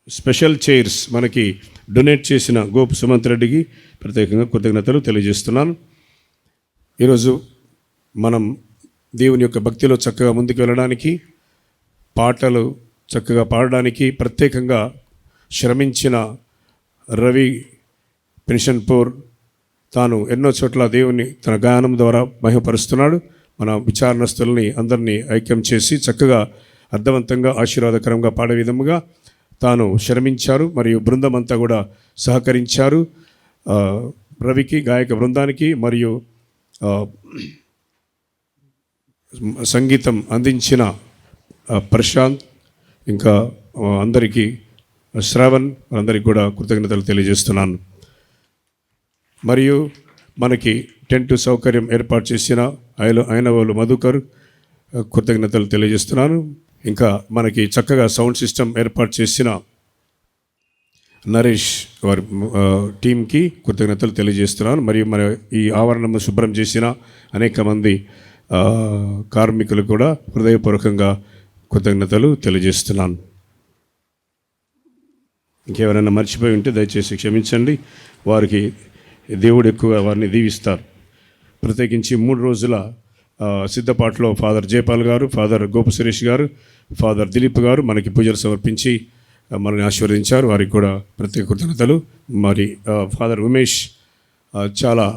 స్పెషల్ చైర్స్ మనకి డొనేట్ చేసిన గోపు సుమంత్ రెడ్డికి ప్రత్యేకంగా కృతజ్ఞతలు తెలియజేస్తున్నాను. ఈరోజు మనం దేవుని యొక్క భక్తిలో చక్కగా ముందుకు వెళ్ళడానికి, పాటలు చక్కగా పాడడానికి ప్రత్యేకంగా శ్రమించిన రవి పెన్షన్పూర్ తాను ఎన్నో చోట్ల దేవుని తన గానం ద్వారా మహిమపరుస్తున్నాడు. మన విచారణస్తుల్ని అందరినీ ఐక్యం చేసి చక్కగా అర్థవంతంగా ఆశీర్వాదకరంగా పాడే విధముగా తాను శ్రమించారు. మరియు బృందం అంతా కూడా సహకరించారు. రవికి, గాయక బృందానికి మరియు సంగీతం అందించిన ప్రశాంత్, ఇంకా అందరికీ శ్రావణ్, అందరికీ కూడా కృతజ్ఞతలు తెలియజేస్తున్నాను. మరియు మనకి టెంట్ సౌకర్యం ఏర్పాటు చేసిన అయినవాళ్ళు మధుకర్ కృతజ్ఞతలు తెలియజేస్తున్నాను. ఇంకా మనకి చక్కగా సౌండ్ సిస్టమ్ ఏర్పాటు చేసిన నరేష్ వారి టీంకి కృతజ్ఞతలు తెలియజేస్తున్నాను. మరియు మన ఈ ఆవరణను శుభ్రం చేసిన అనేక మంది కార్మికులు కూడా హృదయపూర్వకంగా కృతజ్ఞతలు తెలియజేస్తున్నాను. ఇంకెవరైనా మర్చిపోయి ఉంటే దయచేసి క్షమించండి. వారికి దేవుడు ఎక్కువగా వారిని దీవిస్తారు. ప్రత్యేకించి 3 రోజుల సిద్ధపాటులో ఫాదర్ జయపాల్ గారు, ఫాదర్ గోప సురేష్ గారు, ఫాదర్ దిలీప్ గారు మనకి పూజలు సమర్పించి మనల్ని ఆశీర్వదించారు. వారికి కూడా ప్రత్యేక కృతజ్ఞతలు. మరి ఫాదర్ ఉమేష్ చాలా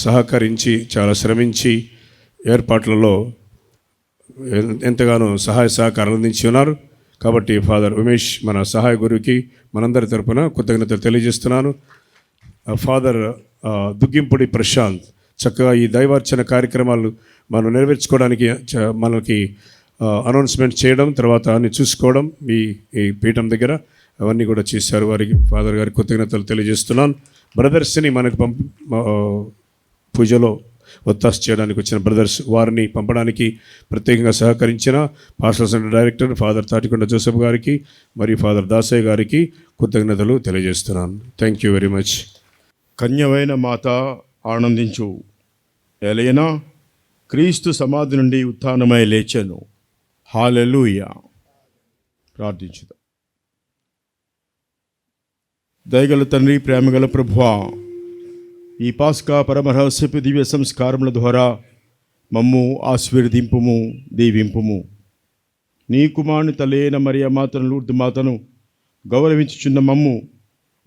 సహకరించి, చాలా శ్రమించి ఏర్పాట్లలో ఎంతగానో సహాయ సహకారాలు అందించి ఉన్నారు. కాబట్టి ఫాదర్ ఉమేష్ మన సహాయ గురువుకి మనందరి తరపున కృతజ్ఞతలు తెలియజేస్తున్నాను. ఫాదర్ దుగ్గింపుడి ప్రశాంత్ చక్కగా ఈ దైవార్చన కార్యక్రమాలు మనం నెరవేర్చుకోవడానికి మనకి అనౌన్స్మెంట్ చేయడం, తర్వాత అన్ని చూసుకోవడం ఈ పీఠం దగ్గర అవన్నీ కూడా చేశారు. వారికి ఫాదర్ గారికి కృతజ్ఞతలు తెలియజేస్తున్నాను. బ్రదర్స్ని మనకు పూజలో ఒత్తాసు చేయడానికి వచ్చిన బ్రదర్స్, వారిని పంపడానికి ప్రత్యేకంగా సహకరించిన pastor center director father Tatikonda Joseph గారికి మరియు ఫాదర్ దాసయ్య గారికి కృతజ్ఞతలు తెలియజేస్తున్నాను. Thank you very much.
కన్యవైన మాత ఆనందించు, ఎలైనా క్రీస్తు సమాధి నుండి ఉత్థానమై లేచెను. హల్లెలూయా. ప్రార్థించుదాం. దయగల తండ్రి, ప్రేమగల ప్రభువా, ఈ పాస్కా పరమరహస్యపు దివ్య సంస్కారముల ద్వారా మమ్ము ఆశీర్వదింపుము, దీవింపుము. నీ కుమారుని తల్లి మరియ మాతను, లూర్దు మాతను గౌరవించుచున్న మమ్ము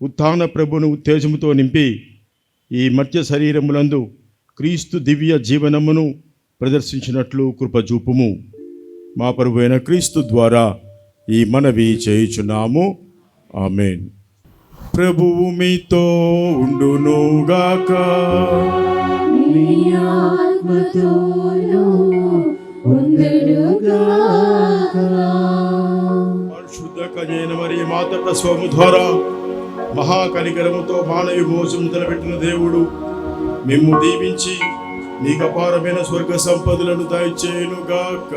ఉత్థాన ప్రభును ఉత్తేజముతో నింపి ఈ మర్త్య శరీరములందు క్రీస్తు దివ్య జీవనమును ప్రదర్శించినట్లు కృపజూపుము. మా ప్రభువైన క్రీస్తు ద్వారా ఈ మనవి చేయుచున్నాము. ఆమేన్. ప్రభువు మీతో ఉండునుగాక. పరిశుద్ధ కన్యైన మరియ మాత ప్రసవము ద్వారా మహాకనికరముతో మానవి మోసము తలపెట్టిన దేవుడు మిమ్ము దీవించి నీకు అపారమైన స్వర్గ సంపదలను దయచేయునుగాక.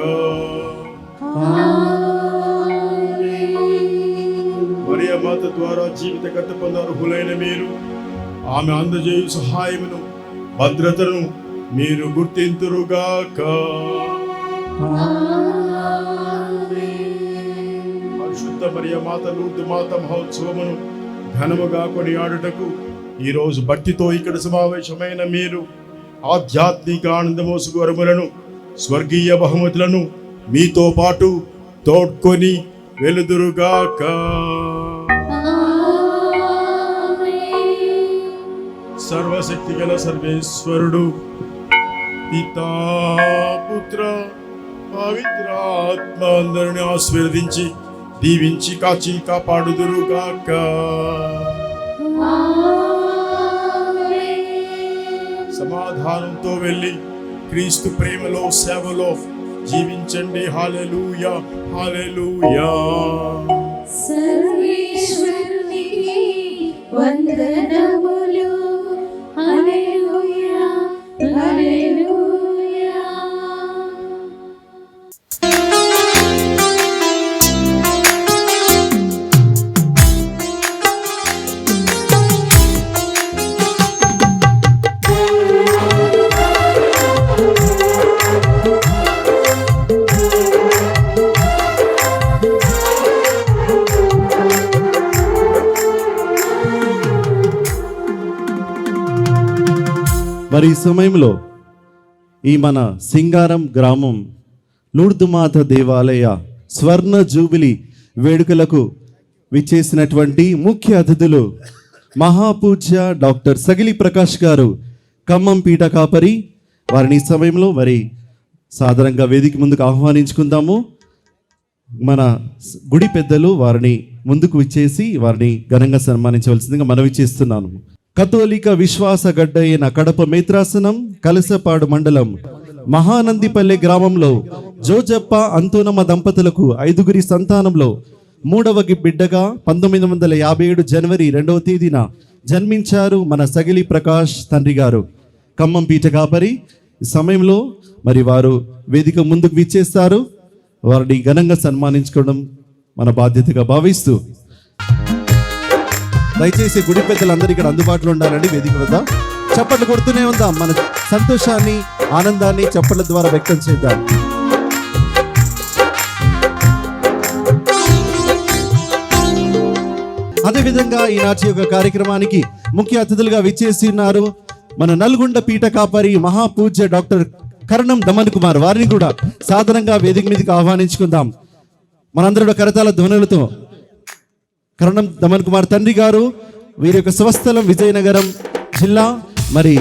మరియ మాత ద్వారా జీవితకర్త పొందర్హులైన మీరు ఆమె అందజేయు సహాయమును, భద్రతను మీరు గుర్తింతురుగాక. పరిశుద్ధ మరియ మాత, లూర్దు మాత మహోత్సవమును ఘనముగా కొనియాడుటకు ఈరోజు భక్తితో ఇక్కడ సమావేశమైన మీరు ఆధ్యాత్మిక ఆనందమోసుగు వరములను, స్వర్గీయ బహుమతులను మీతో పాటు తోడ్కొని వెలుదురుగాక. సర్వశక్తి గల సర్వేశ్వరుడు పితా, పుత్ర, పవిత్రాత్మ అందరిని ఆశీర్వదించి దీవించి కాచి కాపాడుదురుగాక. సమాధానంతో వెళ్ళి క్రీస్తు ప్రేమలో, సేవలో జీవించండి. హల్లెలూయా, హల్లెలూయా.
సర్వేశ్వరునికి వందనములు. హల్లెలూయా, హల్లెలూయా.
మరి ఈ సమయంలో ఈ మన సింగారం గ్రామం లూర్దు మాత దేవాలయ స్వర్ణ జూబిలీ వేడుకలకు విచ్చేసినటువంటి ముఖ్య అతిథులు మహాపూజ్య డాక్టర్ సగిలి ప్రకాష్ గారు, ఖమ్మం పీఠ కాపరి. వారిని ఈ సమయంలో మరి సాధారణంగా వేదిక ముందుకు ఆహ్వానించుకుందాము. మన గుడి పెద్దలు వారిని ముందుకు విచ్చేసి వారిని ఘనంగా సన్మానించవలసిందిగా మనవి చేస్తున్నాను. కథోలిక విశ్వాస గడ్డ అయిన కడప మేత్రాసనం కలసపాడు మండలం మహానందిపల్లె గ్రామంలో జోజప్ప అంతోనమ్మ దంపతులకు 5గురి సంతానంలో 3వ బిడ్డగా 1957 జనవరి 2వ తేదీన జన్మించారు మన సగిలి ప్రకాష్ తండ్రి గారు, ఖమ్మం పీఠ కాపరి. ఈ సమయంలో మరి వారు వేదిక ముందుకు విచ్చేస్తారు. వారిని ఘనంగా సన్మానించుకోవడం మన బాధ్యతగా భావిస్తూ దయచేసి గుడి పెద్దలందరూ ఇక్కడ అందుబాటులో ఉండాలండి. వేదిక వద్ద చప్పట్లు కొడుతూనే ఉందాం. మన సంతోషాన్ని, ఆనందాన్ని చప్పట్ల ద్వారా వ్యక్తం చేద్దాం. అదేవిధంగా ఈనాటి యొక్క కార్యక్రమానికి ముఖ్య అతిథులుగా విచ్చేసి ఉన్నారు మన నల్గొండ పీఠ కాపరి మహాపూజ్య డాక్టర్ కరణం దమన్ కుమార్. వారిని కూడా సాధారణంగా వేదిక మీదకి ఆహ్వానించుకుందాం. మనందరూ కరతాల ధ్వనులతో కరణం దమన్ కుమార్ తండ్రి గారు, వీరి యొక్క స్వస్థలం విజయనగరం జిల్లా. మరి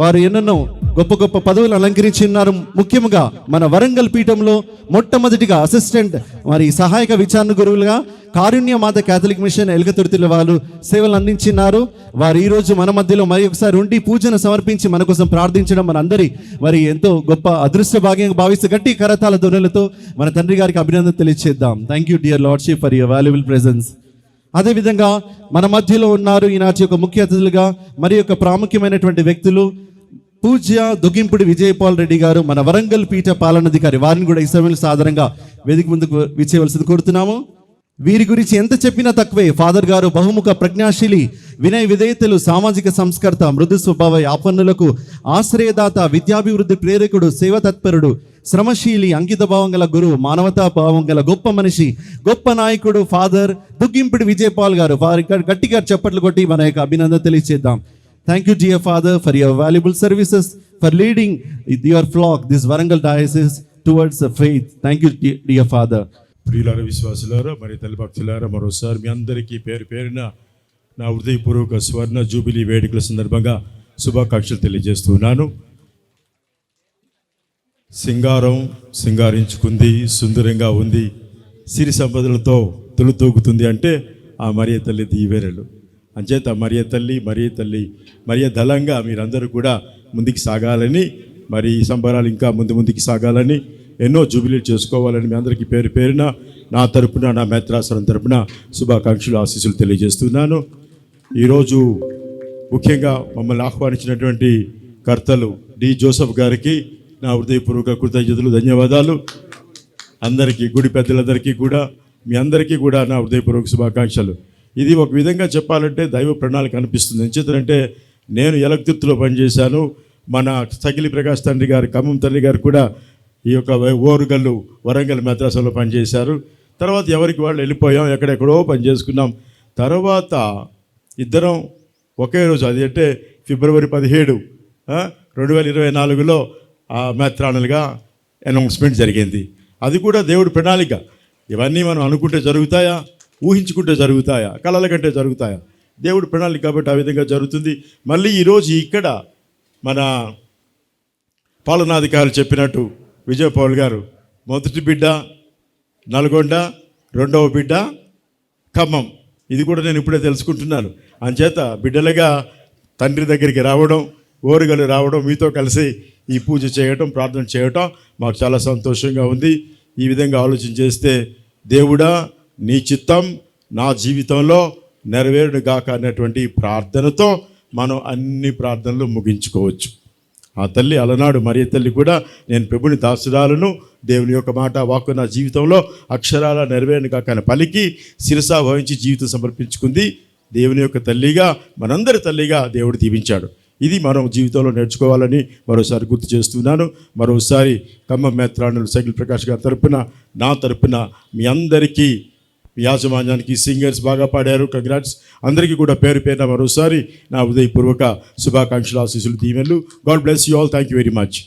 వారు ఎన్నెన్నో గొప్ప గొప్ప పదవులు అలంకరించి ఉన్నారు. ముఖ్యంగా మన వరంగల్ పీఠంలో మొట్టమొదటిగా అసిస్టెంట్ మరి సహాయక విచారణ గురువులుగా కారుణ్య మాత క్యాథలిక్ మిషన్ ఎలుకతుర్తిలో వాళ్ళు సేవలు అందించినారు. వారు ఈరోజు మన మధ్యలో మరి ఒకసారి ఉండి పూజను సమర్పించి మన కోసం ప్రార్థించడం మనందరి మరి ఎంతో గొప్ప అదృష్ట భాగ్యంగా భావిస్తూ గట్టి కరతాల ధ్వనులతో మన తండ్రి గారికి అభినందన తెలియజేద్దాం. Thank you dear lordship for your valuable presence. అదేవిధంగా మన మధ్యలో ఉన్నారు ఈనాటి యొక్క ముఖ్య అతిథులుగా మరి యొక్క ప్రాముఖ్యమైనటువంటి వ్యక్తులు పూజ్య దుగ్గింపుడి విజయపాల్ రెడ్డి గారు, మన వరంగల్ పీఠ పాలనాధికారి. వారిని కూడా ఈ సమయంలో సాధారణంగా వేదిక ముందుకు విచ్చేయవలసింది కోరుతున్నాము. వీరి గురించి ఎంత చెప్పినా తక్కువే. ఫాదర్ గారు బహుముఖ ప్రజ్ఞాశీలి, వినయ విధేయతలు, సామాజిక సంస్కర్త, మృదు స్వభావ, ఆపన్నులకు ఆశ్రయదాత, విద్యాభివృద్ధి ప్రేరకుడు, సేవ తత్పరుడు, శ్రమశీలి, అంకిత భావం గల గురువు, మానవతా భావం గల గొప్ప మనిషి, గొప్ప నాయకుడు ఫాదర్ దుగ్గింపుడి విజయపాల్ గారు. వారి గట్టిగా చప్పట్లు కొట్టి మన యొక్క అభినందన తెలియజేద్దాం. Thank you, dear Father, for your valuable services, for leading your flock, this Varangal diocese, towards the faith. Thank you, dear Father.
ప్రియులారా, విశ్వాసులారా, మరి తల్లి భక్తులారా, మరోసారి మీ అందరికీ పేరు పేరున నా హృదయపూర్వక స్వర్ణ జూబిలీ వేడుకల సందర్భంగా శుభాకాంక్షలు తెలియజేస్తున్నాను. సింగారం సింగారించుకుంది, సుందరంగా ఉంది, సిరి సంపదలతో తొలుతూగుతుంది అంటే ఆ మరియ తల్లి దీవెనలు. అంచేత మరియ దళంగా మీరందరూ కూడా ముందుకు సాగాలని, మరి ఈ సంబరాలు ఇంకా ముందుకు సాగాలని, ఎన్నో జూబిలీలు చేసుకోవాలని మీ అందరికీ పేరు పేరున నా తరపున, నా మేత్రాసనం తరపున శుభాకాంక్షలు, ఆశీస్సులు తెలియజేస్తున్నాను. ఈరోజు ముఖ్యంగా మమ్మల్ని ఆహ్వానించినటువంటి కర్తలు డి జోసఫ్ గారికి నా హృదయపూర్వక కృతజ్ఞతలు, ధన్యవాదాలు. అందరికీ, గుడి పెద్దలందరికీ కూడా, మీ అందరికీ కూడా నా హృదయపూర్వక శుభాకాంక్షలు. ఇది ఒక విధంగా చెప్పాలంటే దైవ ప్రణాళిక అనిపిస్తుంది. ఎందుకంటే నేను ఎలక్తుర్తిలో పనిచేశాను. మన సగిలి ప్రకాష్ తండ్రి గారు, ఖమ్మం తండ్రి గారు కూడా ఈ యొక్క ఓరుగల్లు వరంగల్ మెద్రాసులో పనిచేశారు. తర్వాత ఎవరికి వాళ్ళు వెళ్ళిపోయాం, ఎక్కడెక్కడో పని చేసుకున్నాం. తర్వాత ఇద్దరం ఒకే రోజు, అది అంటే ఫిబ్రవరి 17, 2024లో ఆ మెత్రానులుగా అనౌన్స్మెంట్ జరిగింది. అది కూడా దేవుడి ప్రణాళిక. ఇవన్నీ మనం అనుకుంటే జరుగుతాయా, ఊహించుకుంటే జరుగుతాయా, కళల కంటే జరుగుతాయా? దేవుడి ప్రణాళిక కాబట్టి ఆ విధంగా జరుగుతుంది. మళ్ళీ ఈరోజు ఇక్కడ మన పాలనాధికారులు చెప్పినట్టు విజయపాల్ గారు మొదటి బిడ్డ నల్గొండ, రెండవ బిడ్డ ఖమ్మం. ఇది కూడా నేను ఇప్పుడే తెలుసుకుంటున్నాను. అంచేత బిడ్డలుగా తండ్రి దగ్గరికి రావడం, ఓరుగలు రావడం, మీతో కలిసి ఈ పూజ చేయటం, ప్రార్థన చేయటం మాకు చాలా సంతోషంగా ఉంది. ఈ విధంగా ఆలోచన చేస్తే దేవుడా నీ చిత్తం నా జీవితంలో నెరవేరును గాక అన్నటువంటి ప్రార్థనతో మనం అన్ని ప్రార్థనలు ముగించుకోవచ్చు. ఆ తల్లి అలనాడు మరియ తల్లి కూడా నేను ప్రభుని దాసురాలను, దేవుని యొక్క మాట వాక్కు నా జీవితంలో అక్షరాల నెరవేరును గాక అని పలికి శిరసా వహించి జీవితం సమర్పించుకుంది. దేవుని యొక్క తల్లిగా, మనందరి తల్లిగా దేవుడు దీవించాడు. ఇది మనం జీవితంలో నేర్చుకోవాలని మరోసారి గుర్తు చేస్తున్నాను. మరోసారి ఖమ్మం మేత్రానులు సగిలి ప్రకాష్ గారి తరపున, నా తరపున మీ అందరికీ, మీ యాజమాన్యానికి, సింగర్స్ బాగా పాడారు, కంగ్రాట్స్ అందరికీ కూడా పేరు పేరున మరోసారి నా హృదయపూర్వక శుభాకాంక్షలు, ఆశీస్సులు, దీవెనలు. God bless you all. Thank you very much.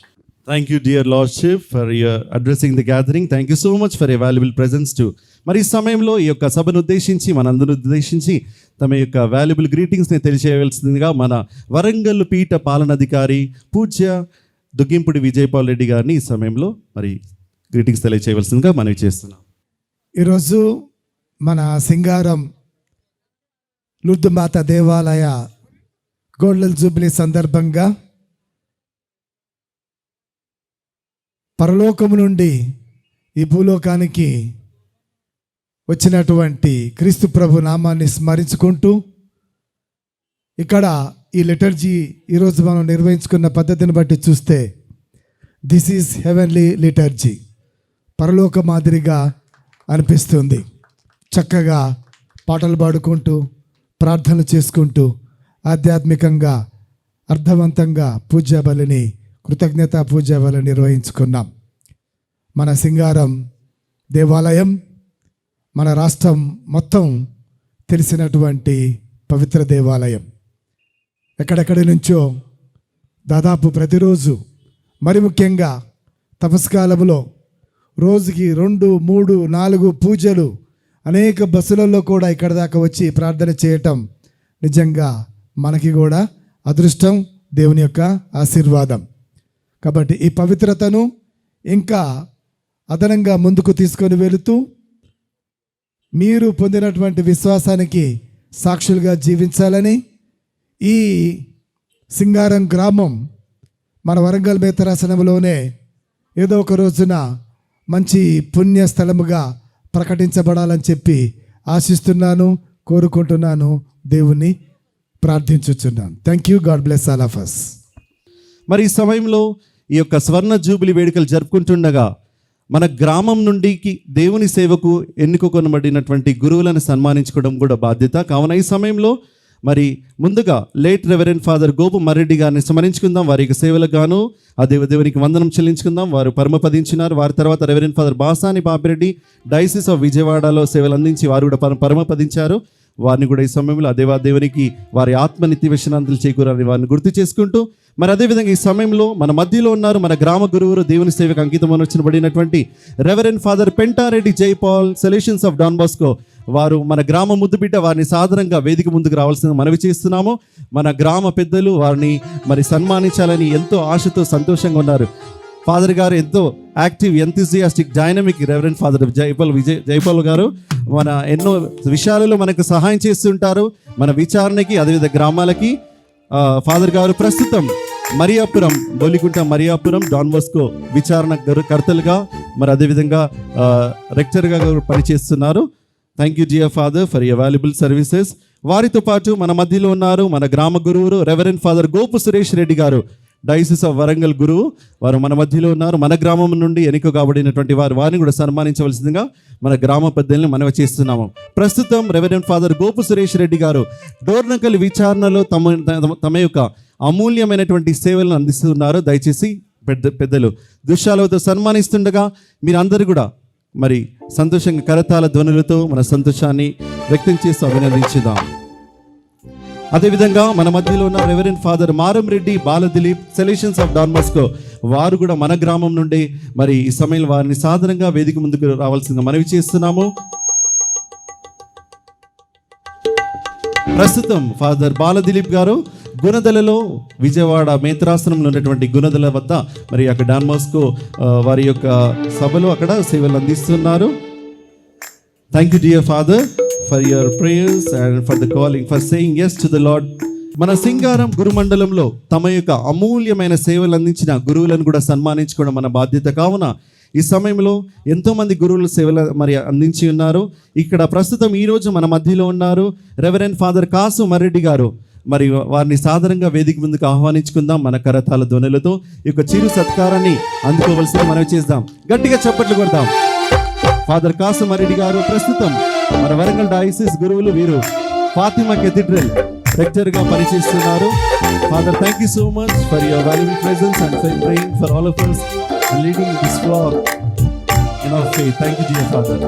Thank you, dear Lordship, for your addressing the gathering. Thank you so much for your valuable presence too. మరి ఈ సమయంలో ఈ యొక్క సభను ఉద్దేశించి మనందరిని ఉద్దేశించి తమ యొక్క వాల్యుబుల్ గ్రీటింగ్స్ని తెలియజేయవలసిందిగా మన వరంగల్ పీఠ పాలనాధికారి పూజ్య దుగ్గింపుడి విజయపాల్ రెడ్డి గారిని ఈ సమయంలో మరి గ్రీటింగ్స్ తెలియజేయవలసిందిగా మనవి చేస్తున్నాం.
ఈరోజు మన సింగారం లుర్దుమాత దేవాలయ గోల్డెన్ జూబ్లీ సందర్భంగా పరలోకము నుండి ఈ భూలోకానికి వచ్చినటువంటి క్రీస్తు ప్రభు నామాన్ని స్మరించుకుంటూ ఇక్కడ ఈ లిటర్జీ ఈరోజు మనం నిర్వహించుకున్న పద్ధతిని బట్టి చూస్తే దిస్ ఈజ్ హెవెన్లీ లిటర్జీ, పరలోక మాదిరిగా అనిపిస్తుంది. చక్కగా పాటలు పాడుకుంటూ ప్రార్థనలు చేసుకుంటూ ఆధ్యాత్మికంగా అర్థవంతంగా పూజా బలిని కృతజ్ఞతా పూజా బలిని నిర్వహించుకున్నాం. మన సింగారం దేవాలయం మన రాష్ట్రం మొత్తం తెలిసినటువంటి పవిత్ర దేవాలయం. ఎక్కడెక్కడి నుంచో దాదాపు ప్రతిరోజు, మరి ముఖ్యంగా తపస్కాలంలో రోజుకి 2, 3, 4 పూజలు అనేక బస్సులలో కూడా ఇక్కడ దాకా వచ్చి ప్రార్థన చేయటం నిజంగా మనకి కూడా అదృష్టం, దేవుని యొక్క ఆశీర్వాదం. కాబట్టి ఈ పవిత్రతను ఇంకా అదనంగా ముందుకు తీసుకొని వెళుతూ మీరు పొందినటువంటి విశ్వాసానికి సాక్షులుగా జీవించాలని ఈ సింగారం గ్రామం మన వరంగల్ మేతరాసనంలోనే ఏదో ఒక రోజున మంచి పుణ్యస్థలముగా ప్రకటించబడాలని చెప్పి ఆశిస్తున్నాను, కోరుకుంటున్నాను, దేవుణ్ణి ప్రార్థించుచున్నాను. Thank you. God bless all of us.
మరి ఈ సమయంలో ఈ యొక్క స్వర్ణ జూబిలీ వేడుకలు జరుపుకుంటుండగా మన గ్రామం నుండి దేవుని సేవకు ఎన్నుకోబడినటువంటి గురువులను సన్మానించుకోవడం కూడా బాధ్యత. కావున ఈ సమయంలో మరి ముందుగా late reverend father Gopu Marreddy గారిని స్మరించుకుందాం. వారి యొక్క సేవలకు గాను ఆ దేవునికి వందనం చెల్లించుకుందాం. వారు పరమపదించినారు. వారి తర్వాత reverend father Basani Bapireddy diocese of విజయవాడలో సేవలు అందించి వారు కూడా పరమపదించారు. వారిని కూడా ఈ సమయంలో ఆ దేవునికి వారి ఆత్మనిత్య విషయాన్ని చేకూరాలని వారిని గుర్తు చేసుకుంటూ మరి అదేవిధంగా ఈ సమయంలో మన మధ్యలో ఉన్నారు మన గ్రామ గురువులు దేవుని సేవకు అంకితం వచ్చినబడినటువంటి reverend father Pentareddy Jaipal Salesians of Don Bosco. వారు మన గ్రామ ముద్దుబిడ్డ. వారిని సాధారణంగా వేదిక ముందుకు రావాల్సింది మనవి చేస్తున్నాము. మన గ్రామ పెద్దలు వారిని మరి సన్మానించాలని ఎంతో ఆశతో సంతోషంగా ఉన్నారు. ఫాదర్ గారు ఎంతో active, enthusiastic, dynamic reverend father Jaipal గారు మన ఎన్నో విషయాలలో మనకు సహాయం చేస్తుంటారు. మన విచారణకి అదేవిధంగా గ్రామాలకి ఫాదర్ గారు ప్రస్తుతం మరియాపురం, బొలికుంట మరియాపురం డాన్ బాస్కో విచారణ కర్తలుగా మరి అదేవిధంగా రెక్టర్గా పనిచేస్తున్నారు. Thank you dear father for your valuable services. వారితో పాటు మన మధ్యలో ఉన్నారు మన గ్రామ గురువులు రెవరెండ్ ఫాదర్ గోపు సురేష్ రెడ్డి గారు, డైసిస్ ఆఫ్ వరంగల్ గురువు. వారు మన మధ్యలో ఉన్నారు. మన గ్రామం నుండి ఎన్నిక కాబడినటువంటి వారిని కూడా సన్మానించవలసిందిగా మన గ్రామ పెద్దల్ని మనవి చేస్తున్నాము. ప్రస్తుతం రెవరెండ్ ఫాదర్ గోపు సురేష్ రెడ్డి గారు డోర్నకల్ విచారణలో తమ యొక్క అమూల్యమైనటువంటి సేవలను అందిస్తున్నారు. దయచేసి పెద్దలు దృశ్యాలతో సన్మానిస్తుండగా మీరందరూ కూడా మరి సంతోషంగా కరతాల ధ్వనులతో మన సంతోషాన్ని వ్యక్తం చేస్తూ అభినందించుదాం. అదేవిధంగా మన మధ్యలో ఉన్న reverend father Maram Reddy Baladilip Salesians of Don Bosco. వారు కూడా మన గ్రామం నుండి మరి ఈ సమయంలో వారిని సాధారణంగా వేదిక ముందుకు రావాల్సిందిగా మనవి చేస్తున్నాము. ప్రస్తుతం ఫాదర్ బాలదిలీప్ గారు గుణదలలో విజయవాడ మేత్రాసనంలో ఉన్నటువంటి గుణదల వద్ద మరి అక్కడ డాన్ బాస్కో వారి యొక్క సభలో అక్కడ సేవలు అందిస్తున్నారు. Thank you dear father for your prayers and for the calling, for saying yes to the Lord. మన సింగారం గురుమండలంలో తమ యొక్క అమూల్యమైన సేవలు అందించిన గురువులను కూడా సన్మానించుకోవడం మన బాధ్యత. కావున ఈ సమయంలో ఎంతోమంది గురువుల సేవలు మరి అందించి ఉన్నారు. ఇక్కడ ప్రస్తుతం ఈరోజు మన మధ్యలో ఉన్నారు రెవరెండ్ ఫాదర్ కాసు మర్రెడ్డి గారు. మరి వారిని సాధారణంగా వేదిక ముందుకు ఆహ్వానించుకుందాం. మన కరతాల ధ్వనులతో ఈ యొక్క చిరు సత్కారాన్ని అందుకోవలసింది మనవి చేద్దాం. గట్టిగా చప్పట్లు కొడదాం. ఫాదర్ కాసు మర్రెడ్డి గారు ప్రస్తుతం మన వరంగల్ డయాసిస్ గురువులు. వీరు ఫాతిమా కెథీడ్రల్ రెక్టర్గా పనిచేస్తున్నారు. Father thank you so much for your valuable presence and for praying for all of us and leading this flock in our faith. Thank you dear Father.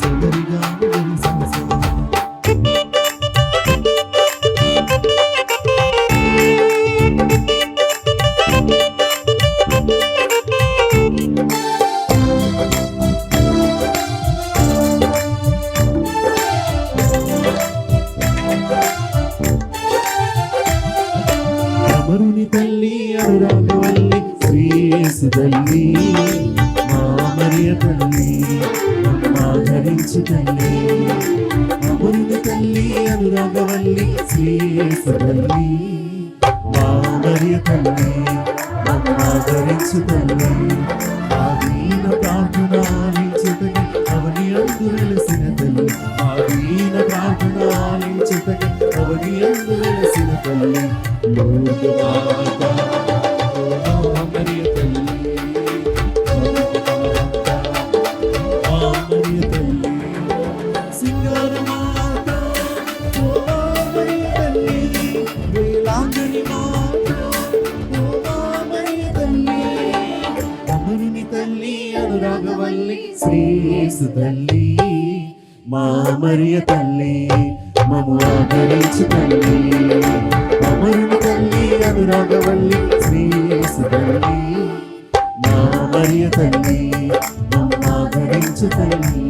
సోదరిగా వెలిసింది. అమరుని తల్లి అనురాగవల్లి శ్రీయేసు తల్లి మా మరియ తల్లి ఆదరించు తల్లి. అమరుని తల్లి అనురాగవల్లి శ్రీయేసు తల్లి మా మరియ తల్లి ఆదరించు తల్లి. ఆదీన ప్రార్థన ఆలించుటకి అవని అందు వెలసిన తల్లి. ఆదీన ప్రార్థన ఆలించుటకి అవని అందు వెలసిన తల్లి. లూర్దు మాత ఓ మరియ తల్లి, మా మరియ తల్లి. సింగార మాత ఓ మరియ తల్లి, వేలాంగని మాత ఓ మరియ తల్లి. అమరుని తల్లి అనురాగవల్లి శ్రీయేసు తల్లి మా మరియ తల్లి మమ్ము ఆదరించు తల్లి. అమరుని తల్లి అనురాగవల్లి శ్రీయేసు తల్లి మా మరియ తల్లి మమ్ము ఆదరించు తల్లి.